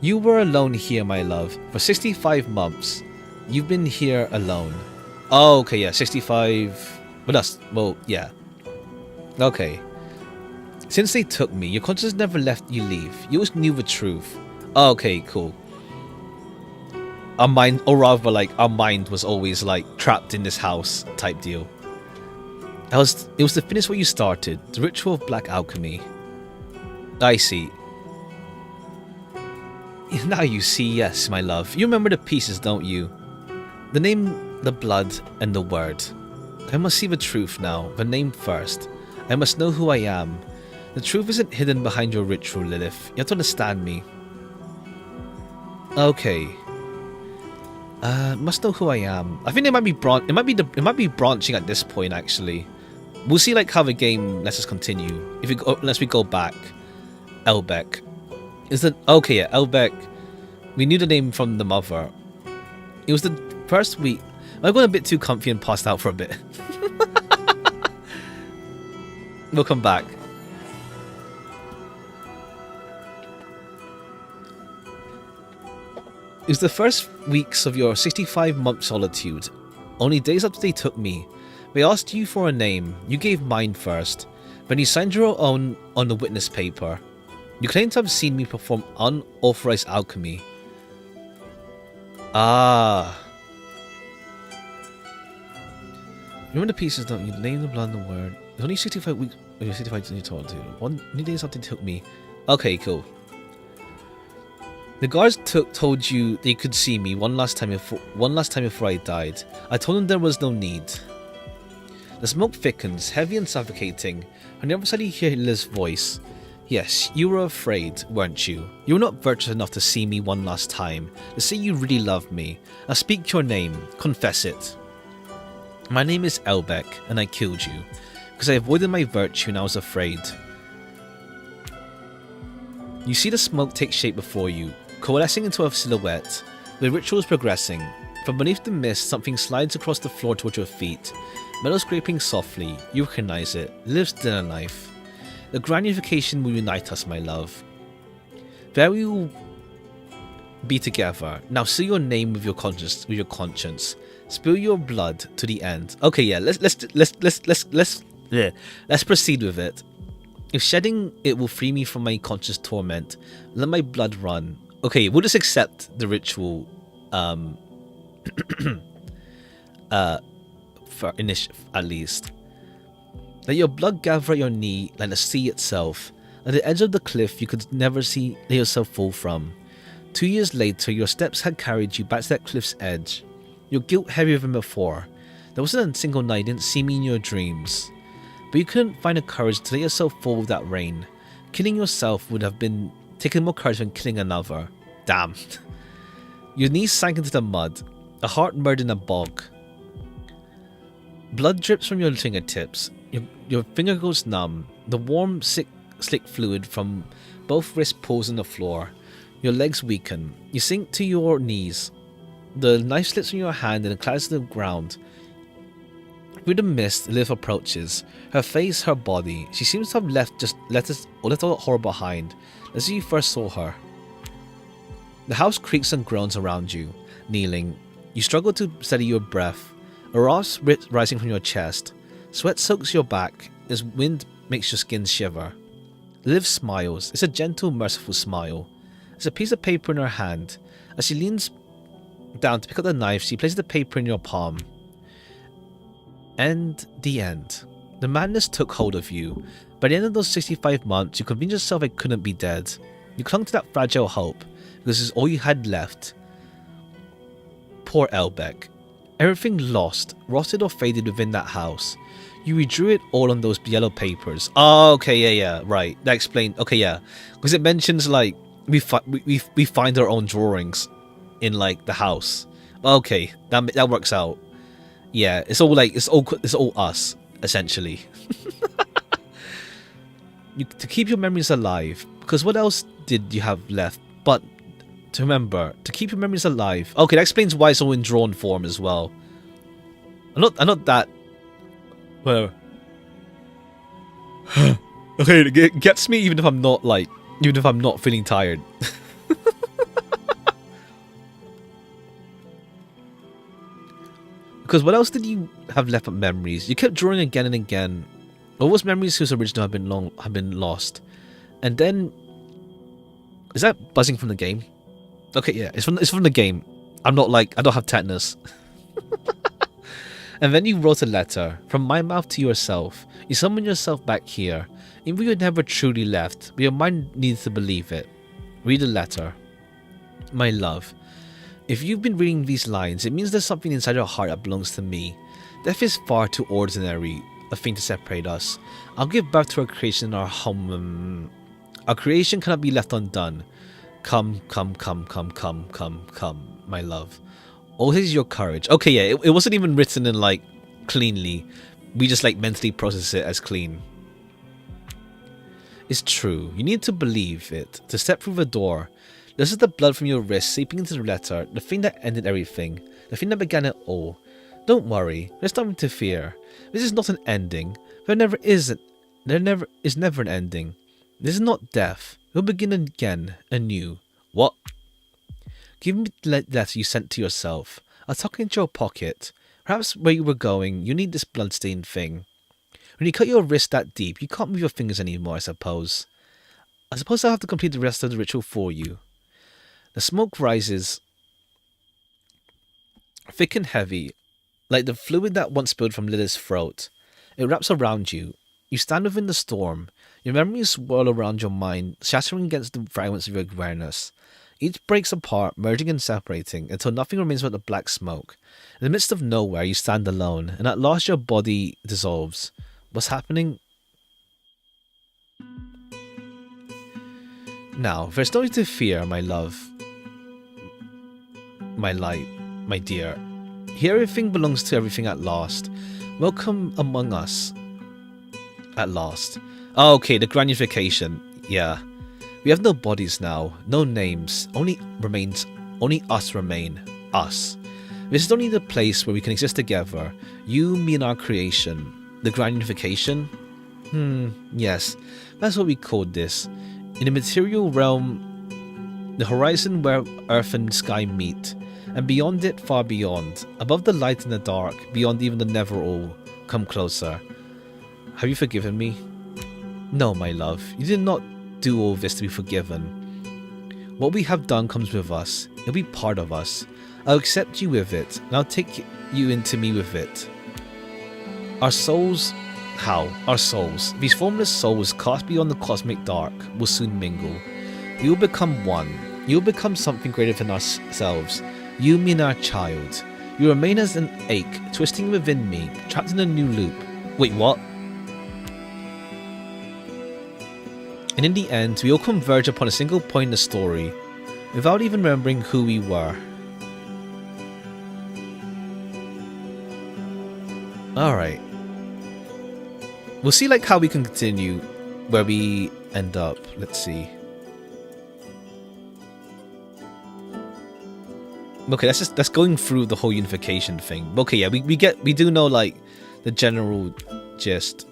You were alone here, my love, for 65 months. You've been here alone. Oh, okay, yeah, 65. Well, yeah. Okay. Since they took me, your conscience never left you leave. You always knew the truth. Oh, okay, cool. Our mind, or rather, our mind was always trapped in this house type deal. It was to finish what you started, the ritual of black alchemy. I see. Now you see, yes, my love. You remember the pieces, don't you? The name, the blood, and the word. I must see the truth now, the name first. I must know who I am. The truth isn't hidden behind your ritual, Lilith. You have to understand me. Okay. Must know who I am. I think it might be branching at this point, actually. We'll see how the game lets us continue. Unless we go back. Elbeck. Okay, yeah, Elbeck. We knew the name from the mother. It was the first week. I got a bit too comfy and passed out for a bit. We'll come back. It was the first weeks of your 65-month solitude. Only days after they took me. They asked you for a name. You gave mine first. Then you signed your own on the witness paper. You claim to have seen me perform unauthorized alchemy. Ah. Remember the pieces, don't you? Name, the blood, and the word. It's only 65 weeks. 65 days you told to. Only days after they took me. Okay, cool. The guards told you they could see me one last time before I died. I told them there was no need. The smoke thickens, heavy and suffocating. On the other side you hear Liv's voice. Yes, you were afraid, weren't you? You were not virtuous enough to see me one last time, to say you really loved me. Now speak your name, confess it. My name is Elbeck, and I killed you, because I avoided my virtue and I was afraid. You see the smoke take shape before you, coalescing into a silhouette. The ritual is progressing. From beneath the mist, something slides across the floor towards your feet. Metal scraping softly. You recognize it. Liv's dinner knife. The grand unification will unite us, my love. There we will be together. Now seal your name with your conscience. Spill your blood to the end. Okay, yeah. Let's proceed with it. If shedding it will free me from my conscious torment, let my blood run. Okay, we'll just accept the ritual. At least. Let your blood gather at your knee like the sea itself, at the edge of the cliff you could never see yourself fall from. 2 years later, your steps had carried you back to that cliff's edge. Your guilt heavier than before. There wasn't a single night you didn't see me in your dreams. But you couldn't find the courage to let yourself fall with that rain. Killing yourself would have been taking more courage than killing another. Damn. Your knees sank into the mud, a heart murdered in a bog. Blood drips from your fingertips. Your finger goes numb. The warm, slick fluid from both wrists pools on the floor. Your legs weaken. You sink to your knees. The knife slips from your hand and it clatters to the ground. Through the mist, Liv approaches. Her face, her body. She seems to have left all horror behind, as you first saw her. The house creaks and groans around you. Kneeling, you struggle to steady your breath. A rasp rising from your chest. Sweat soaks your back as wind makes your skin shiver. Liv smiles. It's a gentle, merciful smile. There's a piece of paper in her hand. As she leans down to pick up the knife. She places the paper in your palm. And the end. The madness took hold of you. By the end of those 65 months, you convinced yourself I couldn't be dead. You clung to that fragile hope, because it's all you had left. Poor Elbeck. Everything lost, rotted or faded within that house. You redrew it all on those yellow papers. Oh, okay, yeah, right. That explained. Okay, yeah, because it mentions like we find our own drawings in like the house. Okay, that works out. Yeah, it's all like it's all us essentially. To keep your memories alive, because what else did you have left but to remember? To keep your memories alive. Okay, that explains why it's all in drawn form as well. I'm not that. Well. Okay, it gets me even if I'm not feeling tired. Because what else did you have left but memories? You kept drawing again and again. All those memories whose original have been lost. And then, is that buzzing from the game? Okay, yeah, it's from the game. I don't have tetanus. And then you wrote a letter from my mouth to yourself. You summoned yourself back here. Even though you never truly left, but your mind needs to believe it. Read the letter. My love, if you've been reading these lines, it means there's something inside your heart that belongs to me. Death is far too ordinary a thing to separate us. I'll give birth to our creation in our home. Our creation cannot be left undone. Come, my love. Always your courage. Okay, yeah, it wasn't even written in like cleanly. We just like mentally process it as clean. It's true. You need to believe it. To step through the door. This is the blood from your wrist seeping into the letter. The thing that ended everything. The thing that began it all. Don't worry. There's nothing to fear. This is not an ending. There never is never an ending. This is not death. We'll begin again, anew. What? Give me the letter you sent to yourself. I'll tuck it into your pocket. Perhaps where you were going, you need this bloodstained thing. When you cut your wrist that deep, you can't move your fingers anymore, I suppose. I suppose I'll have to complete the rest of the ritual for you. The smoke rises, thick and heavy, like the fluid that once spilled from Lilith's throat. It wraps around you. You stand within the storm. Your memories swirl around your mind, shattering against the fragments of your awareness. Each breaks apart, merging and separating, until nothing remains but the black smoke. In the midst of nowhere, you stand alone, and at last your body dissolves. What's happening? Now, there's nothing to fear, my love. My light, my dear. Here everything belongs to everything at last. Welcome among us. At last. Oh, okay, the granification. Yeah. We have no bodies now, no names, only us remain. Us. This is only the place where we can exist together. You, me, and our creation. The granification? Yes. That's what we called this. In the material realm, the horizon where earth and sky meet. And beyond it, far beyond. Above the light and the dark, beyond even the never-all. Come closer. Have you forgiven me? No, my love. You did not do all this to be forgiven. What we have done comes with us. It'll be part of us. I'll accept you with it, and I'll take you into me with it. Our souls... How? Our souls. These formless souls cast beyond the cosmic dark will soon mingle. We will become one. You will become something greater than ourselves. You, me, and our child. You remain as an ache, twisting within me, trapped in a new loop. Wait, what? And in the end, we all converge upon a single point in the story, without even remembering who we were. Alright. We'll see like how we can continue where we end up. Let's see. Okay, that's going through the whole unification thing. Okay, yeah, we do know like the general gist.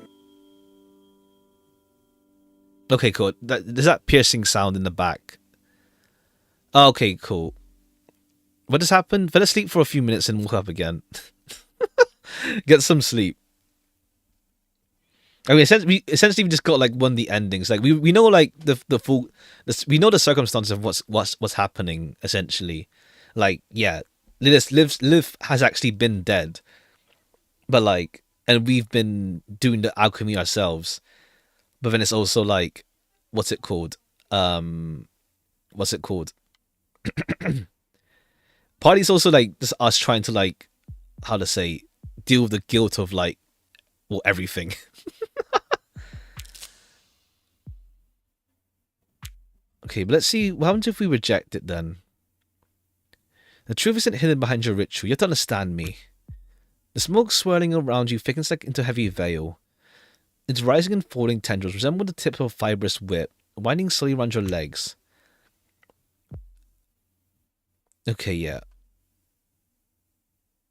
Okay, cool. There's that piercing sound in the back. Okay, cool. What has happened? Fell asleep for a few minutes and woke up again. Get some sleep. I mean, essentially we just got like one of the endings. Like we know like the full. We know the circumstances of what's happening essentially. Like yeah, Liv has actually been dead, but like, and we've been doing the alchemy ourselves. But then it's also like, what's it called? Um, what's it called? Party's also like just us trying to like, how to say, deal with the guilt of like, well, everything. Okay, but let's see what happens if we reject it then. The truth isn't hidden behind your ritual. You have to understand me. The smoke swirling around you thickens like into a heavy veil. Its rising and falling tendrils resemble the tips of a fibrous whip, winding slowly around your legs. Okay, yeah.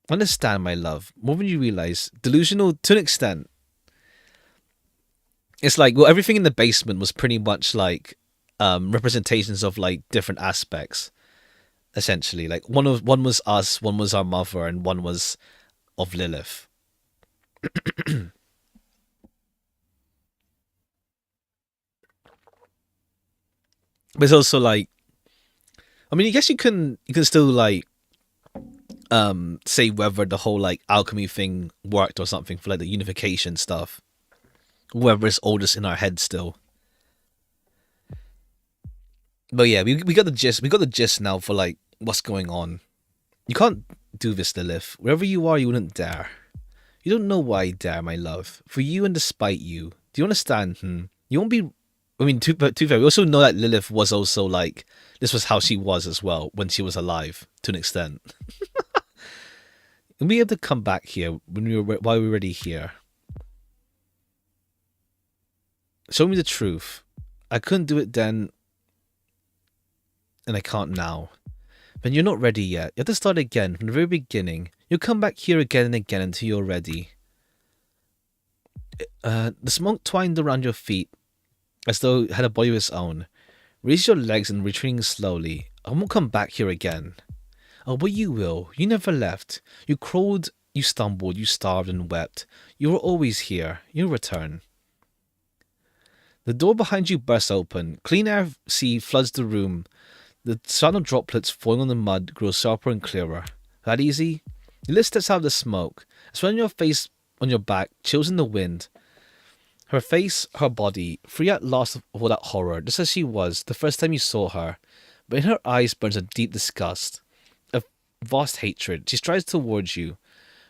Understand, my love. More than you realize. Delusional to an extent. It's like, well, everything in the basement was pretty much like representations of like different aspects. Essentially, like one was us, one was our mother, and one was of Lilith. But it's also like, I mean, I guess you can still like say whether the whole like alchemy thing worked or something for like the unification stuff. Whether it's all just in our head still. But yeah, we got the gist. We got the gist now for like what's going on. You can't do this, Lilith. Wherever you are, you wouldn't dare. You don't know why I dare, my love. For you and despite you. Do you understand? You won't be. I mean, too fair. We also know that Lilith was also like this was how she was as well when she was alive to an extent. And we have to come back here when while we were already here. Show me the truth. I couldn't do it then, and I can't now. Then you're not ready yet. You have to start again from the very beginning. You'll come back here again and again until you're ready. The smoke twined around your feet as though it had a body of its own. Raise your legs and retreating slowly. I won't come back here again. Oh, but you will. You never left. You crawled, you stumbled, you starved and wept. You were always here. You'll return. The door behind you bursts open. Clean air sea floods the room. The sound of droplets falling on the mud grows sharper and clearer. That easy? Liz steps out of the smoke. A sweat on your face, on your back, chills in the wind. Her face, her body, free at last of all that horror, just as she was the first time you saw her. But in her eyes burns a deep disgust, a vast hatred. She strides towards you.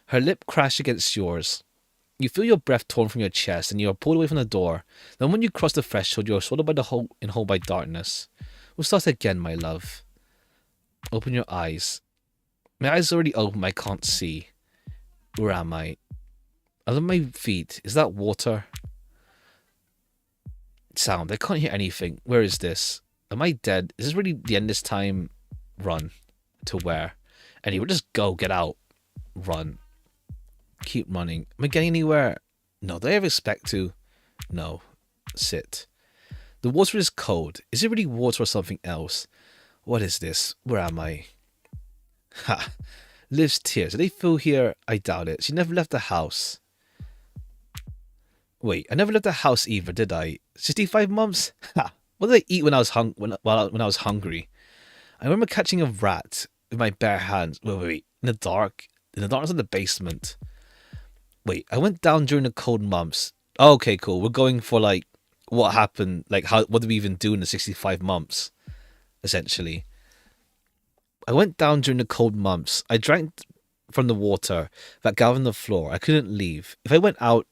Her lip crashes against yours. You feel your breath torn from your chest, and you are pulled away from the door. Then when you cross the threshold, you are swallowed by the hole and hole by darkness. We'll start again, my love. Open your eyes. My eyes are already open, I can't see. Where am I? Under my feet. Is that water? Sound. I can't hear anything. Where is this? Am I dead? Is this really the end this time? Run. To where? Anyway, just go. Get out. Run. Keep running. Am I getting anywhere? No. Do I ever expect to? No. Sit. The water is cold. Is it really water or something else? What is this? Where am I? Ha. Liv's tears. Do they feel here? I doubt it. She never left the house. Wait, I never left the house either, did I? 65 months? Ha! What did I eat when I was when I was hungry? I remember catching a rat with my bare hands. Wait. In the darkness of the basement. Wait, I went down during the cold months. Oh, okay, cool. We're going for like what happened, like what did we even do in the 65 months, essentially. I went down during the cold months. I drank from the water that gathered on the floor. I couldn't leave. If I went out,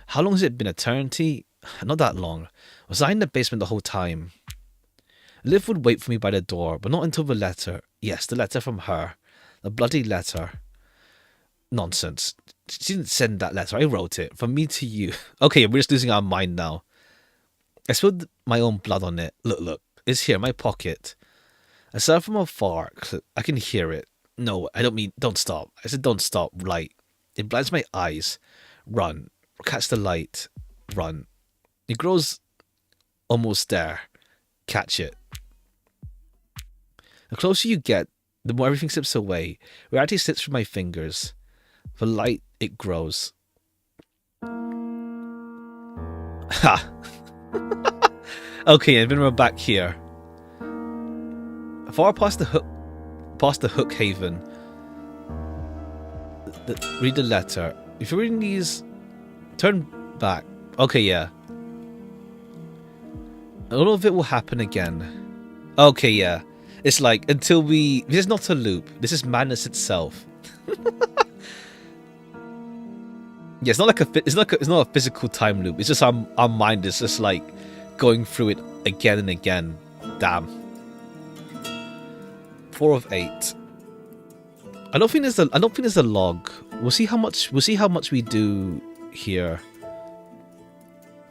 how long has it been? Eternity? Not that long. Was I in the basement the whole time? Liv would wait for me by the door, but not until the letter. Yes, the letter from her. The bloody letter. Nonsense. She didn't send that letter. I wrote it. From me to you. Okay, we're just losing our mind now. I spilled my own blood on it. Look. It's here in my pocket. I saw it from afar. I can hear it. No, I don't mean don't stop. I said don't stop. Light. It blinds my eyes. Run. Catch the light. Run. It grows almost there. Catch it. The closer you get, the more everything slips away. Reality slips from my fingers. The light, it grows. Ha! Okay, and then we're back here. Far past the hook haven. Read the letter. If you're reading these, turn back. Okay, yeah. I don't know if it will happen again. Okay, yeah. It's like until we. This is not a loop. This is madness itself. Yeah, it's not like it's not a physical time loop. It's just our mind is just like going through it again and again. Damn. 4 of 8. I don't think there's a log. We'll see how much we do here.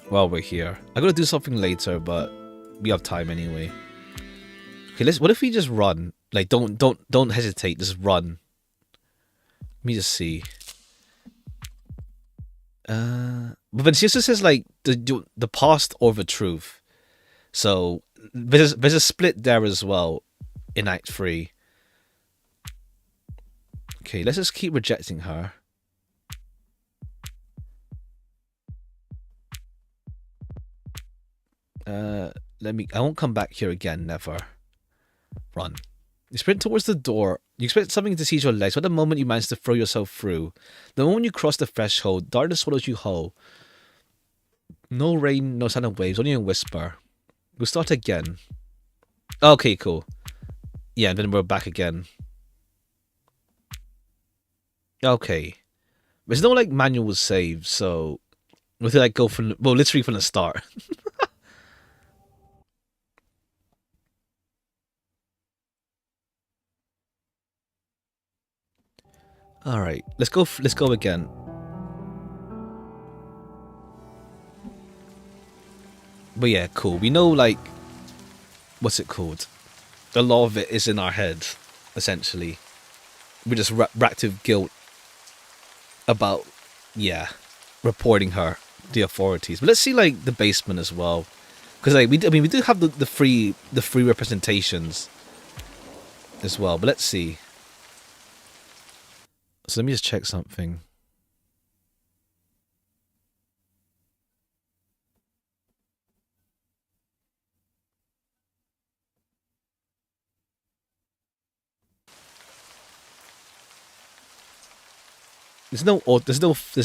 While we're here, I'm gonna do something later, but we have time anyway. Okay, what if we just run? Like, don't hesitate. Just run. Let me just see. But then she also says like the past or the truth. So there's a split there as well in Act 3. Okay, let's just keep rejecting her. I won't come back here again, never. Run. You sprint towards the door. You expect something to seize your legs, but the moment you manage to throw yourself through, the moment you cross the threshold, darkness swallows you whole. No rain, no sound of waves, only a whisper. We'll start again. Okay, cool. Yeah, and then we're back again. Okay. There's no like manual save, so we'll have to like go from literally from the start. All right, let's go again. But yeah, cool. We know like what's it called? A lot of it is in our head, essentially. We're just racked with guilt about reporting her to the authorities. But let's see like the basement as well, because like we do have the free representations as well. But let's see. So let me just check something. There's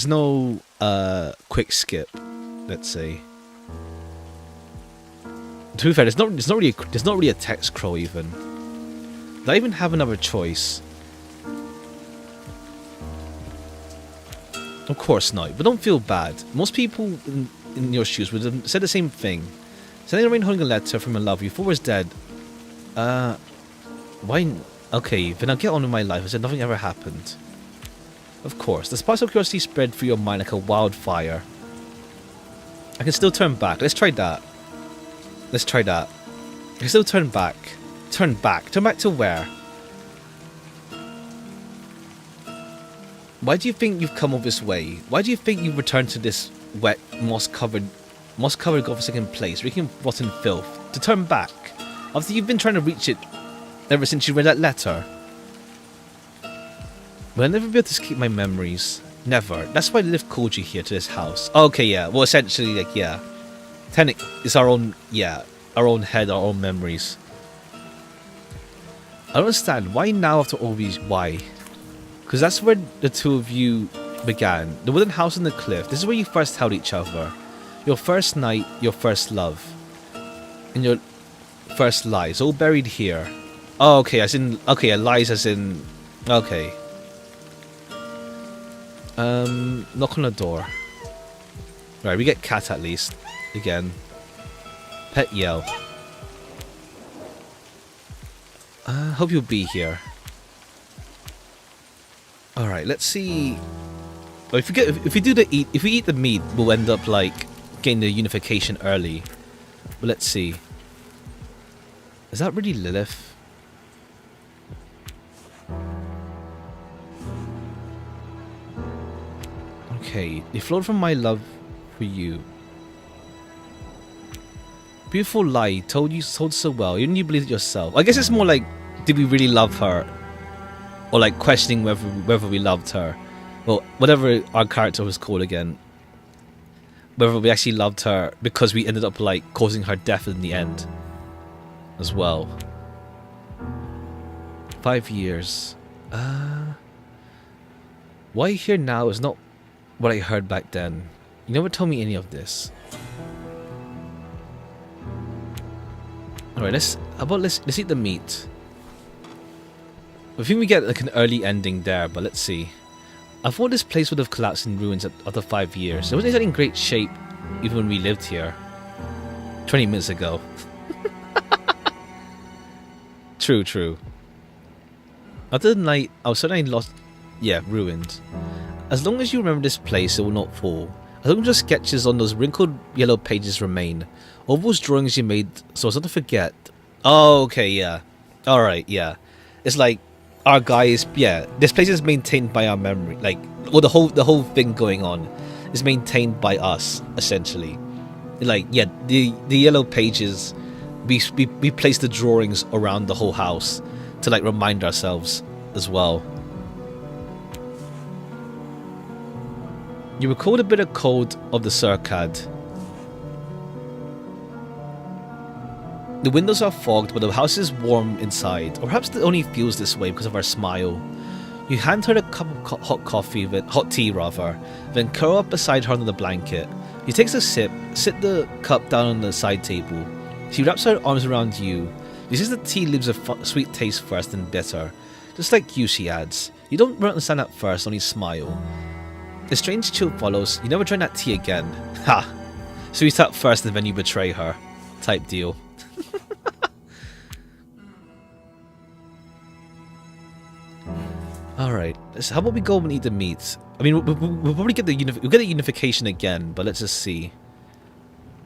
no quick skip, let's say. To be fair, there's not really a text scroll even. Do I even have another choice? Of course not, but don't feel bad. Most people in your shoes would have said the same thing. Sending a rain holding a letter from a love you thought was dead. Why? Okay, then I'll get on with my life as if nothing ever happened. Of course, the sparks of curiosity spread through your mind like a wildfire. I can still turn back. Let's try that. Let's try that. I can still turn back. Turn back. Turn back to where? Why do you think you've come all this way? Why do you think you've returned to this wet, moss-covered godforsaken place, reeking of rotten filth, to turn back? After you've been trying to reach it ever since you read that letter? Will I never be able to escape my memories? Never. That's why Liv called you here to this house. Okay, yeah. Well, essentially, like, yeah. It's our own, our own head, our own memories. I don't understand. Why now after all these? Why? Because that's where the two of you began. The wooden house on the cliff. This is where you first held each other. Your first night, your first love. And your first lies. All buried here. Oh, okay. Okay, lies as in... Okay. Knock on the door. Right, we get cat at least. Again. Pet yell. Hope you'll be here. Alright, let's see. Oh, if we eat the meat, we'll end up like getting the unification early. But let's see. Is that really Lilith? Okay, they flowed from my love for you. Beautiful lie, told so well. Even you believed it yourself. I guess it's more like, did we really love her? Or like questioning whether we loved her. Well, whatever our character was called again. Whether we actually loved her because we ended up like causing her death in the end. As well. 5 years. What I hear now is not what I heard back then. You never told me any of this. Alright, let's eat the meat. I think we get like an early ending there, but let's see. I thought this place would have collapsed in ruins after 5 years. It wasn't exactly in great shape even when we lived here. 20 minutes ago. True. After the night, I was suddenly lost. Yeah, ruined. As long as you remember this place, it will not fall. As long as your sketches on those wrinkled yellow pages remain. All those drawings you made so as not to forget. Oh, okay, yeah. Alright, yeah. It's like our guys, yeah. This place is maintained by our memory. Like, well, the whole thing going on is maintained by us, essentially. Like, yeah, the yellow pages, we place the drawings around the whole house to like remind ourselves as well. You record a bit of code of the circad. The windows are fogged, but the house is warm inside. Or perhaps it only feels this way because of our smile. You hand her a cup of hot tea rather, then curl up beside her under the blanket. She takes a sip, sit the cup down on the side table. She wraps her arms around you. She says the tea leaves a sweet taste first and bitter. Just like you, she adds. You don't understand at first, only smile. A strange chill follows. You never drink that tea again. Ha! So you start first and then you betray her. Type deal. Alright, how about we go and eat the meat? I mean, we'll probably get the unification again, but let's just see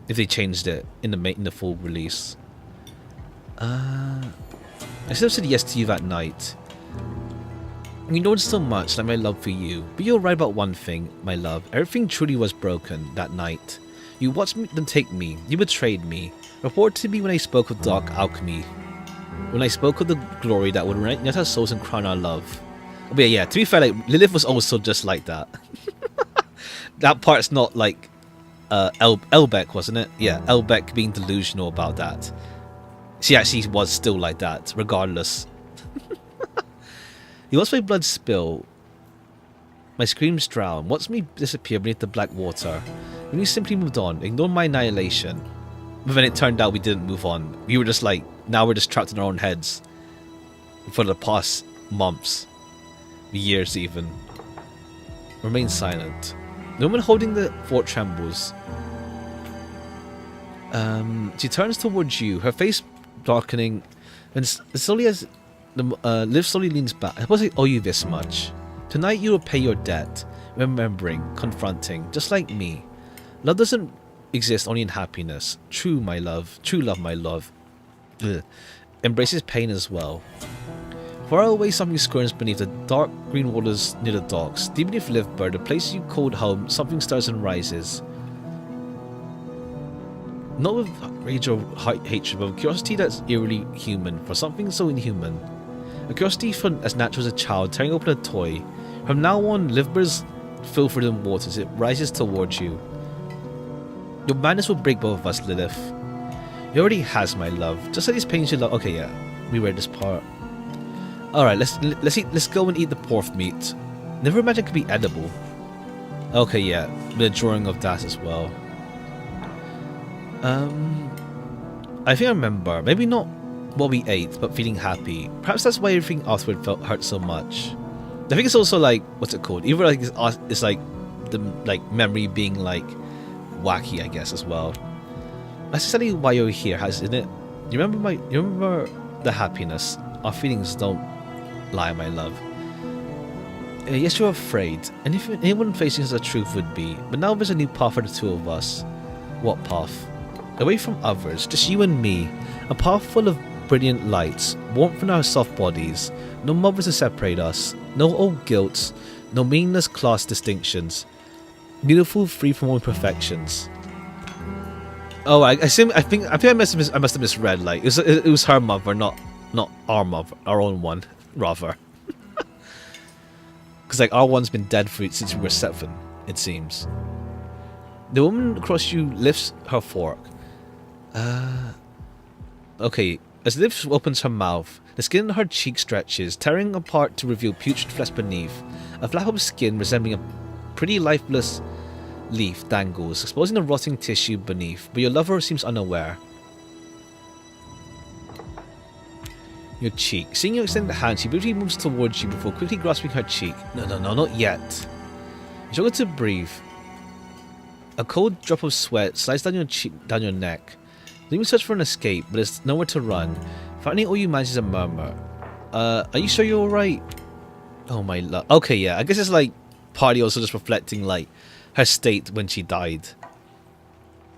if they changed it in the full release. I should have said yes to you that night. You know so much like my love for you, but you're right about one thing, my love. Everything truly was broken that night. You watched them take me. You betrayed me. Reported to me when I spoke of dark alchemy. When I spoke of the glory that would unite our souls and crown our love. But yeah, to be fair, like Lilith was also just like that. That part's not like Elbeck, wasn't it? Yeah, Elbeck being delusional about that. She actually was still like that, regardless. You watched my blood spill, my screams drown, watched me disappear beneath the black water. When you simply moved on, ignored my annihilation. But then it turned out we didn't move on. We were just like, now we're just trapped in our own heads. For the past months. Years even. Remain silent. The woman holding the fort trembles. She turns towards you, her face darkening, and slowly as Liv slowly leans back. I suppose I owe you this much. Tonight you will pay your debt, remembering, confronting, just like me. Love doesn't exist only in happiness. True, my love. True love, my love. Ugh. Embraces pain as well. Far away, something squirms beneath the dark green waters near the docks. Deep beneath Livber, the place you called home, something stirs and rises. Not with rage or hatred, but with curiosity that's eerily human for something so inhuman. A curiosity for as natural as a child tearing open a toy. From now on, Livber's filtered waters, it rises towards you. Your madness will break both of us, Lilith. It already has, my love. Just like these pains you love. Okay, yeah, we read this part. Alright, let's go and eat the pork meat. Never imagined it could be edible. Okay, yeah, the drawing of that as well. I think I remember, maybe not what we ate, but feeling happy. Perhaps that's why everything afterward felt hurt so much. I think it's also like, what's it called? Either like it's like the memory being like wacky, I guess, as well. That's exactly why you're here, hasn't it? You remember the happiness. Our feelings don't lie, my love. Yes, you're afraid, and if anyone facing us the truth would be, but now there's a new path for the two of us. What path? Away from others, just you and me, a path full of brilliant lights, warmth in our soft bodies, no mothers to separate us, no old guilt, no meaningless class distinctions, beautiful, free from all imperfections. Oh, I think I must have misread. Like it was her mother, not our mother, our own one, rather. Because like our one's been dead since we were 7, it seems. The woman across you lifts her fork. Okay, As Liv opens her mouth, the skin on her cheek stretches, tearing apart to reveal putrid flesh beneath. A flap of skin resembling a pretty lifeless leaf dangles, exposing the rotting tissue beneath, but your lover seems unaware. Your cheek. Seeing you extend the hand, she briefly moves towards you before quickly grasping her cheek. No, not yet. You struggle to breathe. A cold drop of sweat slides down your neck. You search for an escape, but there's nowhere to run. Finally, all you manage is a murmur. Are you sure you're alright? Oh my love. Okay, yeah, I guess it's like partly also just reflecting like her state when she died.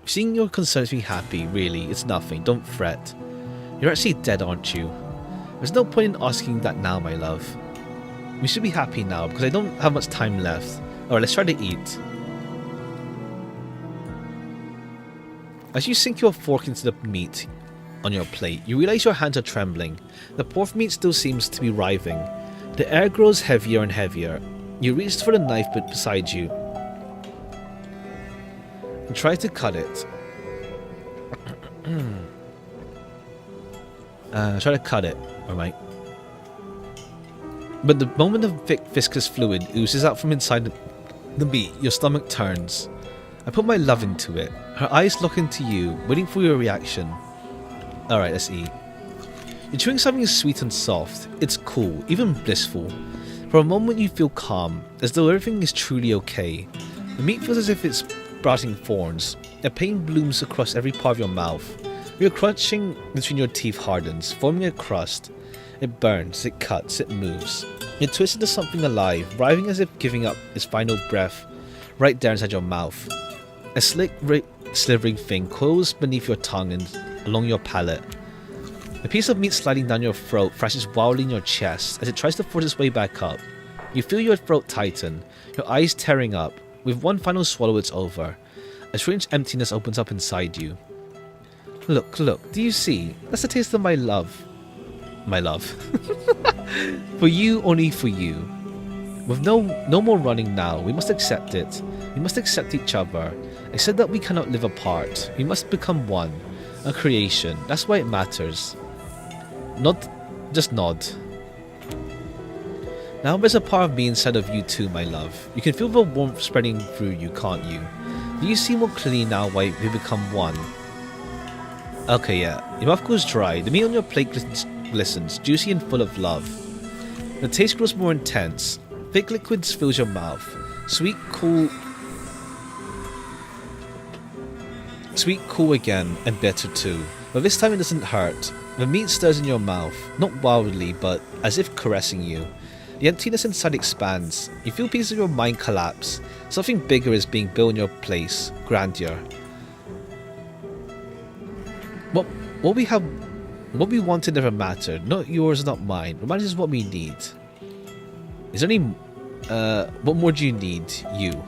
Seeing your concerns being happy, really, it's nothing. Don't fret. You're actually dead, aren't you? There's no point in asking that now, my love. We should be happy now, because I don't have much time left. Alright, let's try to eat. As you sink your fork into the meat on your plate, you realize your hands are trembling. The pork meat still seems to be writhing. The air grows heavier and heavier. You reach for the knife beside you and try to cut it. Try to cut it, alright. But the moment of thick viscous fluid oozes out from inside the meat, your stomach turns. I put my love into it. Her eyes lock into you, waiting for your reaction. Alright, let's eat. You're chewing something sweet and soft. It's cool, even blissful. For a moment you feel calm, as though everything is truly okay. The meat feels as if it's sprouting thorns. A pain blooms across every part of your mouth. Your crunching between your teeth hardens, forming a crust. It burns, it cuts, it moves. It twists into something alive, writhing as if giving up its final breath, right there inside your mouth. A slick, slithering thing coils beneath your tongue and along your palate. A piece of meat sliding down your throat thrashes wildly in your chest as it tries to force its way back up. You feel your throat tighten, your eyes tearing up. With one final swallow, it's over. A strange emptiness opens up inside you. Look, do you see? That's the taste of my love. My love. For you, only for you. With no more running now, we must accept it. We must accept each other. Accept that we cannot live apart. We must become one. A creation. That's why it matters. Just nod. Now there's a part of me inside of you too, my love. You can feel the warmth spreading through you, can't you? Do you see more clearly now why we become one? Okay, yeah. Your mouth goes dry. The meat on your plate glistens, juicy and full of love. The taste grows more intense. Thick liquids fills your mouth. Sweet, cool again, and bitter too. But this time it doesn't hurt. The meat stirs in your mouth, not wildly, but as if caressing you. The emptiness inside expands. You feel pieces of your mind collapse. Something bigger is being built in your place. Grandeur. What we wanted never mattered. Not yours, not mine. What matters is what we need. Is there any... what more do you need? You.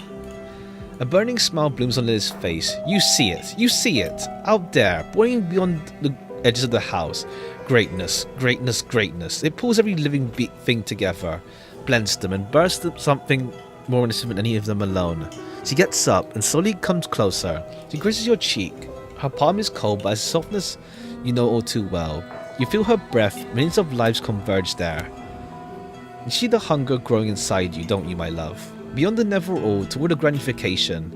A burning smile blooms on Liz's face. You see it. You see it. Out there, boiling beyond the edges of the house. Greatness, greatness, greatness. It pulls every living thing together, blends them, and bursts up something more innocent than any of them alone. She gets up and slowly comes closer. She grazes your cheek. Her palm is cold, but has a softness you know all too well. You feel her breath. Millions of lives converge there. You see the hunger growing inside you, don't you, my love? Beyond the never-all, toward the gratification.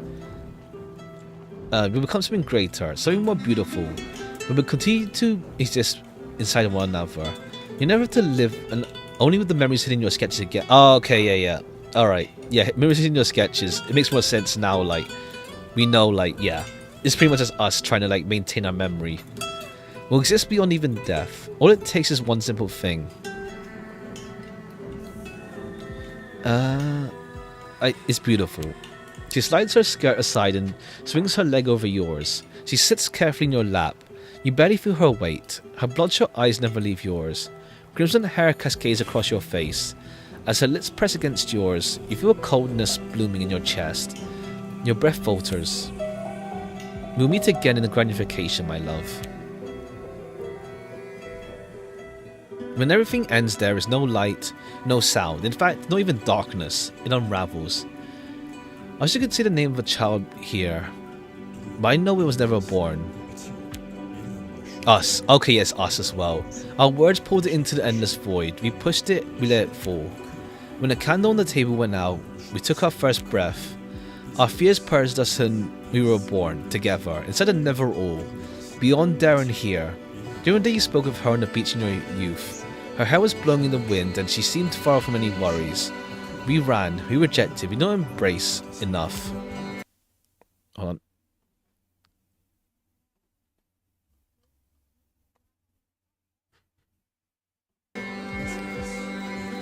We become something greater, something more beautiful. We will continue to exist inside of one another. You never have to live, and only with the memories hitting your sketches again. Oh, okay, yeah. Alright, yeah, memories hitting your sketches. It makes more sense now, like, we know, like, yeah. It's pretty much just us trying to, like, maintain our memory. We'll exist beyond even death. All it takes is one simple thing. It's beautiful. She slides her skirt aside and swings her leg over yours. She sits carefully in your lap. You barely feel her weight. Her bloodshot eyes never leave yours. Crimson hair cascades across your face. As her lips press against yours, you feel a coldness blooming in your chest. Your breath falters. We'll meet again in the gratification, my love. When everything ends, there is no light, no sound. In fact, not even darkness. It unravels. I wish you could see the name of a child here, but I know it was never born. Us. Okay, yes, us as well. Our words pulled it into the endless void. We pushed it, we let it fall. When the candle on the table went out, we took our first breath. Our fears purged us and we were born, together, inside of never all. Beyond there and here. During the day you spoke of her on the beach in your youth. Her hair was blowing in the wind and she seemed far from any worries. We ran, we rejected, we don't embrace enough. Hold on.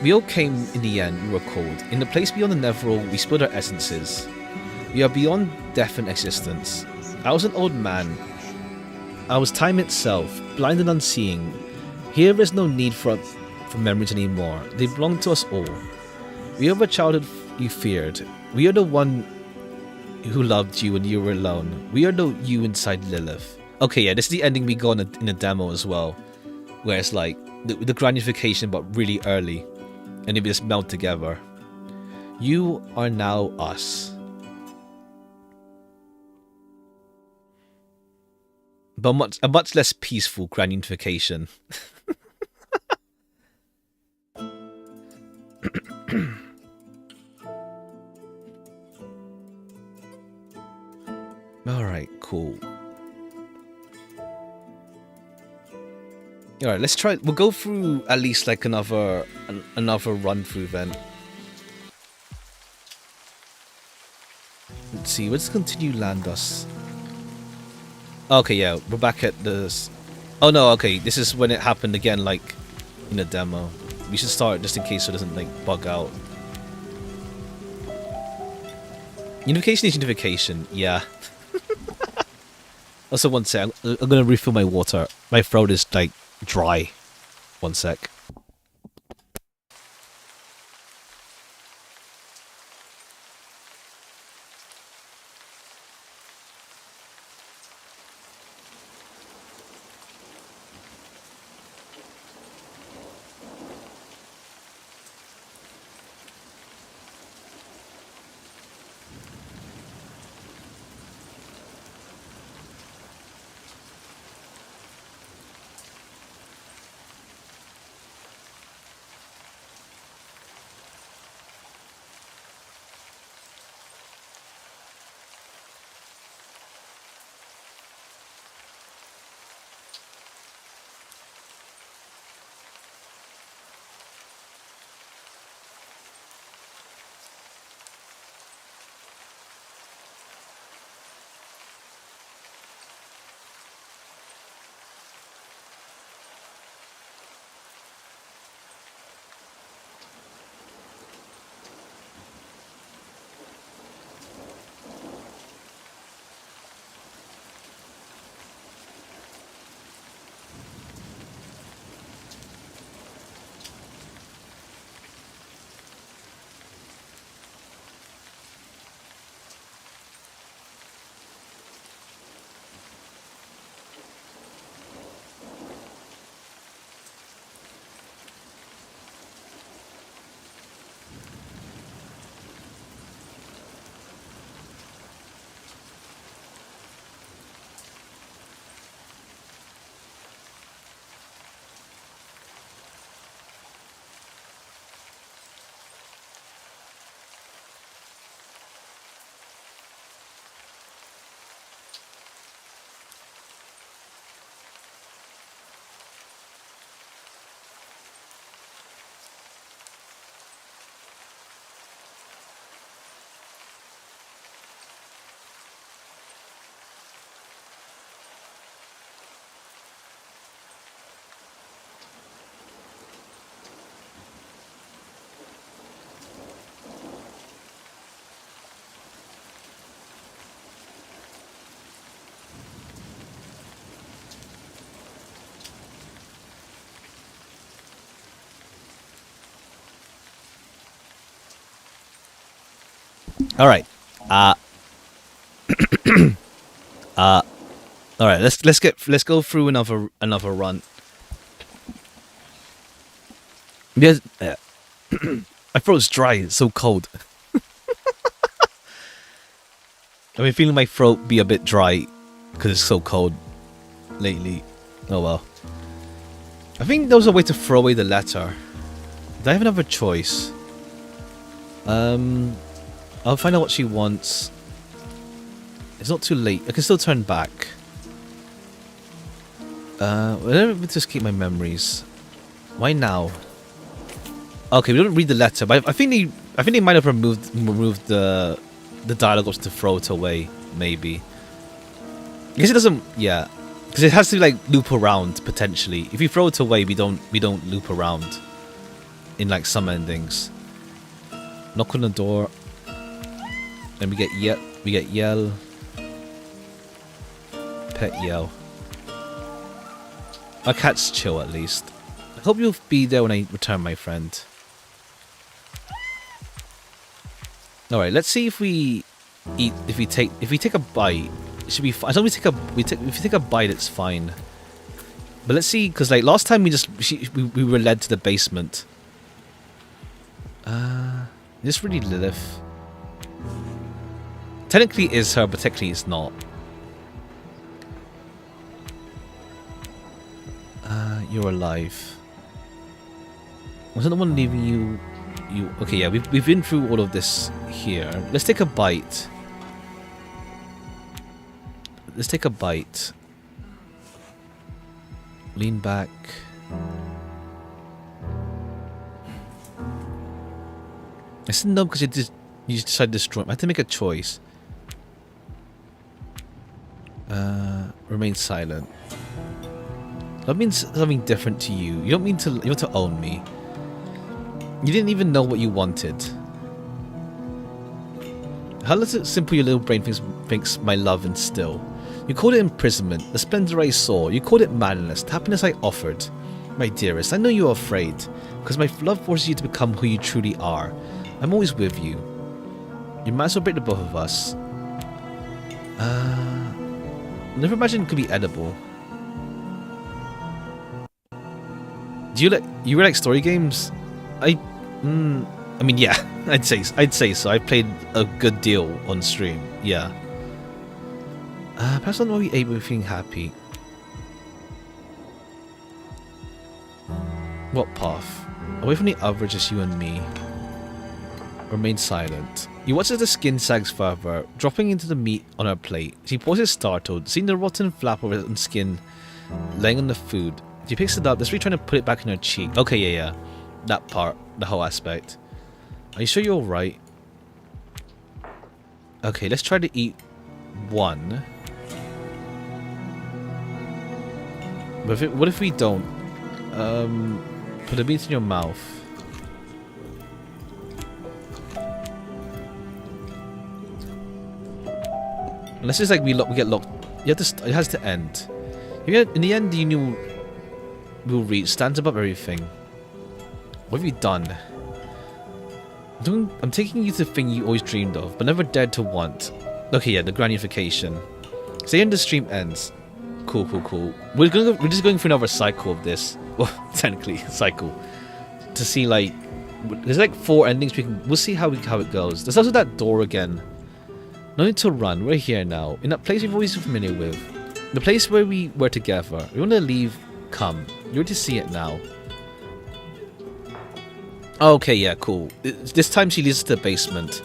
We all came in the end, we were called. In the place beyond the Neverall, we spilled our essences. We are beyond death and existence. I was an old man. I was time itself, blind and unseeing. Here is no need for memories anymore. They belong to us all. We are the childhood you feared. We are the one who loved you when you were alone. We are the you inside Lilith. Okay, yeah, this is the ending we got in the demo as well. Where it's like the grandification but really early. And they just meld together. You are now us. But a much less peaceful grandification. Alright, cool. Alright, let's try. We'll go through at least like another run through then. Let's see, let's continue land us. Okay, yeah, we're back at this. Oh no, okay, this is when it happened again, like in the demo. We should start just in case it doesn't like bug out. Unification is unification, yeah. Also, one sec, I'm gonna refill my water. My throat is like dry. One sec. All right. All right. Let's go through another run. Yes. My throat's dry. It's so cold. I've been feeling my throat be a bit dry because it's so cold lately. Oh well. I think there was a way to throw away the letter. Did I have another choice? I'll find out what she wants. It's not too late. I can still turn back. Let me just keep my memories. Why now? Okay, we don't read the letter, but I think they might have removed the dialogue to throw it away. Maybe. I guess it doesn't. Yeah, because it has to like loop around potentially. If you throw it away, we don't loop around. In like some endings. Knock on the door. And we get yell. Pet yell. Our cat's chill at least. I hope you'll be there when I return, my friend. Alright, let's see if we eat if we take a bite, it should be fine. As long as if we take a bite, it's fine. But let's see, because like last time we were led to the basement. Is this really Lilith? Technically it is her, but technically it's not. You're alive. Was it the one leaving you? Okay, yeah, we've been through all of this here. Let's take a bite. Let's take a bite. Lean back. I said no because you just decided to destroy him. I had to make a choice. Remain silent. That means something different to you. You don't mean to. You want to own me. You didn't even know what you wanted. How simple your little brain thinks my love instill. You called it imprisonment, the splendor I saw. You called it madness, the happiness I offered. My dearest, I know you are afraid, because my love forces you to become who you truly are. I'm always with you. You might as well break the both of us. Never imagined it could be edible. Do you like story games? I mean, yeah, I'd say so. I played a good deal on stream. Yeah. Perhaps I'm not really able to feeling happy. What path? Away from the other, just you and me. Remain silent. You watch as the skin sags further, dropping into the meat on her plate. She pauses startled, seeing the rotten flap of her skin laying on the food. She picks it up, desperately trying to put it back in her cheek. Okay, yeah. That part, the whole aspect. Are you sure you're alright? Okay, let's try to eat one. But what if we don't? Put the meat in your mouth. Unless it's like we get locked. You have to. It has to end. In the end, you knew we'll reach. Stands above everything. What have you done? I'm taking you to the thing you always dreamed of, but never dared to want. Okay, yeah, the gratification. So the end of the stream ends. Cool. We're just going through another cycle of this. Well, technically, cycle. To see like, there's like 4 endings. We'll see how it goes. There's also that door again. No need to run. We're here now, in that place we've always been familiar with. The place where we were together. We want to leave. Come. You're to see it now. Okay, yeah, cool. This time she leads to the basement.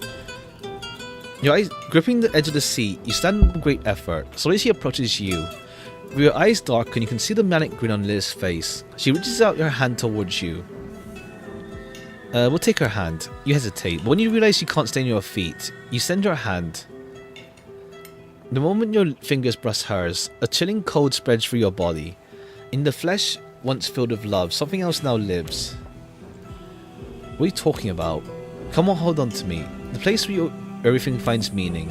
Your eyes gripping the edge of the seat, you stand with great effort. Slowly she approaches you. With your eyes darken, you can see the manic grin on Liz's face. She reaches out her hand towards you. We'll take her hand. You hesitate, but when you realize you can't stay on your feet, you send your hand. The moment your fingers brush hers, a chilling cold spreads through your body. In the flesh once filled with love, something else now lives. What are you talking about? Come on, hold on to me. The place where everything finds meaning.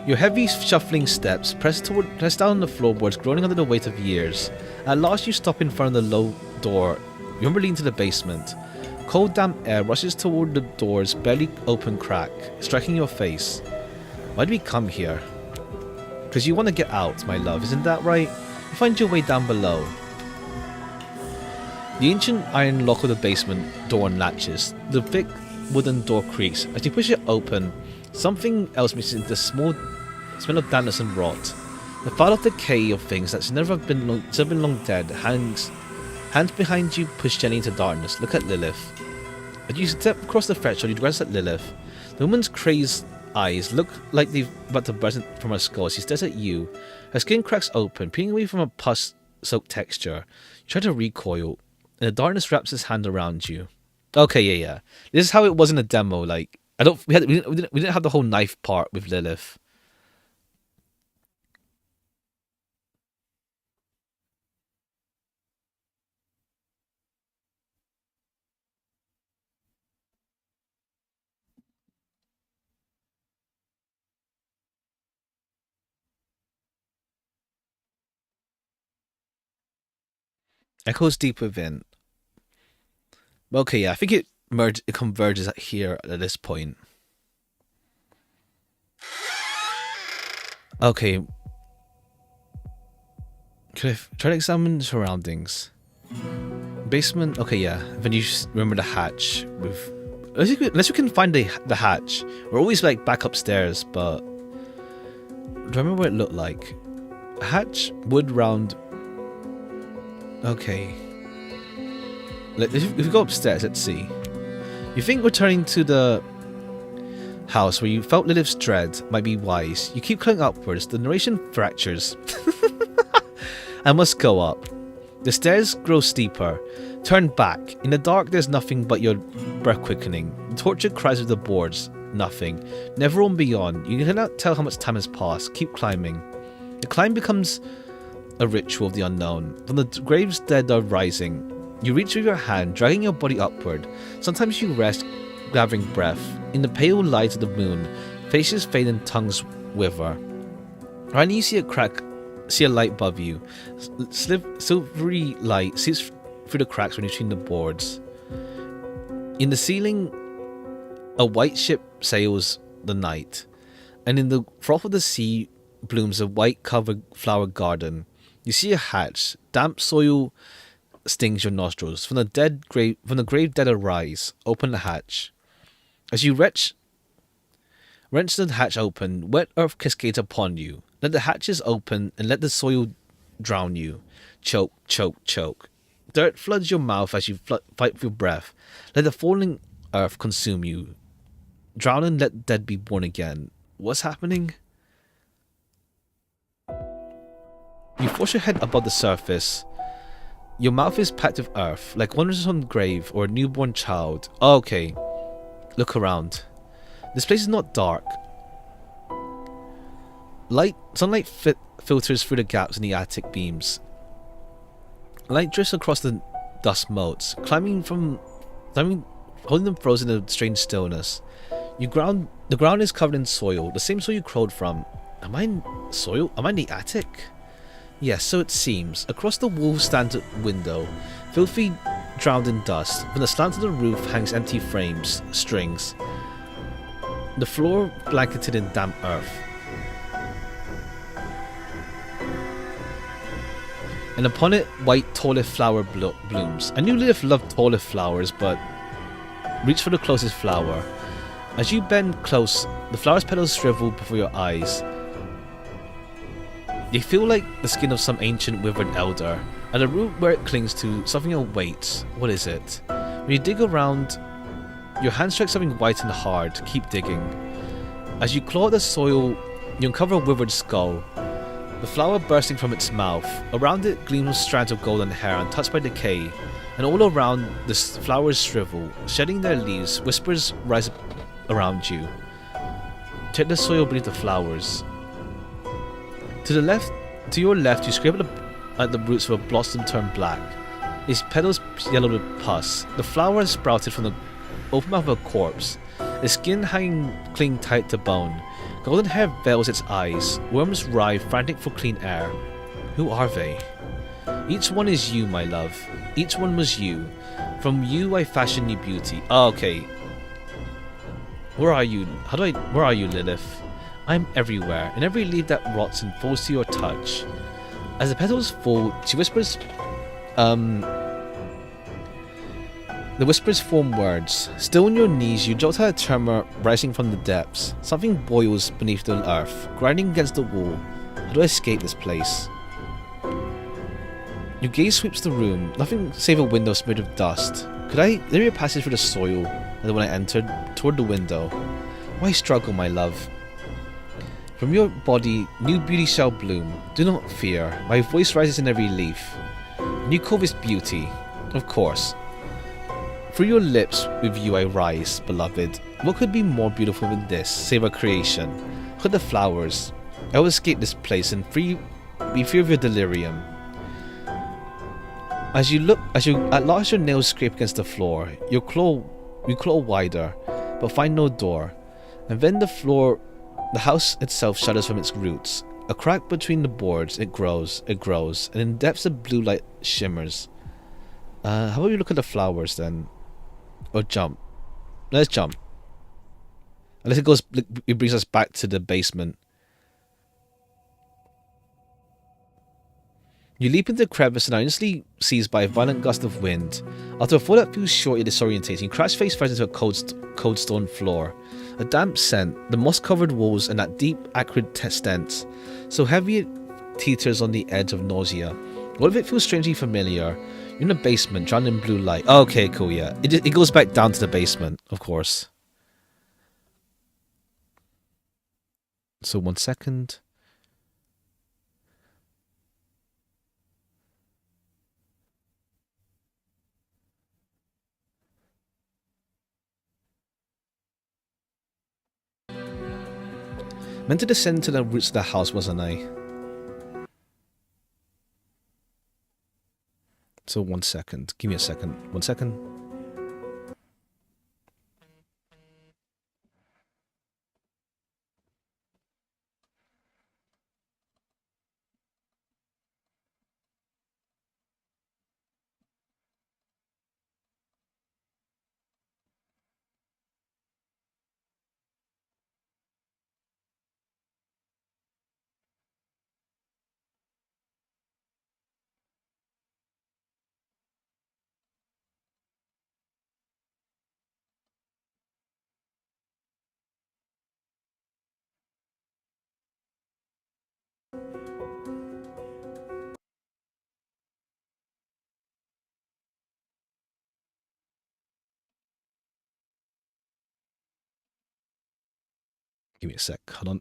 Your heavy, shuffling steps press down on the floorboards, groaning under the weight of years. At last, you stop in front of the low door. You remember leading to the basement. Cold, damp air rushes toward the door's barely open crack, striking your face. Why do we come here? Because you want to get out, my love, isn't that right? You find your way down below. The ancient iron lock of the basement door unlatches. The thick wooden door creaks. As you push it open, something else mixes into the smell of dampness and rot. The file of decay of things that's never been long dead hangs behind you, push gently into darkness. Look at Lilith. As you step across the threshold, you glance at Lilith. The woman's crazed eyes look like they've about to burst from her skull. She stares at you. Her skin cracks open, peeling away from a pus-soaked texture. You try to recoil, and the darkness wraps its hand around you. Okay, yeah. This is how it was in the demo. Like, we didn't have the whole knife part with Lilith. Echoes deep within. Okay, yeah, I think it converges here at this point. Okay. Could I try to examine the surroundings? Basement. Okay, yeah. Then you remember the hatch with. Unless you can find the hatch. We're always like back upstairs, but do I remember what it looked like? A hatch, wood round. Okay. If we go upstairs, let's see. You think returning to the house where you felt Lilith's dread might be wise. You keep climbing upwards. The narration fractures. I must go up. The stairs grow steeper. Turn back. In the dark, there's nothing but your breath quickening. The tortured cries of the boards. Nothing. Never on beyond. You cannot tell how much time has passed. Keep climbing. The climb becomes a ritual of the unknown. From the grave's dead are rising. You reach with your hand, dragging your body upward. Sometimes you rest, gathering breath. In the pale light of the moon, faces fade and tongues wither. Finally, you see a light above you. Silvery light seeps through the cracks between the boards. In the ceiling, a white ship sails the night, and in the froth of the sea blooms a white-covered flower garden. You see a hatch. Damp soil stings your nostrils. From the grave dead arise. Open the hatch. As you wrench the hatch open, wet earth cascades upon you. Let the hatches open and let the soil drown you. Choke, choke, choke. Dirt floods your mouth as you fight for breath. Let the falling earth consume you. Drown and let dead be born again. What's happening? You force your head above the surface. Your mouth is packed with earth, like one is on the grave or a newborn child. Oh, okay. Look around. This place is not dark. Sunlight filters through the gaps in the attic beams. Light drifts across the dust motes, holding them frozen in a strange stillness. The ground is covered in soil, the same soil you crawled from. Am I in soil? Am I in the attic? Yes, so it seems. Across the wall stands a window, filthy, drowned in dust. From the slant of the roof hangs empty frames, strings. The floor blanketed in damp earth. And upon it, white talleth flower blooms. I knew Lilith loved talleth flowers, but reach for the closest flower. As you bend close, the flower's petals shrivel before your eyes. They feel like the skin of some ancient withered elder. At the root where it clings to, something awaits. What is it? When you dig around, your hand strikes something white and hard. Keep digging. As you claw at the soil, you uncover a withered skull. The flower bursting from its mouth. Around it gleams strands of golden hair untouched by decay. And all around, the flowers shrivel. Shedding their leaves, whispers rise around you. Check the soil beneath the flowers. To your left, you scrape at the roots of a blossom turned black. Its petals yellowed with pus. The flower has sprouted from the open mouth of a corpse. Its skin clinging tight to bone. Golden hair veils its eyes. Worms writhe, frantic for clean air. Who are they? Each one is you, my love. Each one was you. From you I fashioned new beauty. Oh, okay. Where are you? Where are you, Lilith? I'm everywhere, in every leaf that rots and falls to your touch. As the petals fall, she whispers, the whispers form words. Still on your knees, you jolt out a tremor rising from the depths. Something boils beneath the earth, grinding against the wall. do I escape this place? Your gaze sweeps the room, nothing save a window smeared with dust. Could there be a passage through the soil, like the one I entered, toward the window? Why struggle, my love? From your body, new beauty shall bloom. Do not fear, my voice rises in every leaf. And you call this beauty? Of course. Through your lips, with you I rise, beloved. What could be more beautiful than this, save our creation? Look at the flowers. I will escape this place and be free of your delirium. As you at last your nails scrape against the floor, you claw wider, but find no door. And then the house itself shudders from its roots. A crack between the boards, it grows, and in depths of blue light shimmers. How about you look at the flowers then? Or jump. Let's jump. Unless it brings us back to the basement. You leap into the crevice and are instantly seized by a violent gust of wind. After a fall that feels short yet disorientating, you crash face first into a cold stone floor. A damp scent, the moss-covered walls, and that deep, acrid stench. So heavy it teeters on the edge of nausea. All of it feels strangely familiar. You're in a basement, drowned in blue light. Oh, okay, cool, yeah. It goes back down to the basement, of course. So 1 second. Meant to descend to the roots of the house, wasn't I? So 1 second. Give me a second. 1 second. Give me a sec. Hold on.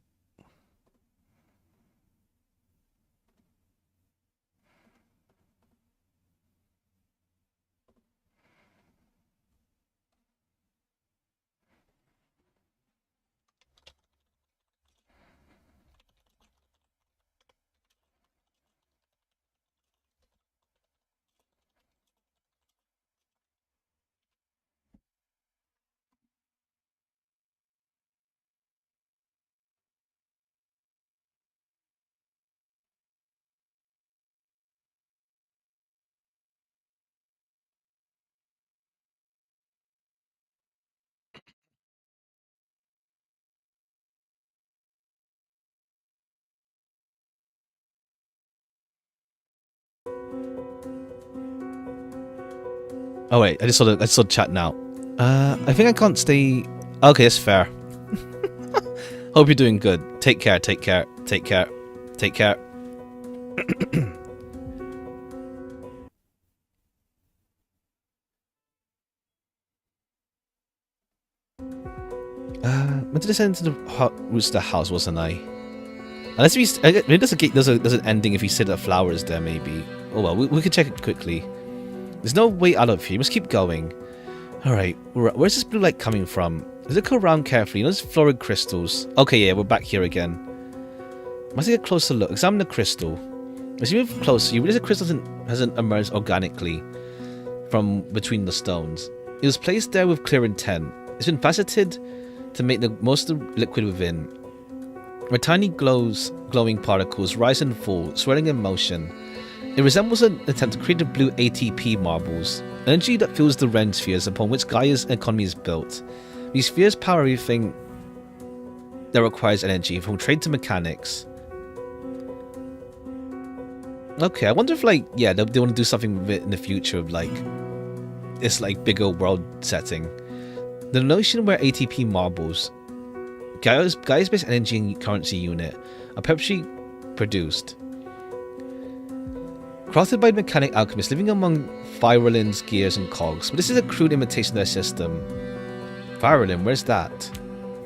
Oh wait, I just saw chat now. I think I can't stay. Okay, that's fair. Hope you're doing good. Take care. Take care. Take care. Take care. Meant to descend into the roots of the house, wasn't I? Unless maybe there's an ending if you said that flowers there, maybe. Oh well, we could check it quickly. There's no way out of here. We must keep going. Alright, where's this blue light coming from? Does it go around carefully? You know, those florid crystals. Okay, yeah, we're back here again. Must take a closer look. Examine the crystal. As you move closer, you realize the crystal hasn't emerged organically from between the stones. It was placed there with clear intent. It's been faceted to make the most of the liquid within. Where tiny glowing particles rise and fall, swirling in motion. It resembles an attempt to create the blue ATP marbles, energy that fuels the Ren spheres upon which Gaia's economy is built. These spheres power everything that requires energy, from trade to mechanics. Okay, I wonder if, like, yeah, they want to do something with it in the future of, like, this, like, bigger world setting. The notion where ATP marbles, Gaia's base energy and currency unit, are perpetually produced. Crafted by mechanic alchemists living among Firelins, gears, and cogs, but this is a crude imitation of their system. Firelin, where's that?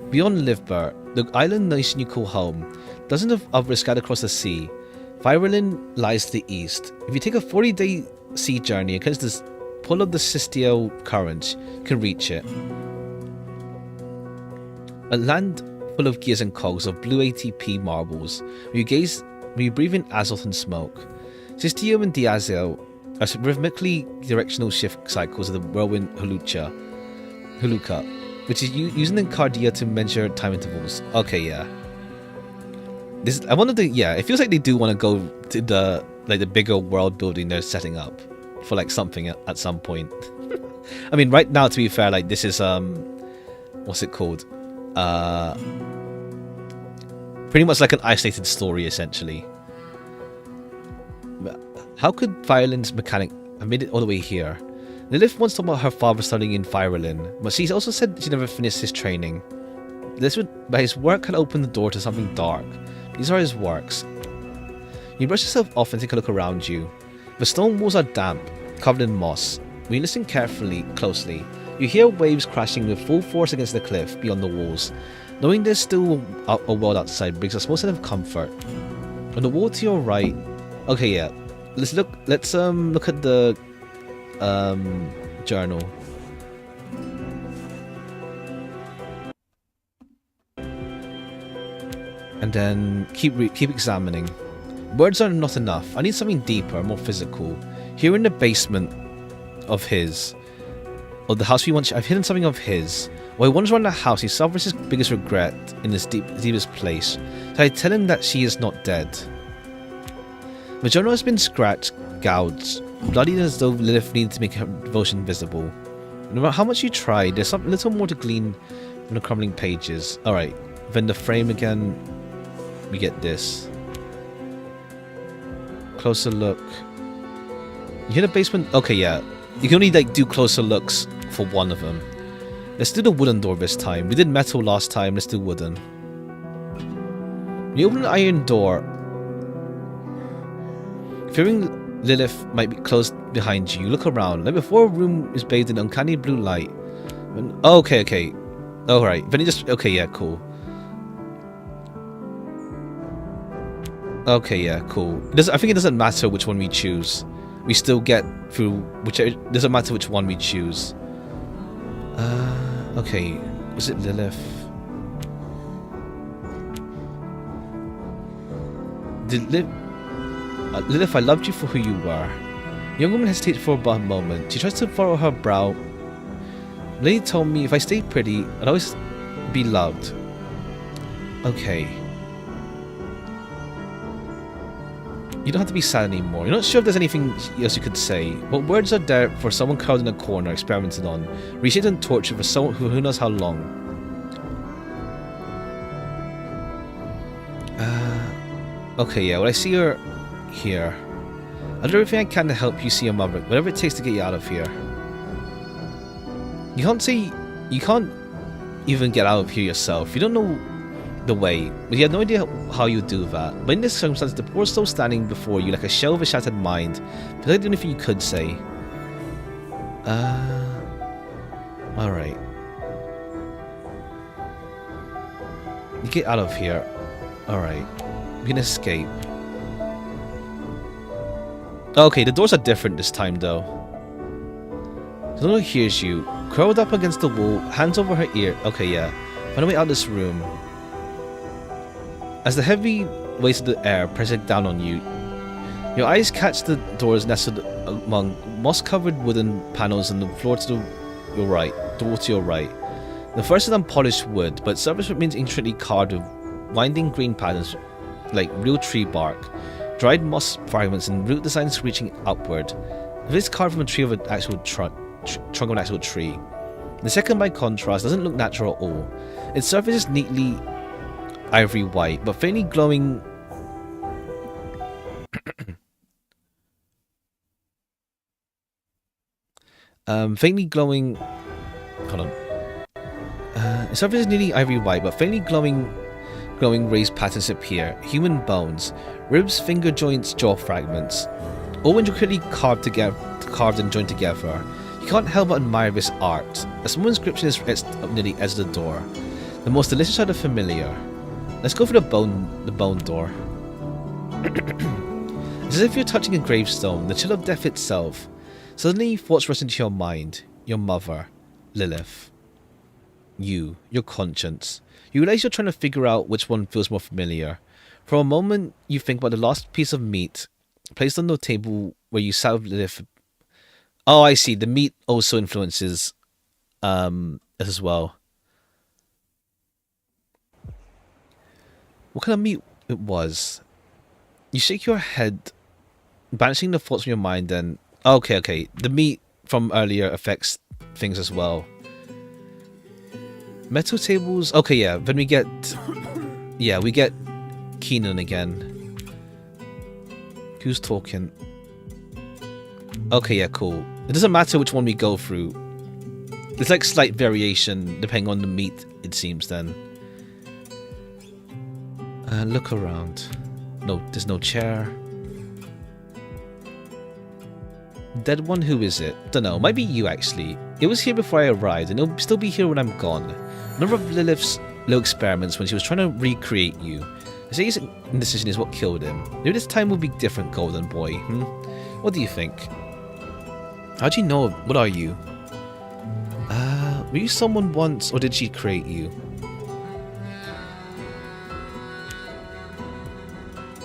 Beyond Livber, the island nation you call home, dozens of others scattered across the sea. Firelin lies to the east. If you take a 40-day sea journey against the pull of the Sistio currents, you can reach it. A land full of gears and cogs of blue ATP marbles, where you breathe in azoth and smoke. Sistio and Diazio are rhythmically directional shift cycles of the whirlwind Huluka, which is using the Cardia to measure time intervals. Okay, yeah. I wanted to, yeah, it feels like they do want to go to the bigger world building they're setting up for like something at some point. I mean, right now, to be fair, like this is what's it called? Pretty much like an isolated story, essentially. How could Firelin's mechanic have made it all the way here? Lilith once talked about her father studying in Firelin, but she's also said she never finished his training. But his work had opened the door to something dark. These are his works. You brush yourself off and take a look around you. The stone walls are damp, covered in moss. When you listen closely, you hear waves crashing with full force against the cliff beyond the walls. Knowing there's still a world outside brings a small sense of comfort. On the wall to your right, okay, yeah, let's look at the journal. And then keep examining. Words are not enough. I need something deeper, more physical. Here in the basement of the house we want. I've hidden something of his. While he wanders around the house, he suffers his biggest regret in this deepest place. So I tell him that she is not dead. The journal has been scratched, gouged, bloodied as though Lilith needed to make her devotion visible. No matter how much you try, there's something little more to glean from the crumbling pages. Alright, then the frame again. We get this. Closer look. You hear the basement? Okay, yeah. You can only like do closer looks for one of them. Let's do the wooden door this time. We did metal last time. Let's do wooden. When you open the iron door, fearing Lilith might be closed behind you, you look around. Like before, a room is bathed in uncanny blue light. Oh, okay. Alright. Then you just... Okay, yeah, cool. Okay, yeah, cool. I think it doesn't matter which one we choose. We still get through whichever... It doesn't matter which one we choose. Okay. Was it Lilith? Lilith, I loved you for who you were. The young woman hesitated for a moment. She tries to furrow her brow. The lady told me if I stayed pretty, I'd always be loved. Okay. You don't have to be sad anymore. You're not sure if there's anything else you could say. What words are there for someone curled in a corner, experimented on, reshaped and tortured for someone who knows how long? Okay, yeah, well I see her here. I'll do everything I can to help you see your mother, whatever it takes to get you out of here. You can't even get out of here yourself. You don't know the way, but you had no idea how you do that. But in this circumstance, the poor soul standing before you like a shell of a shattered mind. But I don't know if you could say. Alright. You get out of here. Alright. We can escape. Okay, the doors are different this time though. No one hears you. Curled up against the wall, hands over her ear. Okay, yeah. Find a way out of this room. As the heavy weight of the air presses down on you, your eyes catch the doors nestled among moss-covered wooden panels on the floor to your right. Door to your right. The first is unpolished wood, but its surface remains intricately carved with winding green patterns like real tree bark, dried moss fragments, and root designs reaching upward. This is carved from a tree of an actual trunk of an actual tree. The second, by contrast, doesn't look natural at all. Its surface is neatly ivory white, but faintly glowing. Faintly glowing. Hold on. Its surface is nearly ivory white, but faintly glowing glowing raised patterns appear. Human bones, ribs, finger joints, jaw fragments, all intricately carved and joined together. You can't help but admire this art. A small inscription is etched up near the edge of the door. The most delicious are the familiar. Let's go for the bone door. It's as if you're touching a gravestone, the chill of death itself. Suddenly thoughts rush into your mind. Your mother, Lilith. You, your conscience. You realize you're trying to figure out which one feels more familiar. For a moment, you think about the last piece of meat placed on the table where you sat with Lilith. Oh, I see. The meat also influences as well. What kind of meat it was? You shake your head, banishing the thoughts from your mind, and okay. The meat from earlier affects things as well. Metal tables. Okay, yeah. Then we get Keenan again. Who's talking? Okay, yeah, cool. It doesn't matter which one we go through. There's like slight variation depending on the meat, it seems then. Look around. No, there's no chair. Dead one, who is it? Dunno, might be you actually. It was here before I arrived and it'll still be here when I'm gone. Another of Lilith's little experiments when she was trying to recreate you. His indecision is what killed him. Maybe this time will be different, golden boy. What do you think? How do you know? What are you? Were you someone once, or did she create you?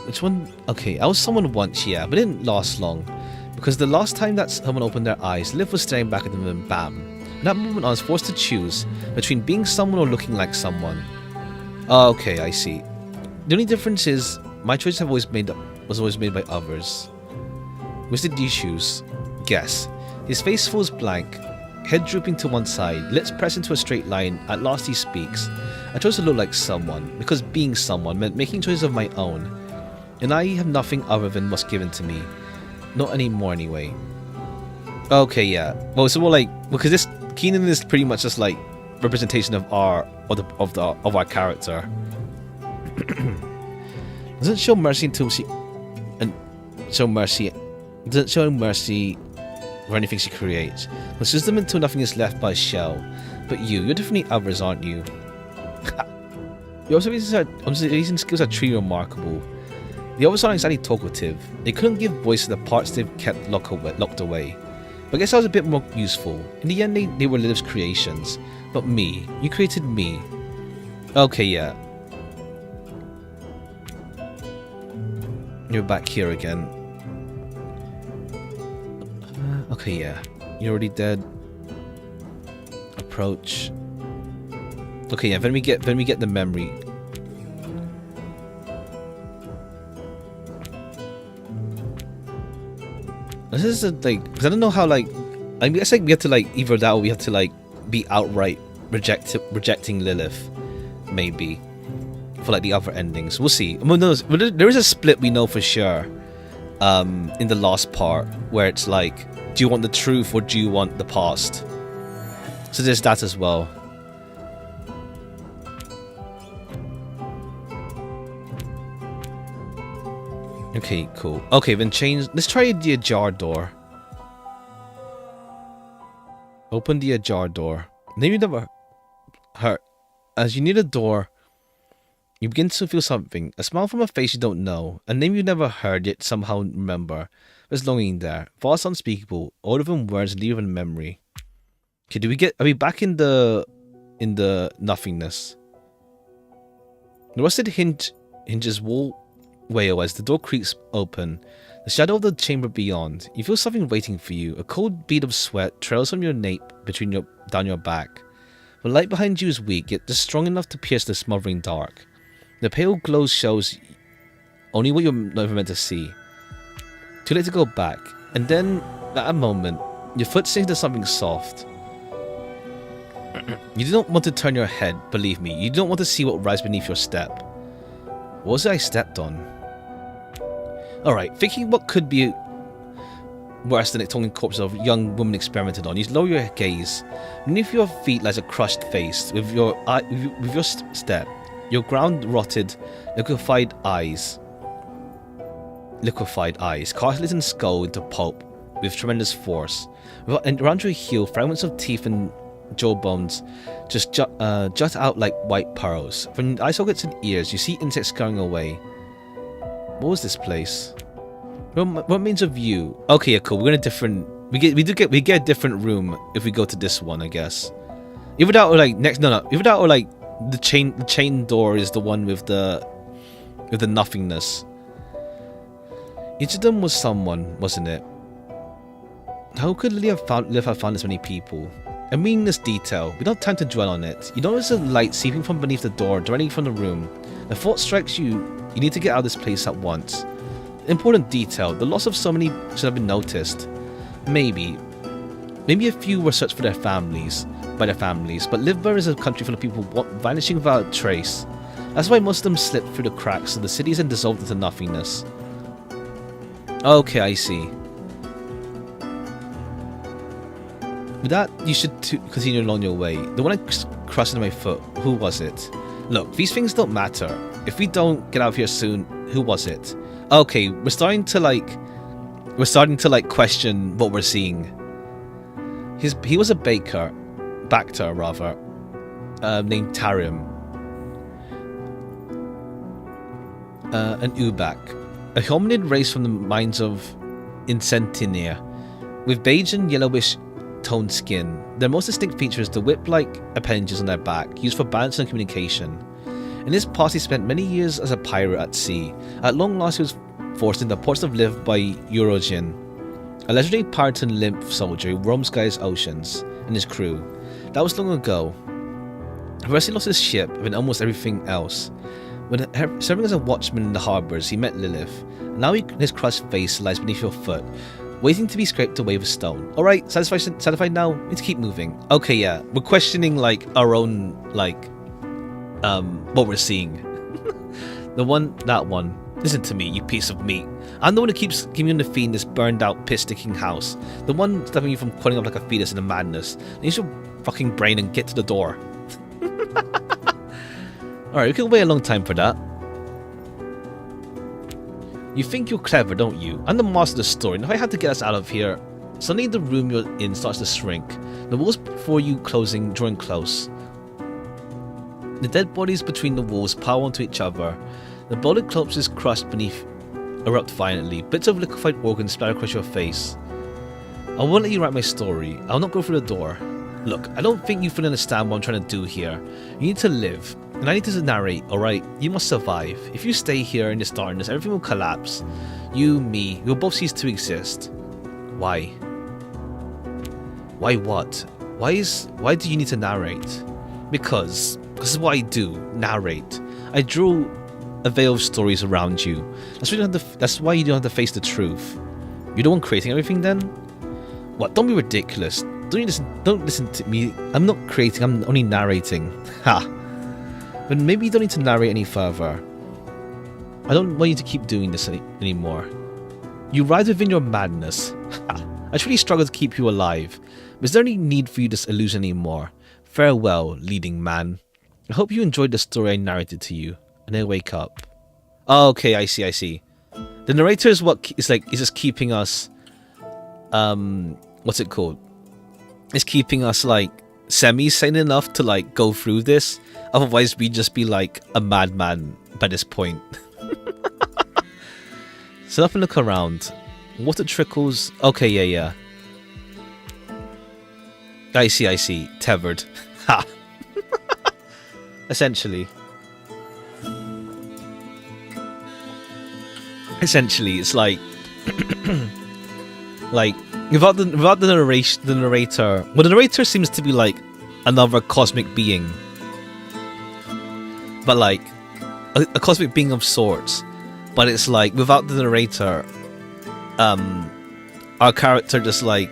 Which one? Okay, I was someone once, yeah, but it didn't last long. Because the last time that someone opened their eyes, Liv was staring back at them and bam. In that moment I was forced to choose between being someone or looking like someone. Okay, I see. The only difference is, my choice was always made by others. Which did you choose? Guess. His face falls blank, head drooping to one side, lips pressed into a straight line. At last he speaks. I chose to look like someone, because being someone meant making choices of my own. And I have nothing other than what's given to me. Not anymore anyway. Okay, yeah. Well, it's more like, because this Keenan is pretty much just like representation of our character. Doesn't show mercy until she doesn't show mercy or anything she creates. Considers them until nothing is left but a shell. But you're definitely others, aren't you? Your observation skills are truly remarkable. The others aren't exactly talkative. They couldn't give voice to the parts they've kept locked away. But I guess I was a bit more useful. In the end, they were Lilith's creations. But me, you created me. Okay, yeah. You're back here again. Okay, yeah. You're already dead. Approach. Okay, yeah. Then we get the memory. This is like, because I don't know how, like, I guess like we have to like either that or we have to like be outright rejecting Lilith, maybe, for like the other endings. We'll see. I mean, there is a split, we know for sure, in the last part where it's like, do you want the truth or do you want the past? So there's that as well. Okay, cool. Okay, then change. Let's try the ajar door. Open the ajar door. Name you never heard. As you near the door, you begin to feel something. A smile from a face you don't know. A name you never heard yet somehow remember. There's longing there. Thoughts unspeakable. All of them words leave in memory. Okay, are we back in the nothingness? The rusted hinges wall wail as the door creaks open. The shadow of the chamber beyond. You feel something waiting for you. A cold bead of sweat trails from your nape down your back. The light behind you is weak, yet just strong enough to pierce the smothering dark. The pale glow shows only what you're never meant to see. Too late to go back. And then, at a moment, your foot sinks into something soft. You do not want to turn your head, believe me. You don't want to see what lies beneath your step. What was it I stepped on? Alright, thinking what could be worse than a talking corpse of a young woman experimented on, you lower your gaze. Beneath your feet lies a crushed face. With your step, Your ground rotted, liquefied eyes. Cartilage and skull into pulp with tremendous force. And around your heel, fragments of teeth and jawbones just jut out like white pearls. From eye sockets and ears, you see insects scurrying away. What was this place? What means of view? Okay, yeah, cool. We're in a different. We get a different room if we go to this one, I guess. Either that or like next. No. Either that or like the chain door is the one with the nothingness. Each of them was someone, wasn't it? How could Liv have found this many people? A meaningless detail. We don't have time to dwell on it. You notice a light seeping from beneath the door, directly from the room. The thought strikes you. You need to get out of this place at once. Important detail. The loss of so many should have been noticed. Maybe a few were searched for their families, but Livber is a country full of people vanishing without a trace. That's why most of them slipped through the cracks, and the city isn't dissolved into nothingness. Okay, I see. With that, you should continue along your way. The one I crushed under my foot, who was it? Look, these things don't matter. If we don't get out of here soon, who was it? Okay, we're starting to question what we're seeing. He was a Bacter, named Tarim. An Ubak, a hominid race from the mines of Incentinia, with beige and yellowish toned skin. Their most distinct feature is the whip-like appendages on their back, used for balance and communication. In this past, he spent many years as a pirate at sea. At long last, he was forced into the ports of Liv by Eurogin, a legendary pirate and lymph soldier who roams Gaia's oceans, and his crew. That was long ago. First, he lost his ship and almost everything else. When serving as a watchman in the harbours, he met Lilith. Now his crushed face lies beneath your foot, waiting to be scraped away with a stone. Alright, satisfied now? We need to keep moving. Okay, yeah. We're questioning, like, our own, like, what we're seeing. That one. Listen to me, you piece of meat. I'm the one who keeps giving you the feed in this burned-out, piss-sticking house. The one stopping you from crawling up like a fetus in a madness. Use your fucking brain and get to the door. Alright, we can wait a long time for that. You think you're clever, don't you? I'm the master of the story, and if I had to get us out of here, suddenly the room you're in starts to shrink. The walls before you drawing close. The dead bodies between the walls pile onto each other. The bloated corpses crushed beneath erupt violently. Bits of liquefied organs splatter across your face. I won't let you write my story. I'll not go through the door. Look, I don't think you fully understand what I'm trying to do here. You need to live, and I need to narrate, alright? You must survive. If you stay here in this darkness, everything will collapse. You, me, we'll both cease to exist. Why? Why what? Why do you need to narrate? Because this is what I do, narrate. I draw a veil of stories around you. That's why you don't have to face the truth. You're the one creating everything then? What? Don't be ridiculous. Don't listen to me. I'm not creating, I'm only narrating. Ha! But maybe you don't need to narrate any further. I don't want you to keep doing this anymore. You ride within your madness. Ha! I truly struggle to keep you alive. But is there any need for you this illusion anymore? Farewell, leading man. I hope you enjoyed the story I narrated to you. And then wake up. Oh, okay, I see. The narrator is is just keeping us what's it called? It's keeping us like semi-sane enough to like go through this. Otherwise we'd just be like a madman by this point. Sit up and look around. Water trickles. Okay, yeah. I see. Tethered. Ha! Essentially, it's like, like without the narrator. Well, the narrator seems to be like another cosmic being, but like a cosmic being of sorts. But it's like without the narrator, our character just like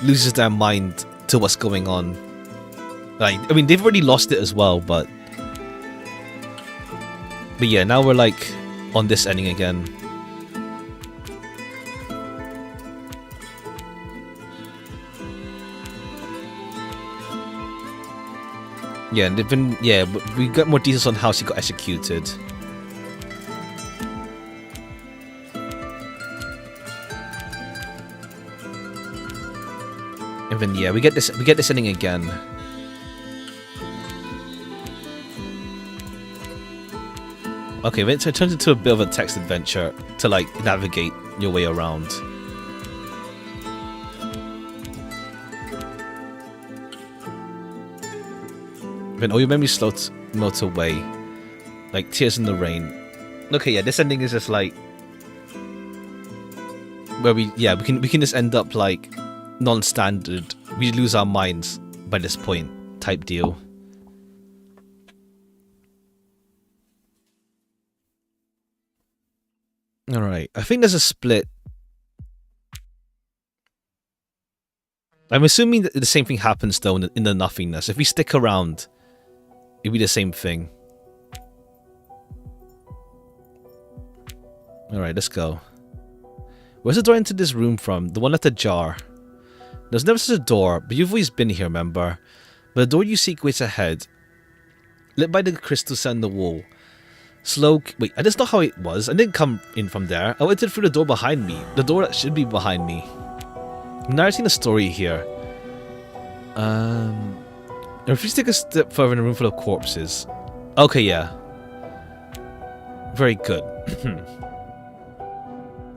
loses their mind to what's going on. Like, I mean, they've already lost it as well, but yeah, now we're like on this ending again. Yeah, and even we got more details on how she got executed. And then yeah, we get this ending again. Okay, then it turns into a bit of a text adventure to like navigate your way around. Then all your memories melt away, like tears in the rain. Okay, yeah, this ending is just like where we can just end up like non-standard. We lose our minds by this point type deal. All right, I think there's a split. I'm assuming that the same thing happens though in the nothingness. If we stick around, it'd be the same thing. Alright, let's go. Where's the door into this room from? The one left ajar. There's never such a door, but you've always been here, remember? But the door you seek waits ahead. Lit by the crystal set in the wall. Slow... Wait, that's not how it was. I didn't come in from there. I entered through the door behind me. The door that should be behind me. I'm narrating a story here. I refuse to take a step further in a room full of corpses. Okay, yeah. Very good.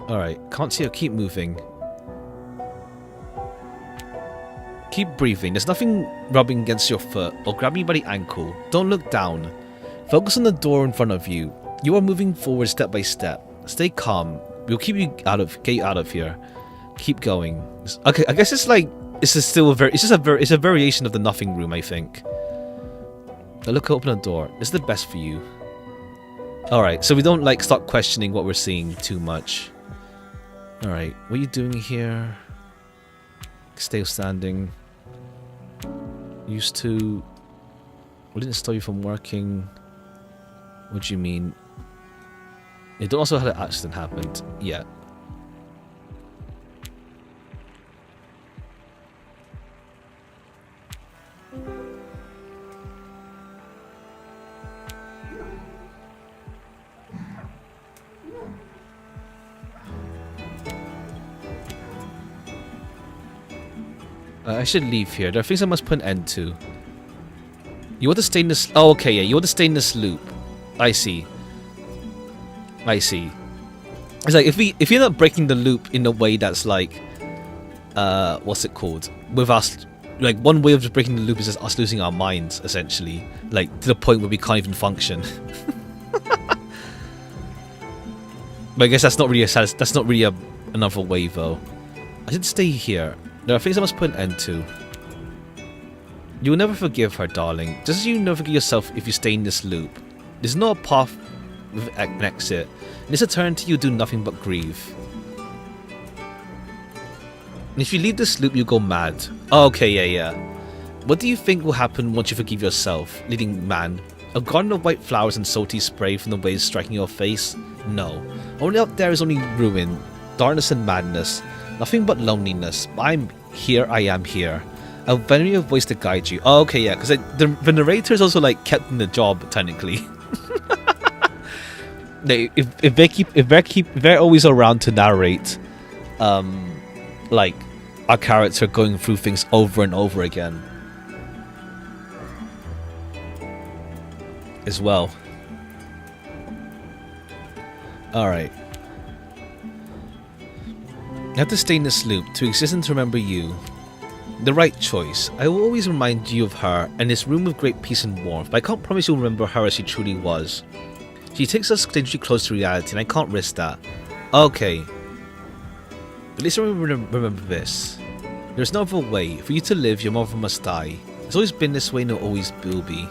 Alright, can't see her. Keep moving. Keep breathing. There's nothing rubbing against your foot or grabbing you by the ankle. Don't look down. Focus on the door in front of you. You are moving forward step by step. Stay calm. We'll get you out of here. Keep going. Okay, I guess it's like it's a variation of the nothing room, I think. Now look, open the door. This is the best for you. Alright, so we don't like start questioning what we're seeing too much. Alright, what are you doing here? Stay standing. Used to... What didn't stop you from working? What do you mean? You don't also have an accident happened. Yeah. I should leave here. There are things I must put an end to. You want to stay in this... Oh, okay, yeah. You want to stay in this loop. I see. I see. It's like, if you end up breaking the loop in a way that's like... what's it called? With us... Like, one way of just breaking the loop is just us losing our minds, essentially. Like, to the point where we can't even function. But I guess that's not really another way, though. I should stay here. There are things I must put an end to. You will never forgive her, darling. Just as you never forgive yourself if you stay in this loop. There's no path with an exit. In this eternity, you do nothing but grieve. And if you leave this loop, you go mad. Oh, okay, yeah. What do you think will happen once you forgive yourself, leading man? A garden of white flowers and salty spray from the waves striking your face? No. Only out there is only ruin, darkness and madness. Nothing but loneliness. I'm here, I am here. A familiar voice to guide you. Oh, okay, yeah, because the narrator is also like kept in the job technically. if they're always around to narrate, like our character going through things over and over again, as well. All right. You have to stay in this loop to exist and to remember you. The right choice. I will always remind you of her and this room of great peace and warmth, but I can't promise you'll remember her as she truly was. She takes us dangerously close to reality and I can't risk that. Okay. But at least remember this. There's no other way. For you to live, your mother must die. It's always been this way and it always will be.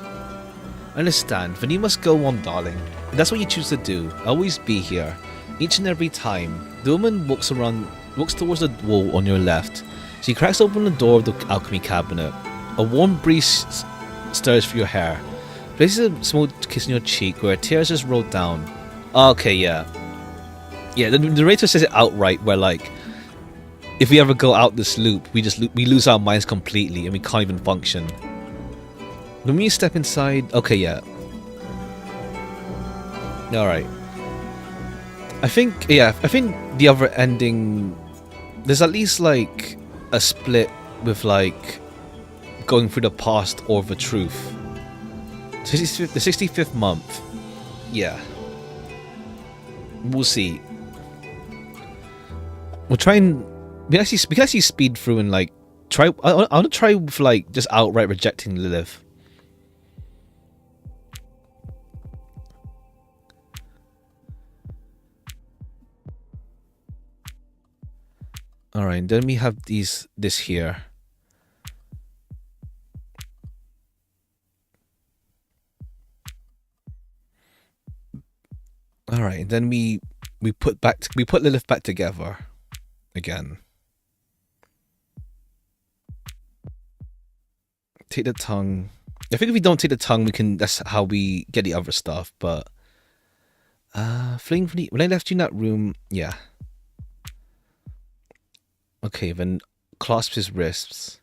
I understand, then you must go on, darling. If that's what you choose to do, I'll always be here. Each and every time. The woman walks towards the wall on your left. She cracks open the door of the alchemy cabinet. A warm breeze stirs through your hair. Places a small kiss on your cheek where tears just roll down. Okay, yeah. Yeah, the narrator says it outright where like, if we ever go out this loop, we lose our minds completely and we can't even function. When you step inside... Okay, yeah. Alright. I think the other ending... There's at least, like, a split with, like, going through the past or the truth. The 65th month. Yeah. We'll see. We'll try and... We can actually speed through and, like, try... I want to try with, like, just outright rejecting Lilith. Alright, then we have this here. Alright, then we put Lilith back together again. Take the tongue. I think if we don't take the tongue, that's how we get the other stuff, but fleeing from when I left you in that room, yeah. Okay, then clasp his wrists.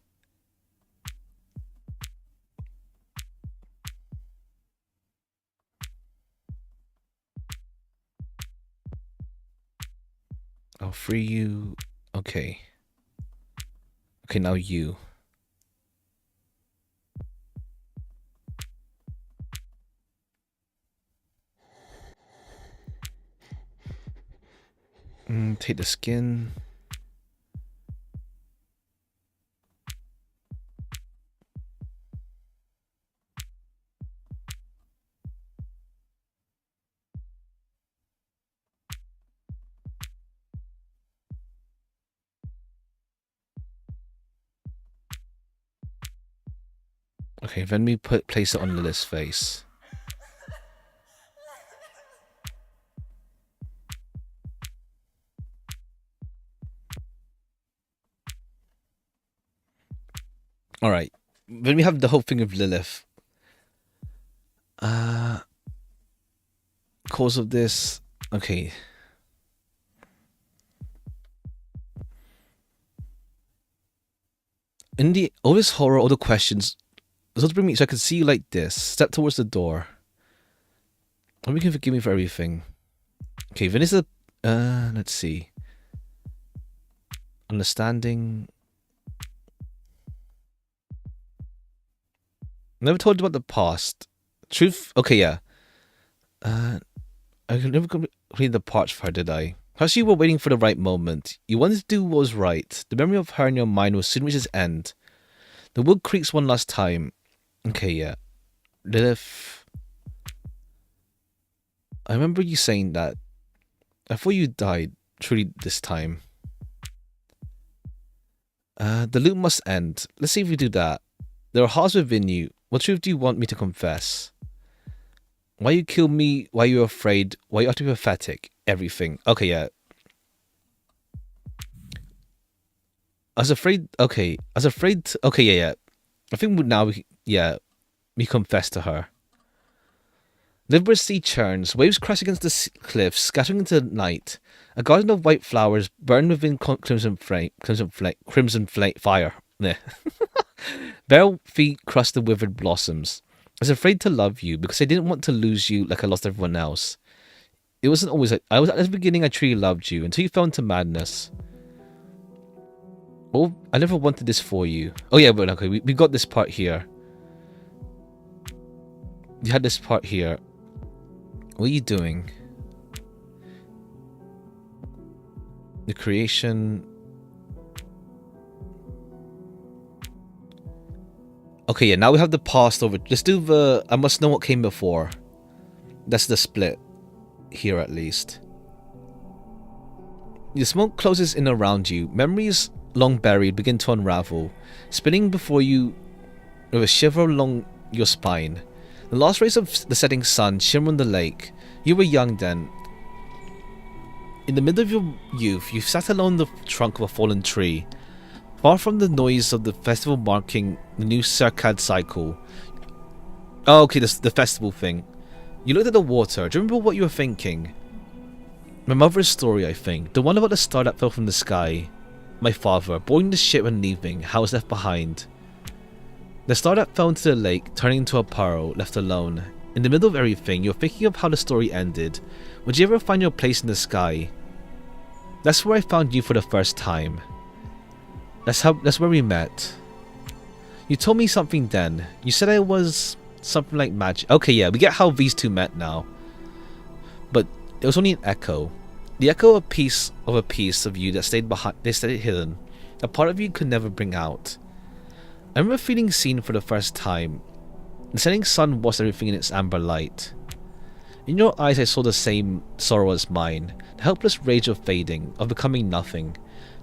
I'll free you. Okay. Okay, now you. Take the skin. Okay, then we place it on Lilith's face. Alright. Then we have the whole thing of Lilith. Cause of this. Okay. In all this horror, all the questions, so to bring me so I can see you like this. Step towards the door. Hope you can forgive me for everything. Okay, Vanessa. Let's see. Understanding. Never told you about the past. Truth. Okay, yeah. I never completed the parts for her, did I? Perhaps you were waiting for the right moment. You wanted to do what was right. The memory of her in your mind will soon reach its end. The wood creaks one last time. Okay, yeah. Lilith. I remember you saying that. I thought you died, truly, this time. The loop must end. Let's see if we do that. There are hearts within you. What truth do you want me to confess? Why you killed me? Why you afraid? Why you utterly pathetic? Everything. Okay, yeah. I was afraid. Okay. I was afraid. Okay, yeah. I think now we confess to her. Livber's sea churns, waves crash against the cliffs, scattering into the night. A garden of white flowers burn within crimson fire. Bare feet crushed the withered blossoms. I was afraid to love you because I didn't want to lose you like I lost everyone else. It wasn't always like I was at the beginning. I truly loved you until you fell into madness. Oh, I never wanted this for you. Oh yeah, but okay, we got this part here. You had this part here. What are you doing? The creation. Okay, yeah, now we have the past over. Let's do the I must know what came before. That's the split. Here at least. The smoke closes in around you. Memories long buried begin to unravel, spinning before you with a shiver along your spine. The last rays of the setting sun shimmer on the lake. You were young then. In the middle of your youth, you sat alone in the trunk of a fallen tree, far from the noise of the festival marking the new circad cycle. Oh, okay, the festival thing. You looked at the water. Do you remember what you were thinking? My mother's story, I think. The one about the star that fell from the sky. My father, boarding the ship and leaving. How I was left behind. The star that fell into the lake, turning into a pearl, left alone. In the middle of everything, you're thinking of how the story ended. Would you ever find your place in the sky? That's where I found you for the first time. That's where we met. You told me something then. You said I was something like magic. Okay, yeah, we get how these two met now. But it was only an echo. The echo of a piece of you that stayed behind. They stayed hidden. A part of you could never bring out. I remember feeling seen for the first time. The setting sun washed everything in its amber light. In your eyes I saw the same sorrow as mine. The helpless rage of fading, of becoming nothing.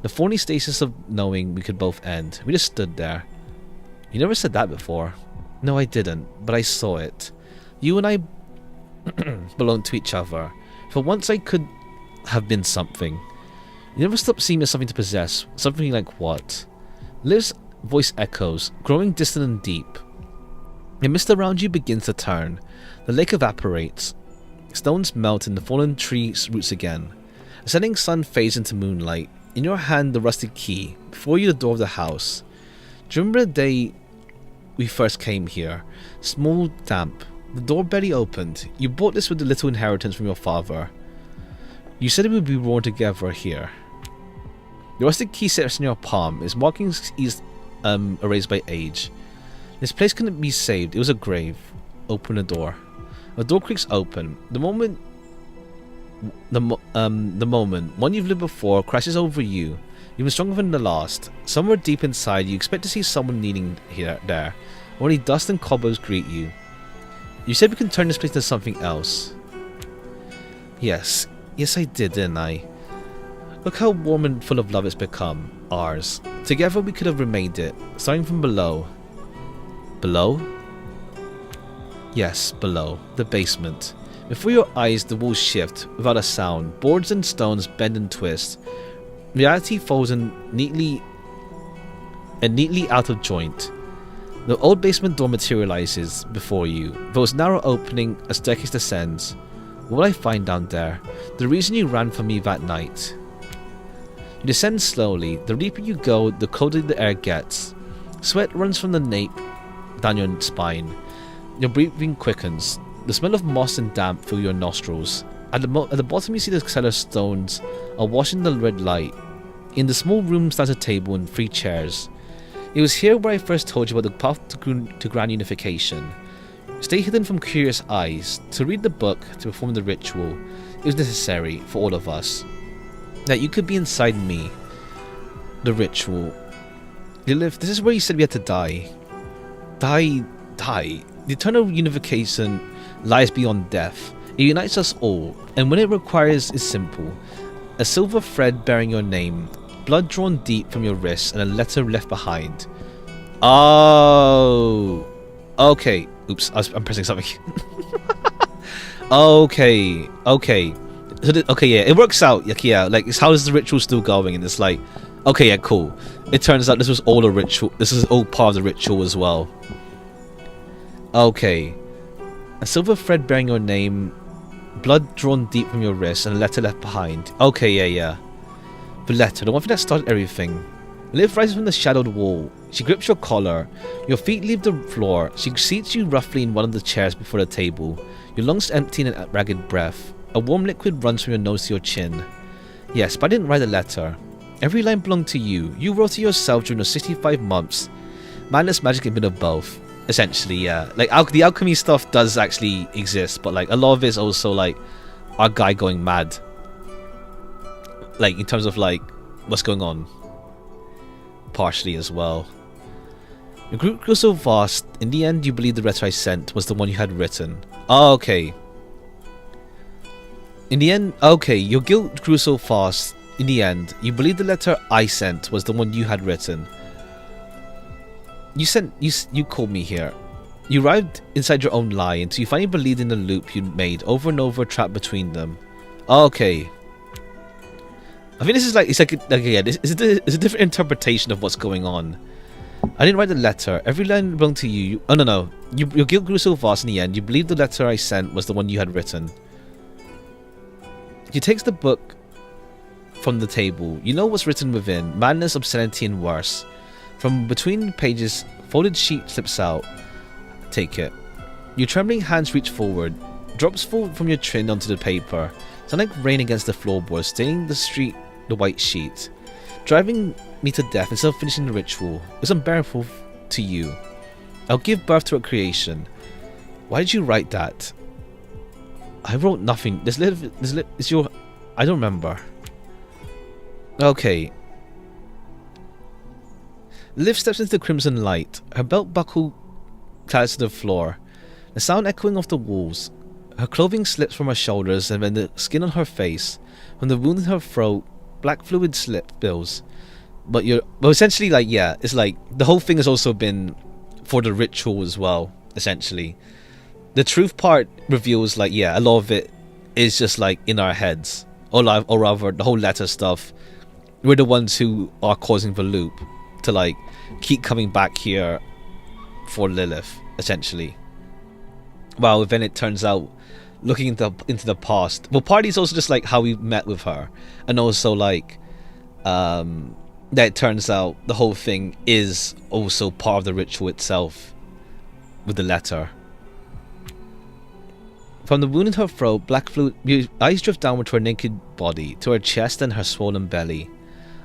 The thorny stasis of knowing we could both end. We just stood there. You never said that before. No, I didn't, but I saw it. You and I belonged to each other. For once I could have been something. You never stopped seeing me as something to possess. Something like what? Liv's voice echoes, growing distant and deep. The mist around you begins to turn. The lake evaporates. Stones melt in the fallen tree's roots again. A setting sun fades into moonlight. In your hand the rusted key. Before you the door of the house. Do you remember the day we first came here? Small, damp. The door barely opened. You bought this with the little inheritance from your father. You said it would be worn together here. The rusted key sits in your palm. Its markings erased by age. This place couldn't be saved. It was a grave. Open the door. A door creaks open. The moment one you've lived before crashes over you. Even stronger than the last. Somewhere deep inside you expect to see someone kneeling there. Only dust and cobwebs greet you. You said we can turn this place into something else. Yes I did, didn't I? Look how warm and full of love it's become. Ours. Together we could have remained it. Starting from below. Below? Yes, below. The basement. Before your eyes the walls shift, without a sound. Boards and stones bend and twist. Reality folds neatly out of joint. The old basement door materializes before you. Though its narrow opening, a staircase descends. What will I find down there? The reason you ran from me that night. You descend slowly. The deeper you go, the colder the air gets. Sweat runs from the nape down your spine. Your breathing quickens. The smell of moss and damp fill your nostrils. At the bottom you see the cellar stones awash in the red light. In the small room stands a table and 3 chairs. It was here where I first told you about the path to grand unification. Stay hidden from curious eyes. To read the book, to perform the ritual, it was necessary for all of us. That you could be inside me. The ritual. Lilith, this is where you said we had to die. Die. The eternal unification lies beyond death. It unites us all, and when it requires is simple. A silver thread bearing your name, blood drawn deep from your wrist, and a letter left behind. Oh. Okay. Oops, I'm pressing something. Okay. Okay, yeah, it works out. Yeah, like, it's how is the ritual still going? And it's like, okay, yeah, cool. It turns out this was all a ritual. This is all part of the ritual as well. Okay. A silver thread bearing your name, blood drawn deep from your wrist, and a letter left behind. Okay, yeah. The letter, the one thing that started everything. Liv rises from the shadowed wall. She grips your collar. Your feet leave the floor. She seats you roughly in one of the chairs before the table. Your lungs empty in a ragged breath. A warm liquid runs from your nose to your chin. Yes, but I didn't write a letter. Every line belonged to you. You wrote it yourself during the 65 months. Madness, magic, and a bit of both. Essentially, yeah. Like, the alchemy stuff does actually exist, but like a lot of it's also like our guy going mad. Like, in terms of like what's going on. Partially as well. The group grew so vast, in the end you believed the letter I sent was the one you had written. Oh, okay. In the end, okay, your guilt grew so fast, in the end, you believed the letter I sent was the one you had written. You called me here. You arrived inside your own lie until you finally believed in the loop you'd made over and over, trapped between them. Oh, okay. I think this is like, it's like yeah, it's a different interpretation of what's going on. I didn't write the letter. Every line belonged to you. Oh, no. Your guilt grew so vast in the end, you believed the letter I sent was the one you had written. He takes the book from the table. You know what's written within. Madness, obscenity, and worse. From between pages Folded sheet slips out. Take it. Your trembling hands reach forward. Drops fall from your chin onto the paper. Sound like rain against the floorboard, staining the white sheet. Driving me to death instead of finishing the ritual. It's unbearable to you. I'll give birth to a creation. Why did you write that? I wrote nothing. It's your... I don't remember. Okay. Liv steps into the crimson light. Her belt buckle clatters to the floor. The sound echoing off the walls. Her clothing slips from her shoulders and then the skin on her face. From the wound in her throat, black fluid spills. But essentially, like, yeah, it's like the whole thing has also been for the ritual as well, essentially. The truth part reveals, like, yeah, a lot of it is just like in our heads. Or rather, the whole letter stuff. We're the ones who are causing the loop to, like, keep coming back here for Lilith, essentially. Well, then it turns out, looking into the past, well, part is also just like how we met with her, and also like that it turns out the whole thing is also part of the ritual itself with the letter. From the wound in her throat, black fluid, your eyes drift downward to her naked body, to her chest and her swollen belly.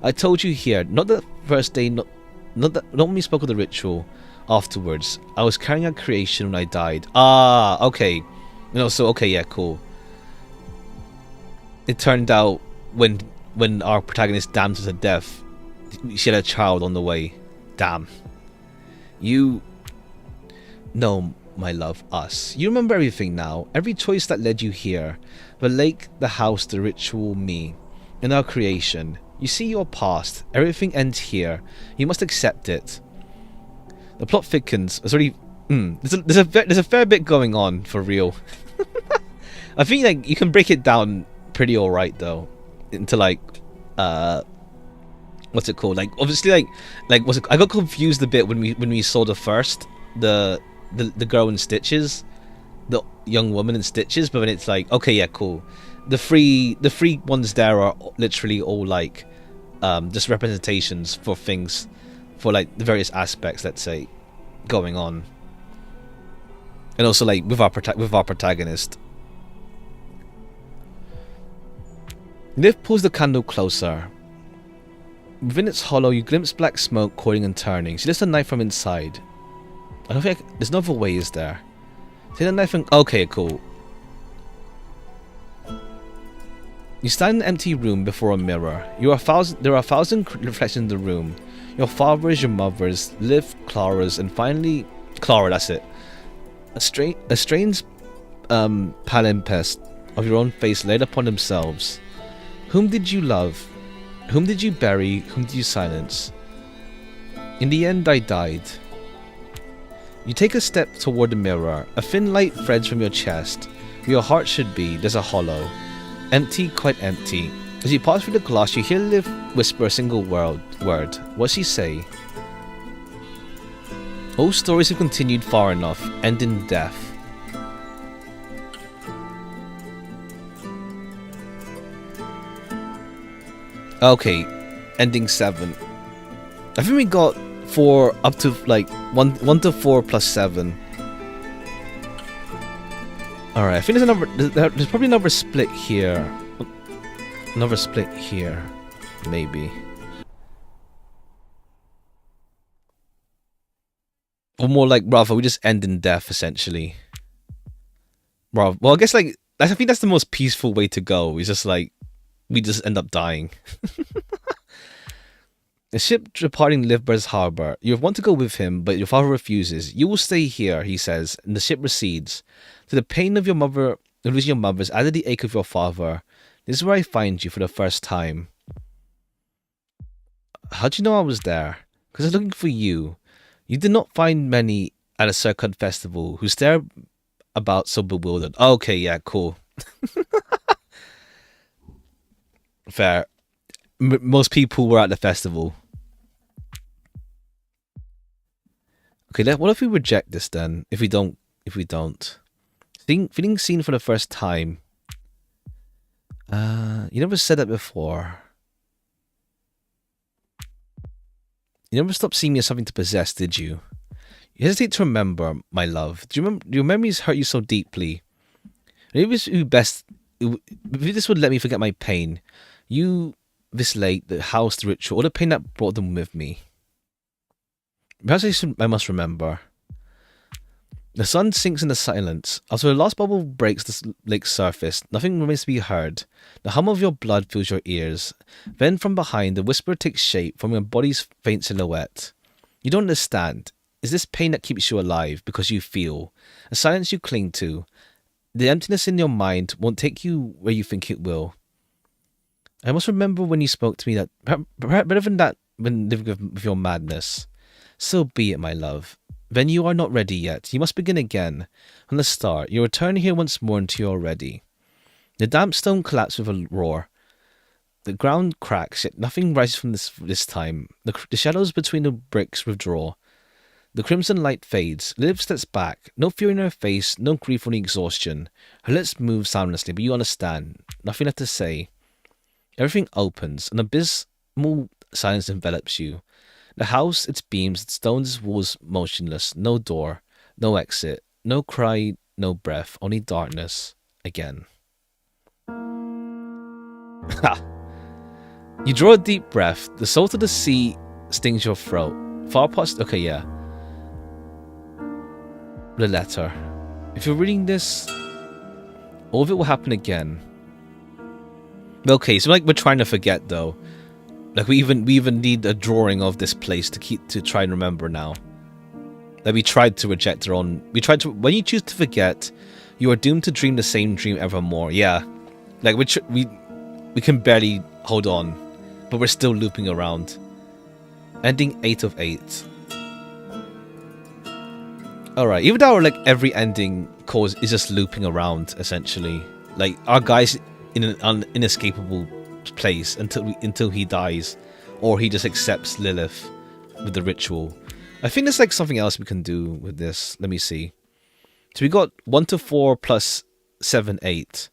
I told you here, not the first day, not when we spoke of the ritual. Afterwards, I was carrying out creation when I died. Ah, okay. So okay, yeah, cool. It turned out when our protagonist damned her to death, she had a child on the way. Damn. You... No, my love, us. You remember everything now. Every choice that led you here. The lake, the house, the ritual, me. In our creation. You see your past. Everything ends here. You must accept it. The plot thickens. It's already... There's a fair bit going on, for real. I think, like, you can break it down pretty alright, though. Into, like... what's it called? Like, obviously, like what's it, I got confused a bit when we saw the first... The girl in stitches. The young woman in stitches. But then it's like, okay, yeah, cool. The three ones there are literally all, like... just representations for things... For, like, the various aspects, let's say, going on. And also, like, with our protagonist. Liv pulls the candle closer. Within its hollow, you glimpse black smoke coiling and turning. She lifts a knife from inside. I don't think... There's no other way, is there? Take the knife and... Okay, cool. You stand in an empty room before a mirror. There are a thousand reflections in the room. Your father's, your mother's, Liv, Clara's, and finally... Clara, that's it. A strange palimpsest of your own face laid upon themselves. Whom did you love? Whom did you bury? Whom did you silence? In the end, I died. You take a step toward the mirror. A thin light threads from your chest. Where your heart should be, there's a hollow. Empty, quite empty. As you pass through the glass, you hear Liv whisper a single word. What's she say? All stories have continued far enough, end in death. Okay, ending 7. I think we got 4 up to like 1 to 4 plus 7. Alright, I think there's probably another split here. Another split here. Maybe. Or more like, rather, we just end in death, essentially. Well, I guess, like, I think that's the most peaceful way to go. It's just like, we just end up dying. The ship departing Livber's harbour. You want to go with him, but your father refuses. You will stay here, he says, and the ship recedes. To the pain of your mother, losing your mother's added the ache of your father. This is where I find you for the first time. How'd you know I was there? Because I was looking for you. You did not find many at a Circud festival who stare about so bewildered. Okay, yeah, cool. Fair. Most people were at the festival. Okay, what if we reject this then? If we don't. Feeling seen for the first time. You never said that before. You never stopped seeing me as something to possess, did you? You hesitate to remember, my love. Do your memories hurt you so deeply? Maybe it would be best if this would let me forget my pain. You, this late, the house, the ritual, all the pain that brought them with me. Perhaps I must remember. The sun sinks in the silence. After the last bubble breaks the lake's surface, nothing remains to be heard. The hum of your blood fills your ears. Then from behind, the whisper takes shape from your body's faint silhouette. You don't understand. Is this pain that keeps you alive because you feel? A silence you cling to. The emptiness in your mind won't take you where you think it will. I must remember when you spoke to me that, better than that, when living with your madness. So be it, my love. Then you are not ready yet. You must begin again. From the start, you return here once more until you are ready. The damp stone collapses with a roar. The ground cracks, yet nothing rises from this time. The shadows between the bricks withdraw. The crimson light fades. Liv steps back. No fear in her face, no grief, only exhaustion. Her lips move soundlessly, but you understand. Nothing left to say. Everything opens. An abysmal silence envelops you. The house, its beams, its stones, its walls motionless. No door, no exit, no cry, no breath, only darkness. Again. Ha! You draw a deep breath. The salt of the sea stings your throat. Far past... Okay, yeah. The letter. If you're reading this, all of it will happen again. Okay, so like we're trying to forget though. Like we even need a drawing of this place to try and remember now. Like we tried to reject our own. We tried to. When you choose to forget, you are doomed to dream the same dream evermore. Yeah, like we can barely hold on, but we're still looping around. Ending 8 of 8. All right, even though like every ending cause is just looping around essentially. Like our guy's in an inescapable place until he dies, or he just accepts Lilith with the ritual. I think there's like something else we can do with this. Let me see. So we got 1 to 4 plus 7, 8.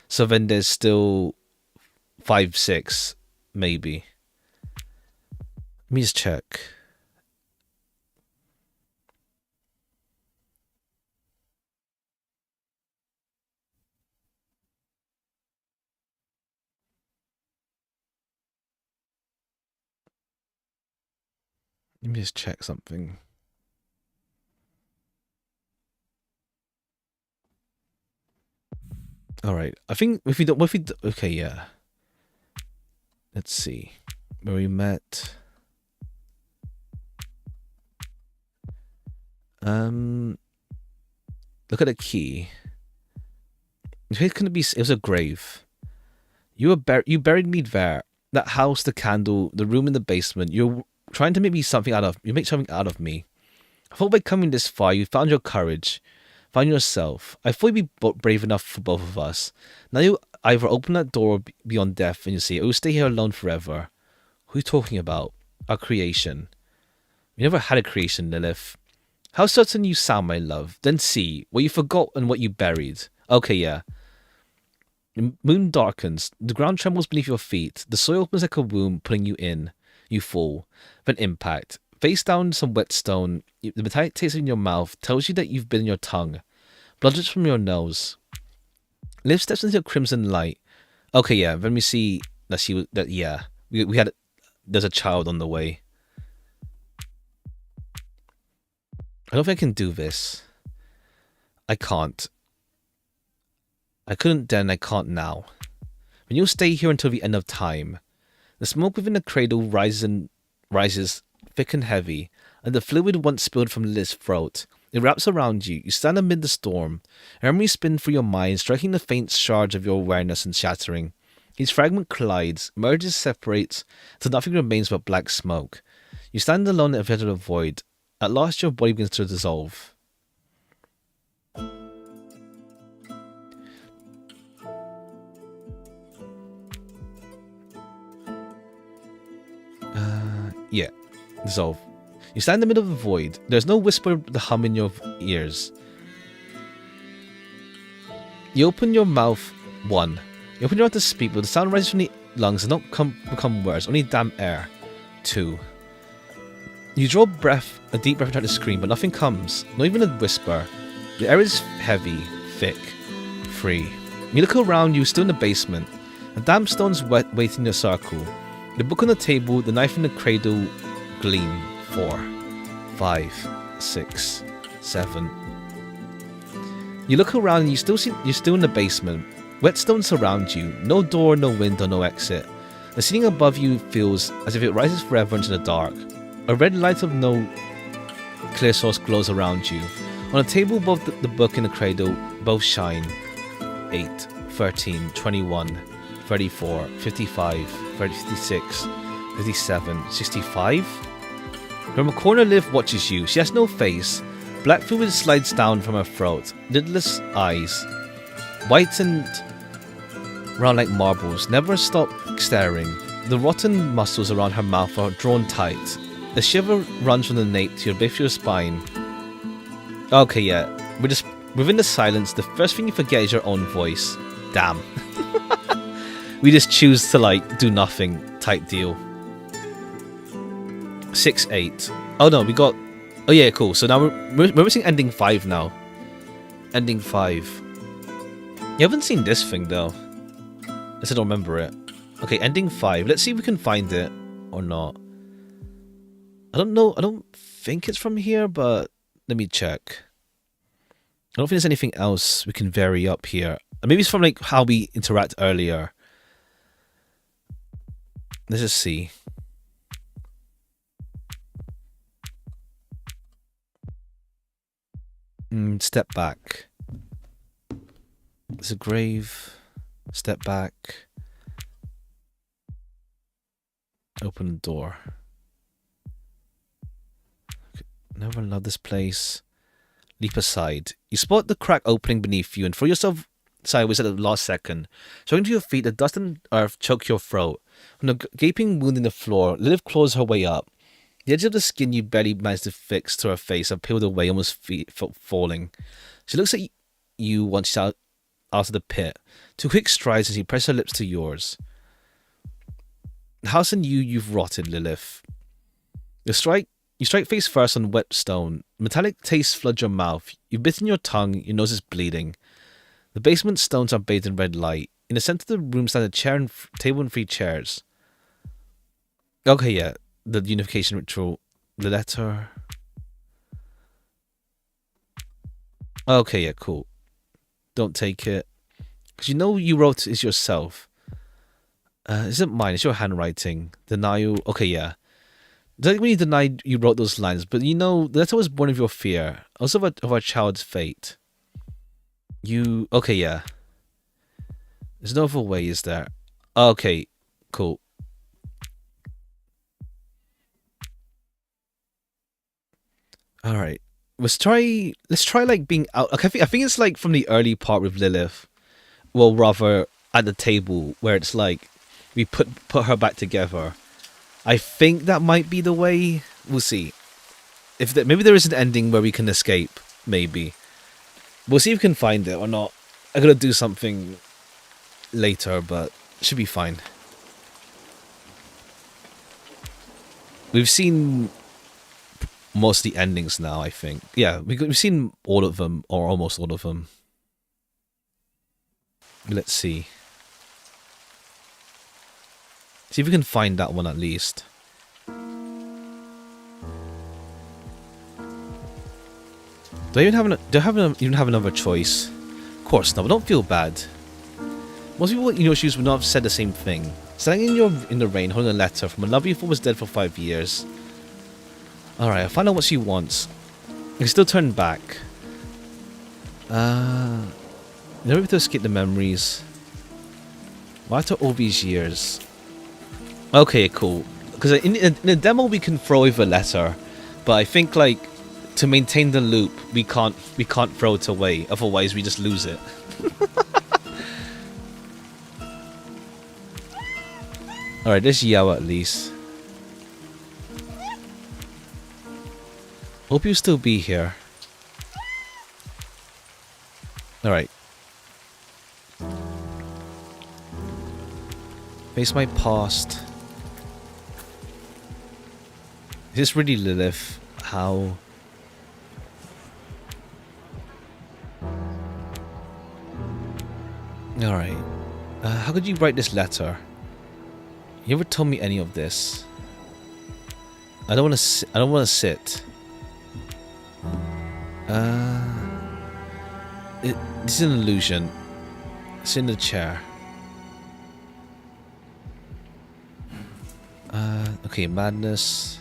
So then there's still 5, 6, maybe. Let me just check. Let me just check something. All right. I think okay, yeah. Let's see where we met. Look at the key. It was a grave. You buried me there. That house, the candle, the room in the basement. You're trying to make something out of me. I thought by coming this far, you found your courage, found yourself. I thought you'd be brave enough for both of us. Now you either open that door beyond death and you see it, or you stay here alone forever. Who are you talking about? Our creation. We never had a creation, Lilith. How certain you sound, my love. Then see, what you forgot and what you buried. Okay, yeah. The moon darkens. The ground trembles beneath your feet. The soil opens like a womb, pulling you in. You fall. Then impact. Face down some wet stone. The metallic taste in your mouth tells you that you've bitten your tongue. Blood drips from your nose. Liv steps into a crimson light. Okay, yeah. Then we see that yeah. There's a child on the way. I don't think I can do this. I can't. I couldn't then, I can't now. When you'll stay here until the end of time. The smoke within the cradle rises thick and heavy, and the fluid once spilled from Liz's throat. It wraps around you. You stand amid the storm. Memories spin through your mind, striking the faint shards of your awareness and shattering. Each fragment collides, merges, separates, till nothing remains but black smoke. You stand alone at the edge of the void. At last your body begins to dissolve. Yeah, dissolve. You stand in the middle of the void. There's no whisper of the hum in your ears. You open your mouth. 1. You open your mouth to speak, but the sound rises from the lungs and don't become words, only damp air. 2. You draw a deep breath and try to scream, but nothing comes, not even a whisper. The air is heavy, thick, free. You look around you, still in the basement. A damp stone's waiting in a circle. The book on the table, the knife in the cradle gleam. 4, 5, 6, 7. You look around and you're still in the basement. Wet stones surround you. No door, no window, no exit. The ceiling above you feels as if it rises forever into the dark. A red light of no clear source glows around you. On a table above the book and the cradle, both shine. 8, 13, 21, 34, 55, 56, 57, 65. From a corner, Liv watches you. She has no face. Black fluid slides down from her throat. Lidless eyes. White and round like marbles. Never stop staring. The rotten muscles around her mouth are drawn tight. The shiver runs from the nape to your base of your spine. Okay, yeah. Within the silence, the first thing you forget is your own voice. Damn. We just choose to, like, do nothing type deal. 6, 8. Oh no, we got... Oh yeah, cool. So now we're missing ending 5 now. Ending 5. You haven't seen this thing though. Unless I don't remember it. Okay, ending 5. Let's see if we can find it or not. I don't know. I don't think it's from here, but let me check. I don't think there's anything else we can vary up here. Maybe it's from like how we interact earlier. Let's just see. Step back. There's a grave. Step back. Open the door. Never loved this place. Leap aside. You spot the crack opening beneath you and throw yourself sideways at the last second. Struggling to your feet, the dust and earth choke your throat. From the gaping wound in the floor, Lilith claws her way up. The edge of the skin you barely managed to fix to her face have peeled away, almost falling. She looks at you once she's out of the pit. 2 quick strides as she presses her lips to yours. The house and you've rotted, Lilith. You strike face first on wet stone. Metallic taste floods your mouth. You've bitten your tongue, your nose is bleeding. The basement stones are bathed in red light. In the center of the room stand a chair and table and 3 chairs. Okay, yeah. The unification ritual. The letter. Okay, yeah, cool. Don't take it. Because you know you wrote it yourself. It isn't mine, it's your handwriting. Denial. Okay, yeah. Don't when you denied you wrote those lines, but you know, the letter was born of your fear. Also of our child's fate. You... Okay, yeah. There's no other way, is there? Okay, cool. Alright. Let's try like being out. Okay, I think it's like from the early part with Lilith. Well, rather at the table where it's like we put her back together. I think that might be the way. We'll see. Maybe there is an ending where we can escape. Maybe. We'll see if we can find it or not. I gotta do something later, but it should be fine. We've seen most of the endings now, I think. Yeah, we've seen all of them, or almost all of them. Let's see. See if we can find that one at least. Do I even have another choice? Of course not, but don't feel bad. Most people in your shoes would not have said the same thing. Standing in the rain, holding a letter from a love you thought was dead for 5 years. Alright, I'll find out what she wants. I can still turn back. Never able to escape the memories. Why after all these years? Okay, cool. Because in the demo we can throw away the letter, but I think like to maintain the loop we can't throw it away. Otherwise we just lose it. Alright, let's yell at least. Hope you still be here. Alright. Face my past. Is this really Lilith? How? Alright. How could you write this letter? You never told me any of this. I don't want to. I don't want to sit. This is an illusion. Sit in the chair. Okay, madness.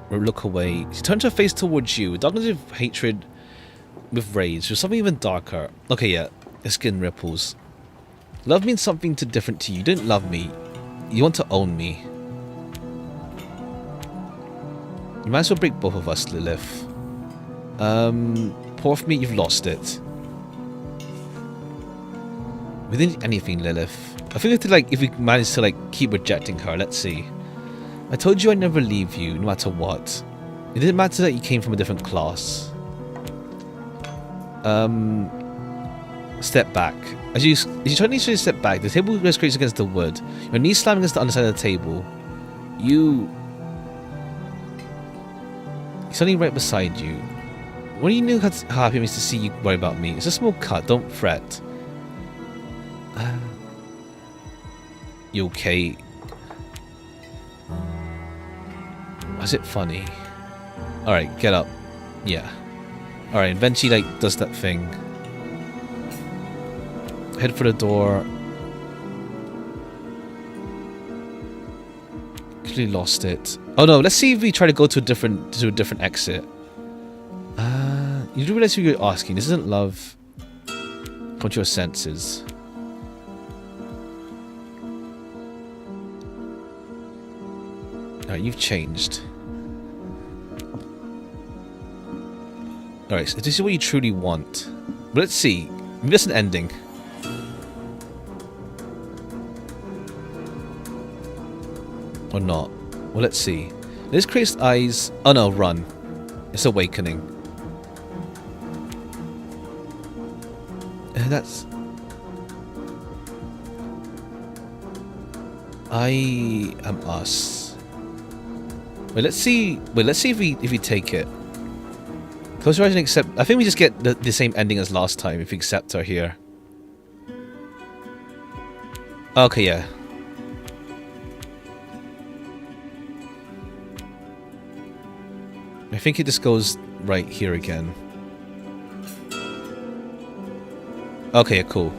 Or look away. She turns her face towards you. Darkness of hatred with rage. Or something even darker. Okay, yeah. The skin ripples. Love means something different to you. You don't love me. You want to own me. You might as well break both of us, Lilith. Poor for me, you've lost it. We didn't do anything, Lilith. I think if we manage to keep rejecting her, let's see. I told you I'd never leave you, no matter what. It didn't matter that you came from a different class. Step back. As you try to step back, the table goes scrapes against the wood. Your knees slam against the underside of the table. He's suddenly right beside you. When you knew how happy it makes to see you worry about me. It's a small cut, don't fret. You okay? Was it funny? Alright, get up. Yeah. Alright, and then she does that thing. Head for the door. Clearly lost it. Oh no, let's see if we try to go to a different exit. You do realize who you're asking. This isn't love. Come to your senses. Alright, you've changed. Alright, so this is what you truly want. But let's see. Maybe that's an ending. Or not. Well, let's see. This creates eyes. Oh no, run. It's awakening. That's... I am us. Wait, let's see. Wait, let's see if we take it. Close your eyes and accept. I think we just get the same ending as last time if we accept her here. Okay, yeah. I think it just goes right here again. Okay, cool.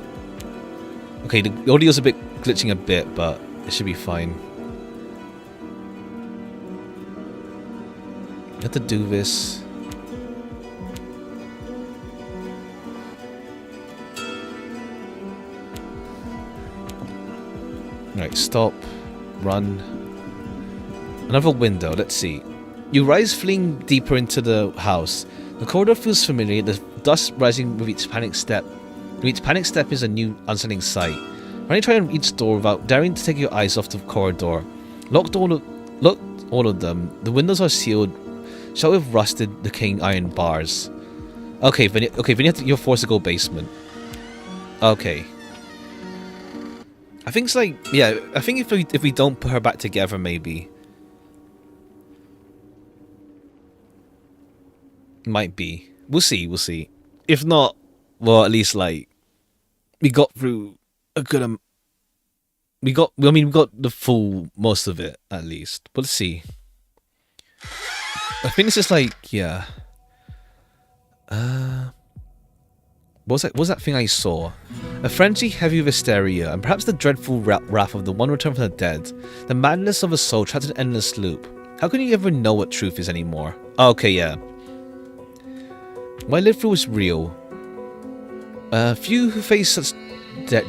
Okay, the audio's glitching a bit, but it should be fine. You have to do this. Right, stop. Run. Another window, let's see. You rise, fleeing deeper into the house. The corridor feels familiar, the dust rising with each panic step. With each panic step is a new, unsettling sight. Running try on each door without daring to take your eyes off the corridor. Locked all of them. The windows are sealed, shut with rusted, decaying iron bars. Okay, then you're forced to go basement. Okay. I think it's yeah. I think if we don't put her back together, maybe. Might be. We'll see. We'll see. If not, well, at least we got through a good. We got the full most of it at least. But let's see. I think it's just yeah. What was that thing I saw? A frenzy heavy with hysteria, and perhaps the dreadful wrath of the one returned from the dead. The madness of a soul trapped in an endless loop. How can you ever know what truth is anymore? Okay, yeah. My Livber was real. Few who face such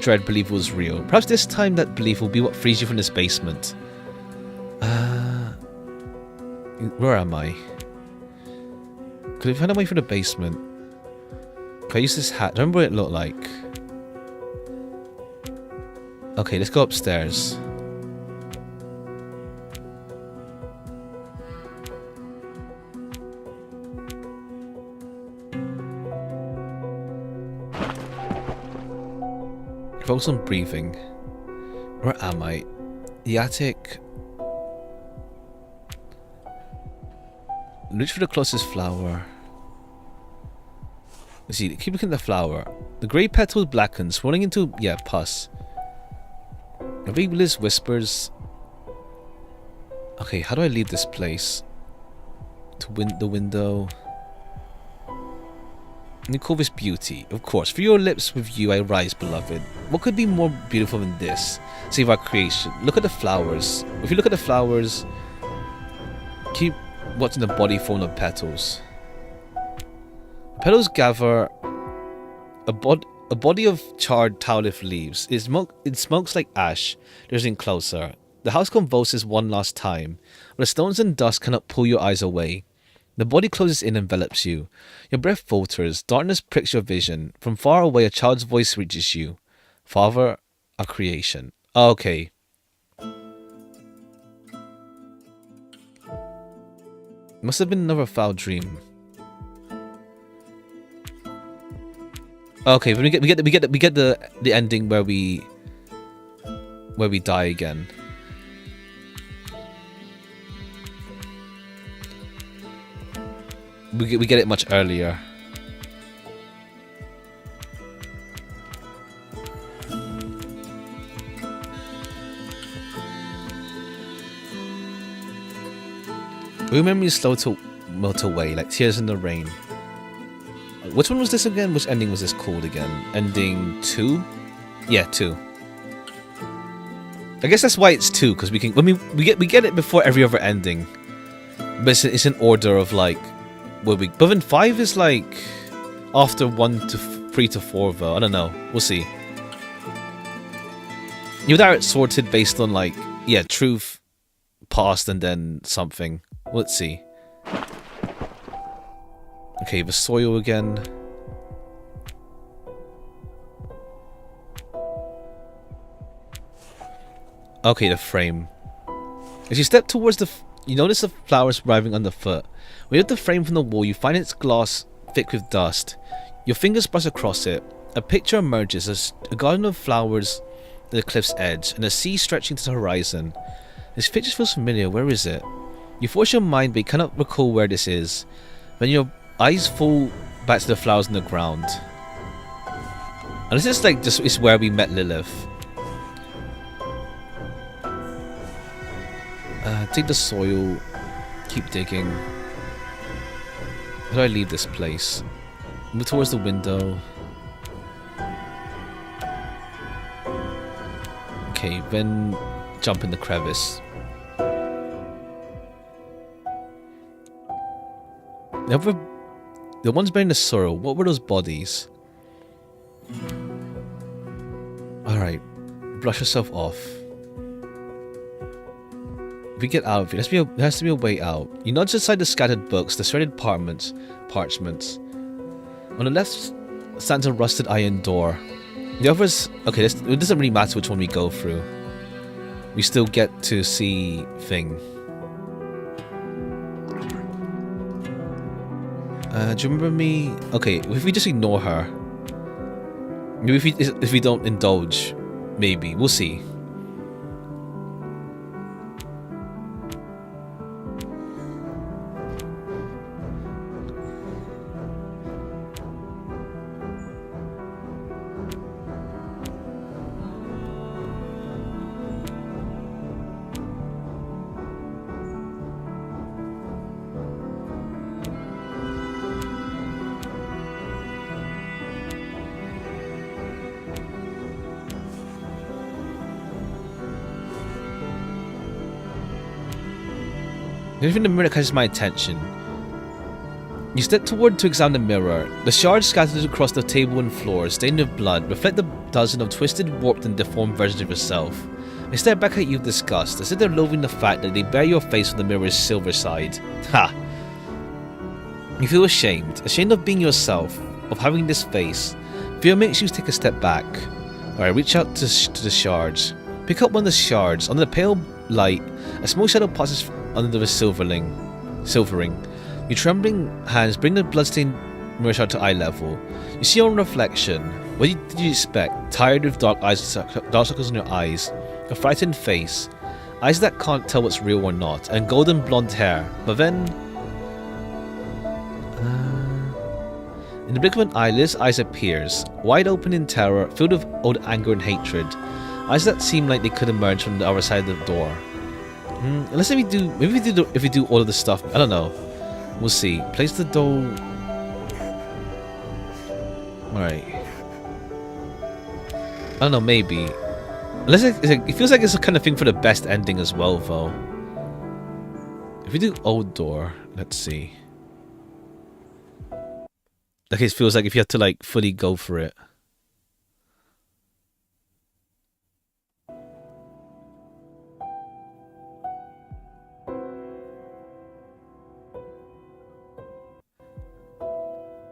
dread believe it was real. Perhaps this time that belief will be what frees you from this basement. Where am I? Could I find a way from the basement? Can I use this hat? I remember what it looked like. Okay, let's go upstairs. Focus on breathing. Where am I? The attic. Reach for the closest flower. Let's see, keep looking at the flower. The grey petals blacken, swirling into, yeah, pus. A vague bliss whispers. Okay, how do I leave this place? To the window. You call this beauty. Of course, for your lips with you I rise, beloved. What could be more beautiful than this? Save our creation. Look at the flowers. If you look at the flowers, keep watching the body form of petals. Petals gather a body of charred towleaf leaves. It smokes like ash, drifting closer. The house convulses one last time, but the stones and dust cannot pull your eyes away. The body closes in and envelops you. Your breath falters. Darkness pricks your vision. From far away, a child's voice reaches you. Father, our creation. Okay. Must have been another foul dream. Okay, we get the ending where we die again. We get it much earlier. Remember is slow to melt away like tears in the rain. Which one was this again? Which ending was this called again? Ending 2? Yeah, 2. I guess that's why it's 2, because we get it before every other ending. But it's in order of like but then 5 is like after 1 to 3 to 4 though. I don't know. We'll see. You know, it's sorted based on like, yeah, truth, past, and then something. Let's see. Okay, the soil again. Okay, the frame. As you step towards you notice the flowers arriving underfoot. When you lift the frame from the wall, you find its glass thick with dust. Your fingers brush across it. A picture emerges as a garden of flowers at the cliff's edge, and a sea stretching to the horizon. This picture feels familiar. Where is it? You force your mind, but you cannot recall where this is. Then your eyes fall back to the flowers on the ground. And this is like it's where we met Lilith. Take the soil. Keep digging. How do I leave this place? Move towards the window. Okay, then jump in the crevice. The ones bearing the sorrow, what were those bodies? Alright, brush yourself off. If we get out of here, there has to be a way out. You nudge aside the scattered books, the shredded parchments. On the left stands a rusted iron door. The others... Okay, it doesn't really matter which one we go through. We still get to see thing. Do you remember me? Okay, if we just ignore her. Maybe if we don't indulge. Maybe. We'll see. Anything in the mirror catches my attention. You step toward to examine the mirror. The shards scattered across the table and floor, stained with blood, reflect the dozen of twisted, warped, and deformed versions of yourself. They stare back at you with disgust, as if they're loathing the fact that they bear your face on the mirror's silver side. Ha! You feel ashamed of being yourself, of having this face. Fear makes you take a step back. Alright, reach out to the shards. Pick up one of the shards. Under the pale light, a small shadow passes under the silvering. Your trembling hands bring the bloodstained mirror shard to eye level. You see your own reflection. What did you expect? Tired with dark circles in your eyes, a frightened face, eyes that can't tell what's real or not, and golden blonde hair. But then In the blink of an eyelid's eyes appears, wide open in terror, filled with old anger and hatred. Eyes that seem like they could emerge from the other side of the door. Unless if we do all of the stuff, I don't know. We'll see. Place the door. Alright. I don't know, maybe. Unless it feels like it's a kind of thing for the best ending as well, though. If we do old door, let's see. Like it feels like if you have to like fully go for it.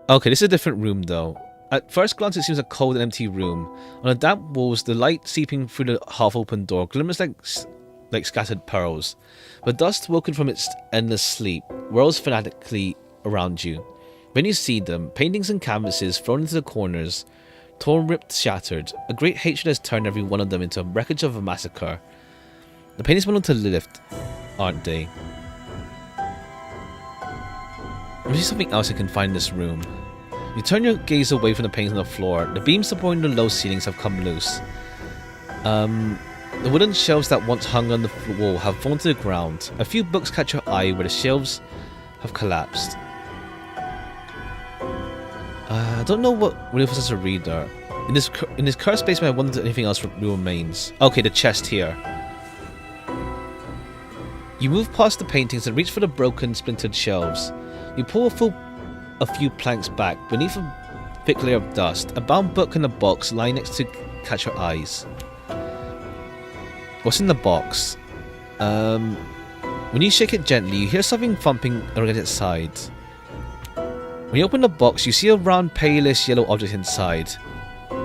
Okay, this is a different room though. At first glance, it seems a cold and empty room. On the damp walls, the light seeping through the half-open door glimmers like scattered pearls. But dust, woken from its endless sleep, whirls fanatically around you. When you see them, paintings and canvases thrown into the corners, torn, ripped, shattered. A great hatred has turned every one of them into a wreckage of a massacre. The paintings belong to Lilith, aren't they? Maybe something else you can find in this room. You turn your gaze away from the paintings on the floor. The beams supporting the low ceilings have come loose. The wooden shelves that once hung on the wall have fallen to the ground. A few books catch your eye where the shelves have collapsed. I don't know what really was as a reader. In this cursed basement, I wonder if anything else remains. Okay, the chest here. You move past the paintings and reach for the broken, splintered shelves. You pull a few planks back. Beneath a thick layer of dust, a bound book in a box lying next to catch your eyes. What's in the box? When you shake it gently, you hear something thumping against its side. When you open the box, you see a round, palish yellow object inside.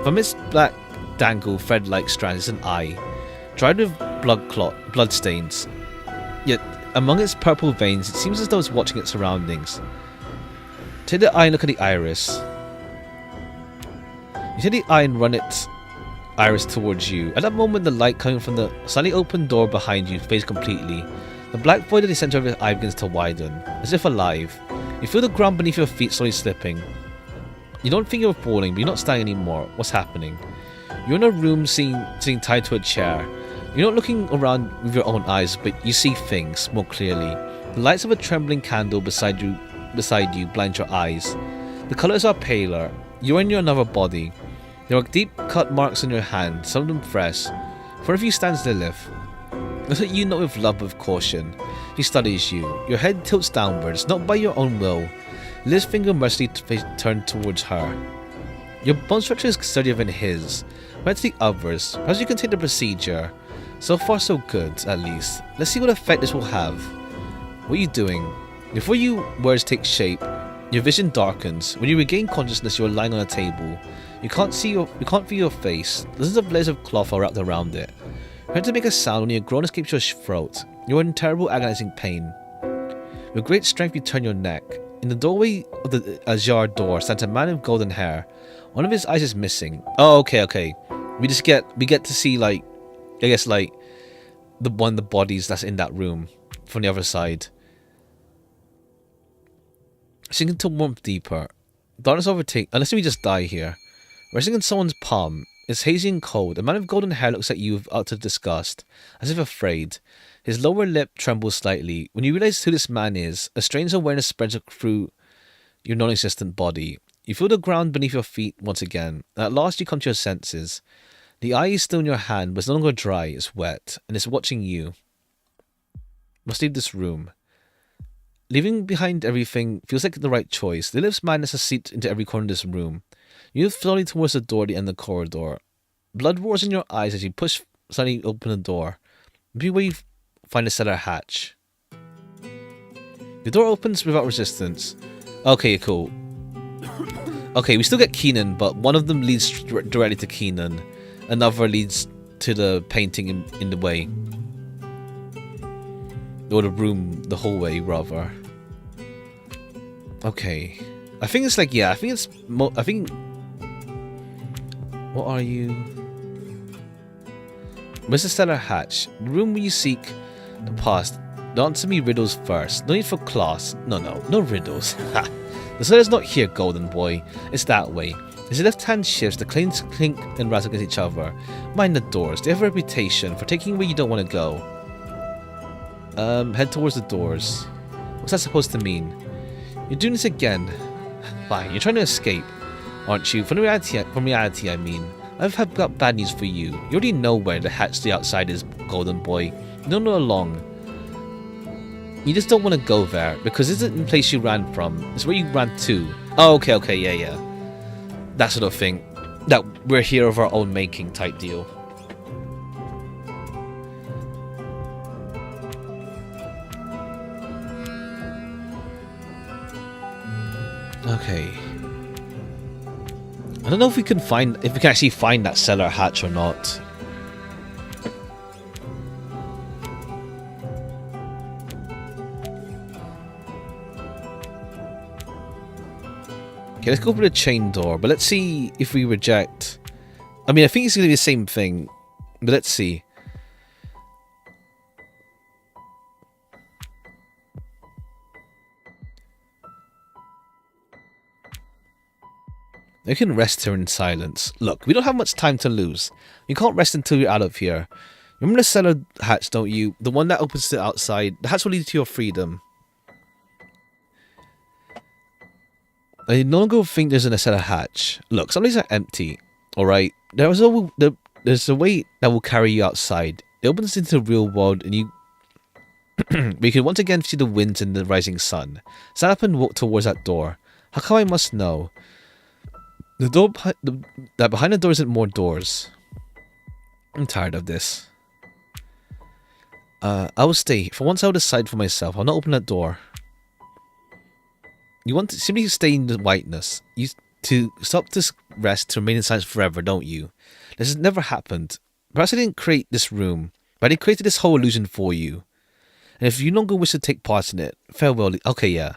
From its black, dangle, thread-like strands is an eye, dried with blood stains. Yet, among its purple veins, it seems as though it's watching its surroundings. Take the eye and look at the iris. You take the eye and run its iris towards you. At that moment, the light coming from the slightly open door behind you fades completely. The black void at the center of your eye begins to widen, as if alive. You feel the ground beneath your feet slowly slipping. You don't think you're falling, but you're not standing anymore. What's happening? You're in a room sitting tied to a chair. You're not looking around with your own eyes, but you see things more clearly. The lights of a trembling candle beside you blind your eyes. The colors are paler. You're in another body. There are deep cut marks on your hand, some of them fresh. In front of you stands Lilith. Looks at you not with love but with caution. She studies you. Your head tilts downwards, not by your own will. Lilith's finger mercilessly turned towards her. Your bone structure is sturdier than his. Compared to the others, perhaps you can take the procedure. So far so good, at least. Let's see what effect this will have. What are you doing? Before your words take shape, your vision darkens. When you regain consciousness, you are lying on a table. You can't feel your face. Dozens of layers of cloth are wrapped around it. You had to make a sound when your groan escapes your throat. You are in terrible, agonizing pain. With great strength, you turn your neck. In the doorway of the ajar door stands a man with golden hair. One of his eyes is missing. Oh, okay. We get to see, like, I guess, like, the bodies that's in that room from the other side. Sinking to warmth deeper. Darkness overtakes. Unless we just die here. Resting on someone's palm. It's hazy and cold. A man with golden hair looks at you with utter disgust, as if afraid. His lower lip trembles slightly. When you realize who this man is, a strange awareness spreads through your non-existent body. You feel the ground beneath your feet once again. At last you come to your senses. The eye is still in your hand, but it's no longer dry, it's wet, and it's watching you. Must leave this room. Leaving behind everything feels like the right choice. Lilith's madness has seeped into every corner of this room. You move slowly towards the door at the end of the corridor. Blood roars in your eyes as you push suddenly open the door. Maybe where you find a cellar hatch. The door opens without resistance. Okay, cool. Okay, we still get Keenan, but one of them leads directly to Keenan. Another leads to the painting in the way. Or the room, the hallway, rather. Okay. I think it's like, yeah, I think... What are you? Where's the cellar hatch? The room where you seek the past. Don't answer me riddles first. No need for class. No riddles. The cellar's not here, golden boy. It's that way. As the left hand shifts, the clinks clink and rattle against each other. Mind the doors. They have a reputation for taking where you don't want to go. Head towards the doors. What's that supposed to mean? You're doing this again. Fine, you're trying to escape, aren't you? From reality, I mean. I've got bad news for you. You already know where the hatch to the outside is, golden boy. You don't know along. You just don't want to go there, because this isn't the place you ran from. It's where you ran to. Oh, okay, yeah. That sort of thing. That we're here of our own making type deal. Okay. I don't know if we can actually find that cellar hatch or not. Okay, let's go for the chain door, but let's see if we reject. I mean, I think it's going to be the same thing, but let's see. You can rest here in silence. Look, we don't have much time to lose. You can't rest until you're out of here. Remember the cellar hatch, don't you? The one that opens to the outside. The hatch will lead to your freedom. I no longer think there's a cellar hatch. Look, some of these are empty. Alright? There's a way that will carry you outside. It opens into the real world and you... we can once again see the winds and the rising sun. Stand up and walk towards that door. How come I must know? The door that behind the door isn't more doors. I'm tired of this. I will stay. For once I'll decide for myself. I'll not open that door. You want to simply stay in the whiteness. You to stop this rest to remain in silence forever, don't you? This has never happened. Perhaps I didn't create this room, but I created this whole illusion for you. And if you no longer wish to take part in it, farewell. Okay, yeah.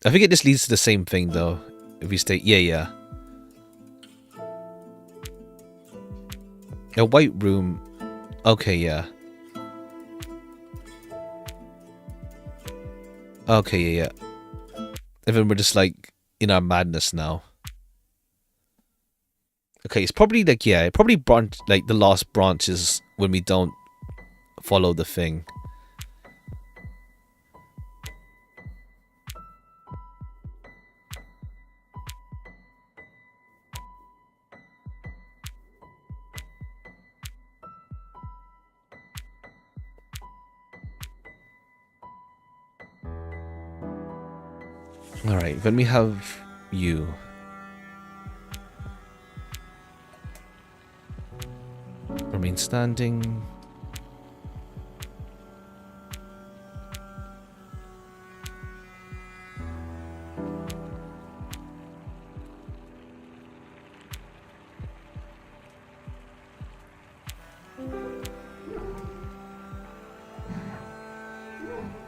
I think it just leads to the same thing though. If we stay, yeah. A white room. Okay, yeah. Okay, yeah. And then we're just like in our madness now. Okay, it's probably like, yeah, it probably like the last branches when we don't follow the thing. Alright, then we have you. Remain standing.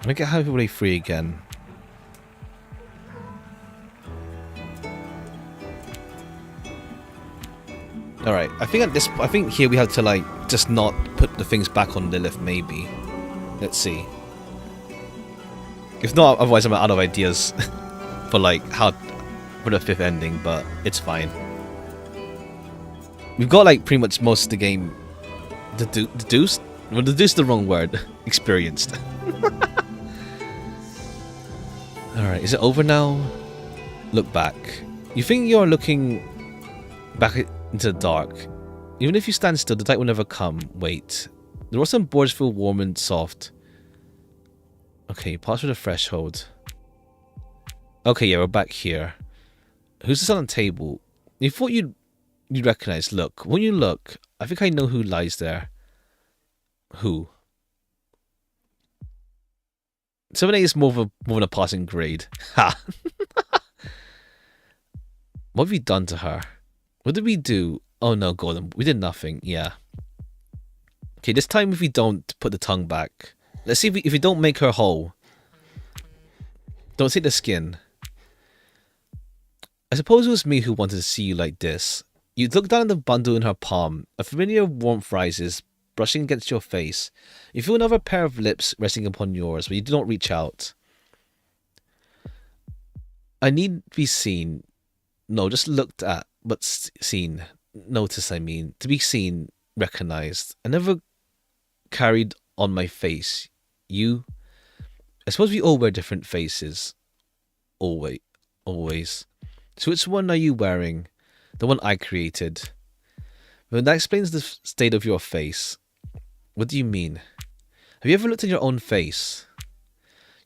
Make it halfway free again. Alright, I think here we have to like just not put the things back on the lift maybe. Let's see. If not, otherwise I'm out of ideas for like for the fifth ending, but it's fine. We've got like pretty much most of the game deduced? Well, deduced the wrong word. Experienced. Alright, is it over now? Look back. You think you're looking back into the dark. Even if you stand still, the light will never come. Wait. There are some boards feel warm and soft. Okay, pass through the threshold. Okay, yeah, we're back here. Who's this on the table? You thought you'd recognize. Look, when you look, I think I know who lies there. Who? 7A is more than a passing grade. Ha! What have you done to her? What did we do? Oh no, Golden. We did nothing. Yeah. Okay, this time if we don't put the tongue back. Let's see if we don't make her whole. Don't take the skin. I suppose it was me who wanted to see you like this. You look down at the bundle in her palm. A familiar warmth rises, brushing against your face. You feel another pair of lips resting upon yours, but you do not reach out. I need to be seen. No, just looked at, but seen. Notice, I mean. To be seen, recognized. I never carried on my face. You. I suppose we all wear different faces. Always. Always. So which one are you wearing? The one I created. Well, that explains the state of your face. What do you mean? Have you ever looked at your own face?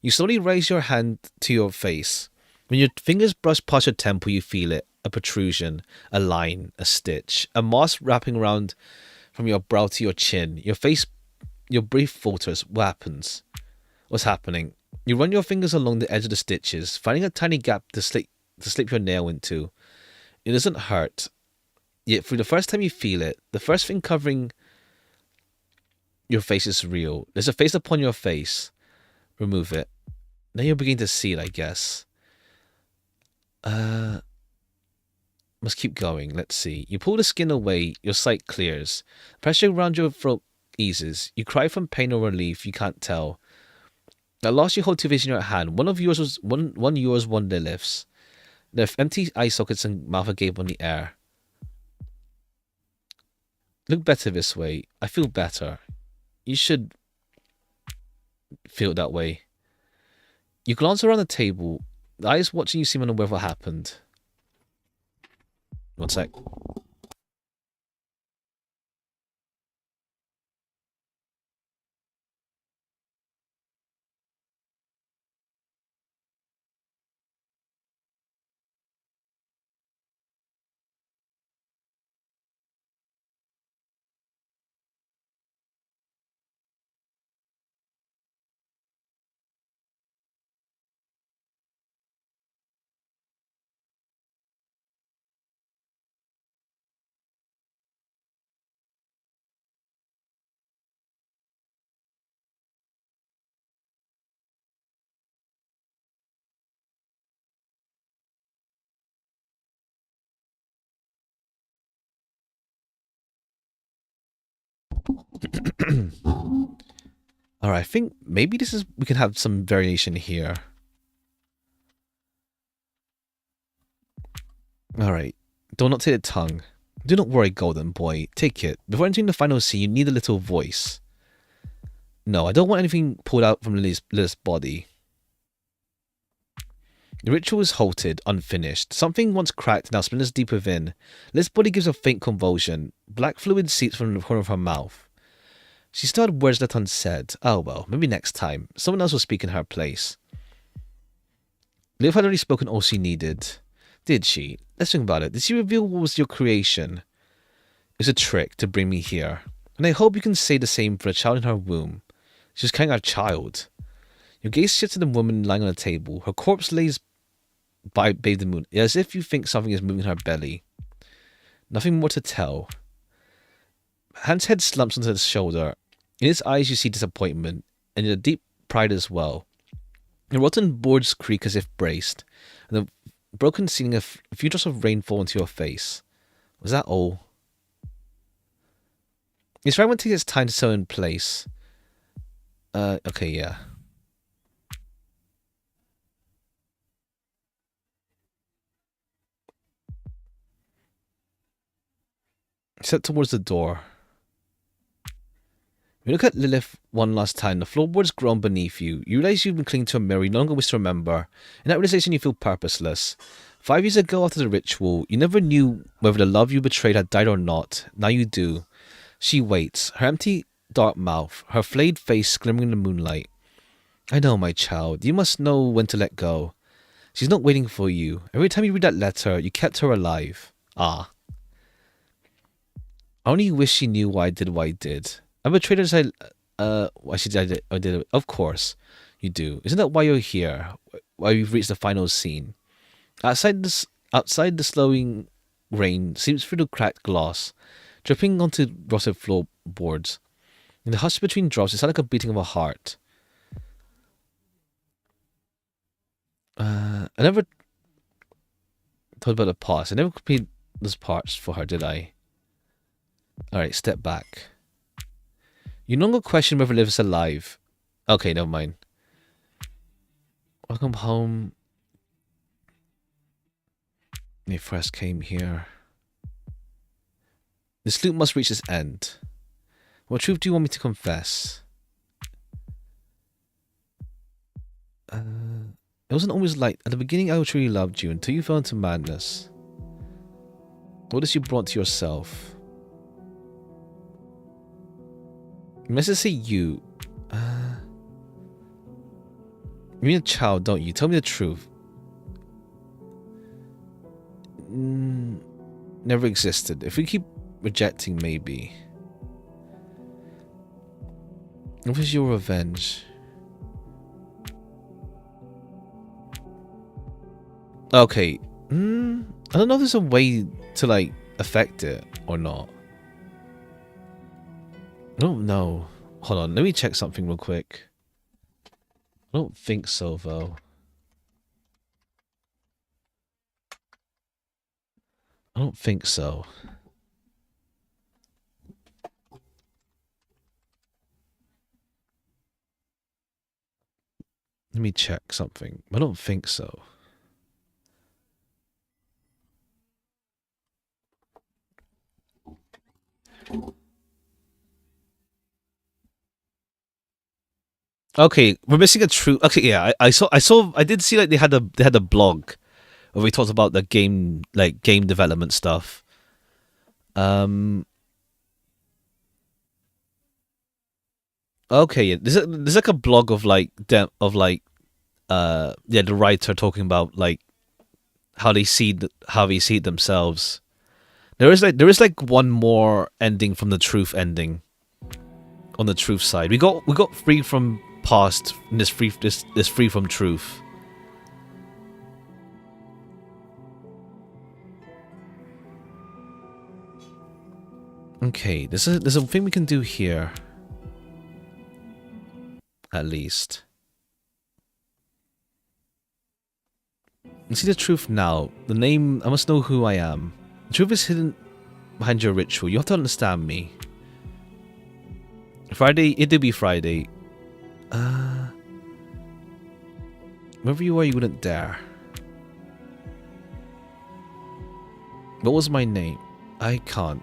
You slowly raise your hand to your face. When your fingers brush past your temple, you feel it. A protrusion, a line, a stitch, a moss wrapping around from your brow to your chin. Your face, your breath falters. What happens? What's happening? You run your fingers along the edge of the stitches, finding a tiny gap to slip your nail into. It doesn't hurt. Yet for the first time you feel it, the first thing covering your face is real. There's a face upon your face. Remove it. Now you're beginning to see it, I guess. Must keep going. Let's see. You pull the skin away, your sight clears. Pressure around your throat eases. You cry from pain or relief, you can't tell. At last you hold two faces in your hand. One yours, one Lilith's. The empty eye sockets and mouth agape on the air. Look better this way. I feel better. You should feel that way. You glance around the table. The eyes watching you seem unaware of what happened. One sec. Alright, I think maybe we can have some variation here. Alright, do not take the tongue. Do not worry, golden boy. Take it. Before entering the final scene, you need a little voice. No, I don't want anything pulled out from Lilith's body. The ritual is halted, unfinished. Something once cracked now splinters deep within. Lilith's body gives a faint convulsion. Black fluid seeps from the corner of her mouth. She still had words left unsaid. Oh well, maybe next time. Someone else will speak in her place. Lilith had already spoken all she needed. Did she? Let's think about it. Did she reveal what was your creation? It was a trick to bring me here. And I hope you can say the same for the child in her womb. She was carrying our child. Your gaze shifts to the woman lying on the table. Her corpse lays bathed in the moon, as if you think something is moving in her belly. Nothing more to tell. Hans' head slumps onto his shoulder. In his eyes you see disappointment, and in a deep pride as well. The rotten boards creak as if braced, and the broken ceiling a few drops of rain fall into your face. Was that all? This fragment takes its time to sew in place. Okay, yeah. Step towards the door. When you look at Lilith one last time, the floorboards groan beneath you. You realize you've been clinging to a mirror you no longer wish to remember. In that realization, you feel purposeless. 5 years ago, after the ritual, you never knew whether the love you betrayed had died or not. Now you do. She waits, her empty, dark mouth, her flayed face glimmering in the moonlight. I know, my child. You must know when to let go. She's not waiting for you. Every time you read that letter, you kept her alive. Ah. I only wish she knew why I did what I did. I betrayed her as I did it. Of course, you do. Isn't that why you're here? Why we've reached the final scene? Outside the slowing rain seeps through the cracked glass, dripping onto rotted floorboards. In the hush between drops, it sounds like a beating of a heart. I never thought about the past. I never completed those parts for her, did I? Alright, step back. You no longer question whether Liv is alive. Okay, never mind. Welcome home. They first came here. This loop must reach its end. What truth do you want me to confess? It wasn't always like at the beginning I truly loved you until you fell into madness. What has you brought to yourself? You must say you. You mean a child, don't you? Tell me the truth. Never existed. If we keep rejecting, maybe. What was your revenge? Okay. I don't know if there's a way to like affect it or not. I don't know. Hold on, let me check something real quick. I don't think so though. I don't think so. Let me check something. I don't think so. Okay, we're missing a true. Okay, yeah, I did see like they had a blog where we talked about the game development stuff. Okay, yeah, there's like a blog of the writer talking about like how they see it themselves. There is like one more ending from the truth ending. On the truth side, we got free from past and this free from truth. Okay, there's a thing we can do here. At least. You see the truth now. The name, I must know who I am. The truth is hidden behind your ritual. You have to understand me. Friday, it did be Friday. Wherever you are, you wouldn't dare. What was my name? I can't.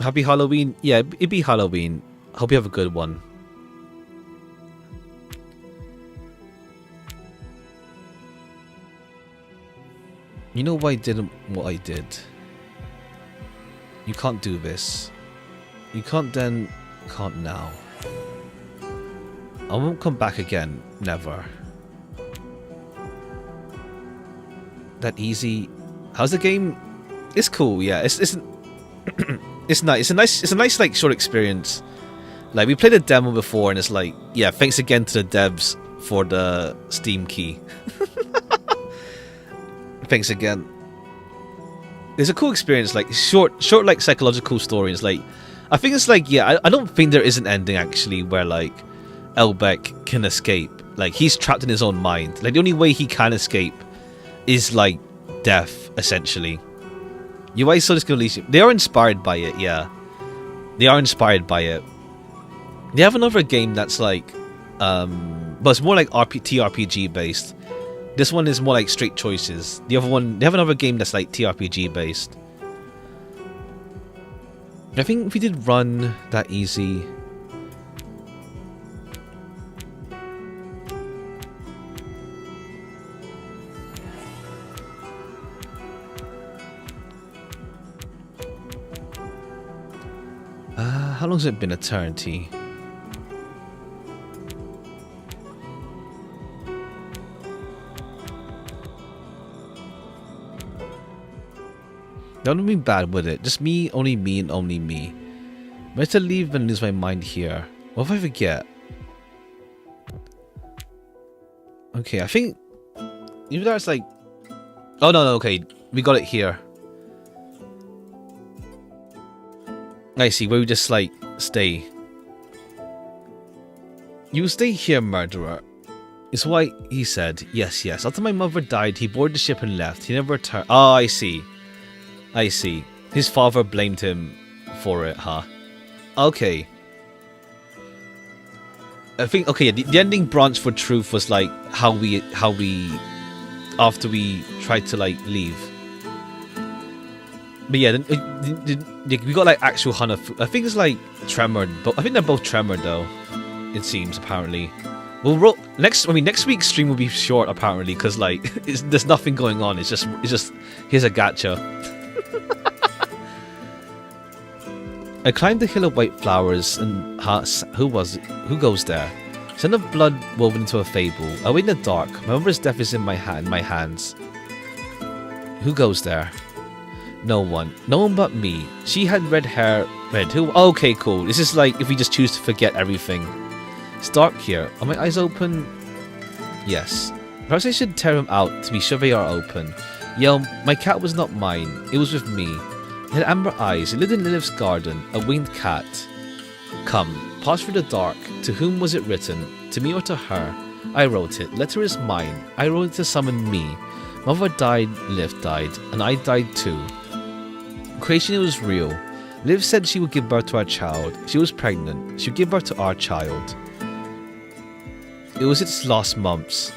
Happy Halloween. Yeah, it'd be Halloween. Hope you have a good one. You know why I did what I did. You can't do this. You can't then, can't now. I won't come back again. Never. That easy. How's the game? It's cool. Yeah, it's it's nice. It's a nice like short experience. Like we played a demo before, and it's like, yeah, thanks again to the devs for the Steam key. Thanks again. It's a cool experience, like short like psychological stories. Like I think it's like, yeah, I don't think there is an ending actually where like Elbeck can escape. Like he's trapped in his own mind. Like the only way he can escape is like death, essentially. UI so they are inspired by it, yeah. They are inspired by it. They have another game that's like but it's more like TRPG based. This one is more like straight choices. The other one, they have another game that's like TRPG based. I think if we did run that easy. How long has it been? Eternity. That wouldn't be bad, would it? Just me, and only me. Better leave than lose my mind here. What if I forget? Okay, I think... Even though it's like... Oh, no, okay. We got it here. I see, where we just, like, stay. You stay here, murderer. It's why he said. Yes. After my mother died, he boarded the ship and left. He never returned. Oh, I see. His father blamed him for it, huh? Okay. I think, okay, the ending branch for truth was like how we after we tried to like leave. But yeah, we got like actual Hana food. I think it's like Tremor, but I think they're both Tremor though. It seems apparently. Well, next week's stream will be short apparently because like there's nothing going on. It's just here's a gacha. I climbed the hill of white flowers and who goes there? Son of blood woven into a fable. I wait in the dark. My mother's death is in my hands. Who goes there? No one. No one but me. She had red hair. Who? Okay, cool. This is like if we just choose to forget everything. It's dark here. Are my eyes open? Yes. Perhaps I should tear them out to be sure they are open. Yeah, my cat was not mine. It was with me. It had amber eyes. It lived in Lilith's garden. A winged cat. Come, pass through the dark. To whom was it written? To me or to her? I wrote it. Letter is mine. I wrote it to summon me. Mother died, Liv died, and I died too. Creation was real. Liv said she would give birth to our child. She was pregnant. She would give birth to our child. It was its last months.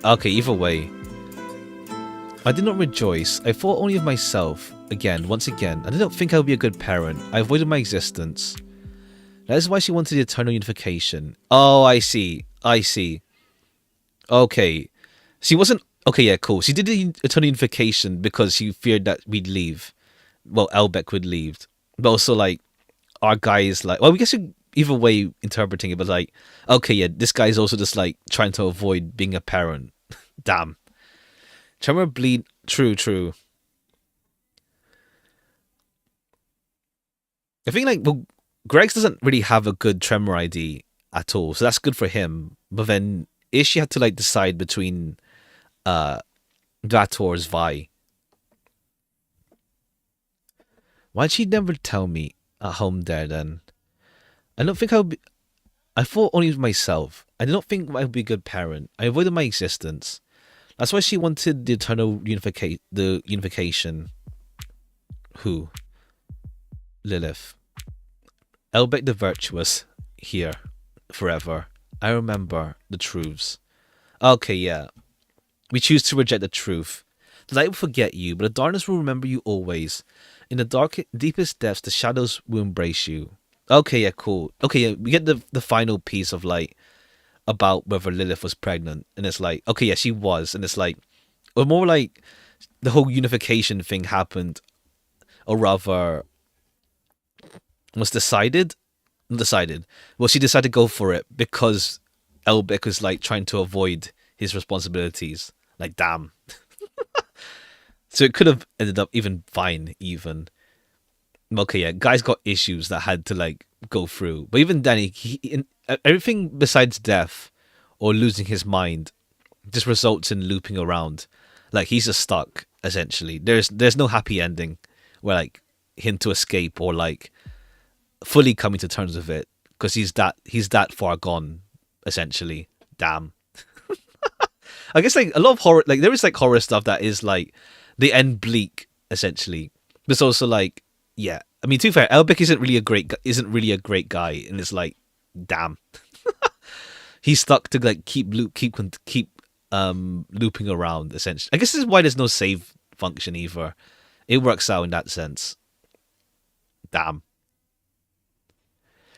Okay, either way. I did not rejoice. I thought only of myself. Once again. I did not think I would be a good parent. I avoided my existence. That is why she wanted the eternal unification. Oh, I see. Okay. She wasn't... Okay, yeah, cool. She did the eternal unification because she feared that we'd leave. Well, Elbeck would leave. But also, like, our guy is like... Well, we guess either way interpreting it, but like... Okay, yeah, this guy is also just, like, trying to avoid being a parent. Damn. Tremor bleed... True. I think, like, well, Greg's doesn't really have a good Tremor ID at all, so that's good for him. But then, Ishi had to, like, decide between... Vator's Vi. Why'd she never tell me at home there then? I don't think I would be... I thought only of myself. I did not think I would be a good parent. I avoided my existence. That's why she wanted the eternal unification. Who? Lilith. Elbeck the Virtuous. Here. Forever. I remember the truths. Okay, yeah. We choose to reject the truth. The light will forget you, but the darkness will remember you always. In the deepest depths, the shadows will embrace you. Okay, yeah, cool. Okay, yeah, we get the final piece of, like, about whether Lilith was pregnant. And it's like, okay, yeah, she was. And it's like, or more like, the whole unification thing happened. Or rather, was decided? Not decided. Well, she decided to go for it because Elbeck was, like, trying to avoid his responsibilities. Like, damn. So it could have ended up even fine, even. Okay, yeah, guy's got issues that had to, like, go through. But even then, everything besides death or losing his mind just results in looping around. Like, he's just stuck, essentially. There's no happy ending where, like, him to escape or, like, fully coming to terms with it. Because he's that far gone, essentially. Damn. I guess, like, a lot of horror, like, there is, like, horror stuff that is, like, the end bleak, essentially. But it's also, like, yeah. I mean, to be fair, Elbeck isn't really a great guy, and it's like, damn. He's stuck to, like, keep looping around, essentially. I guess this is why there's no save function either. It works out in that sense. Damn.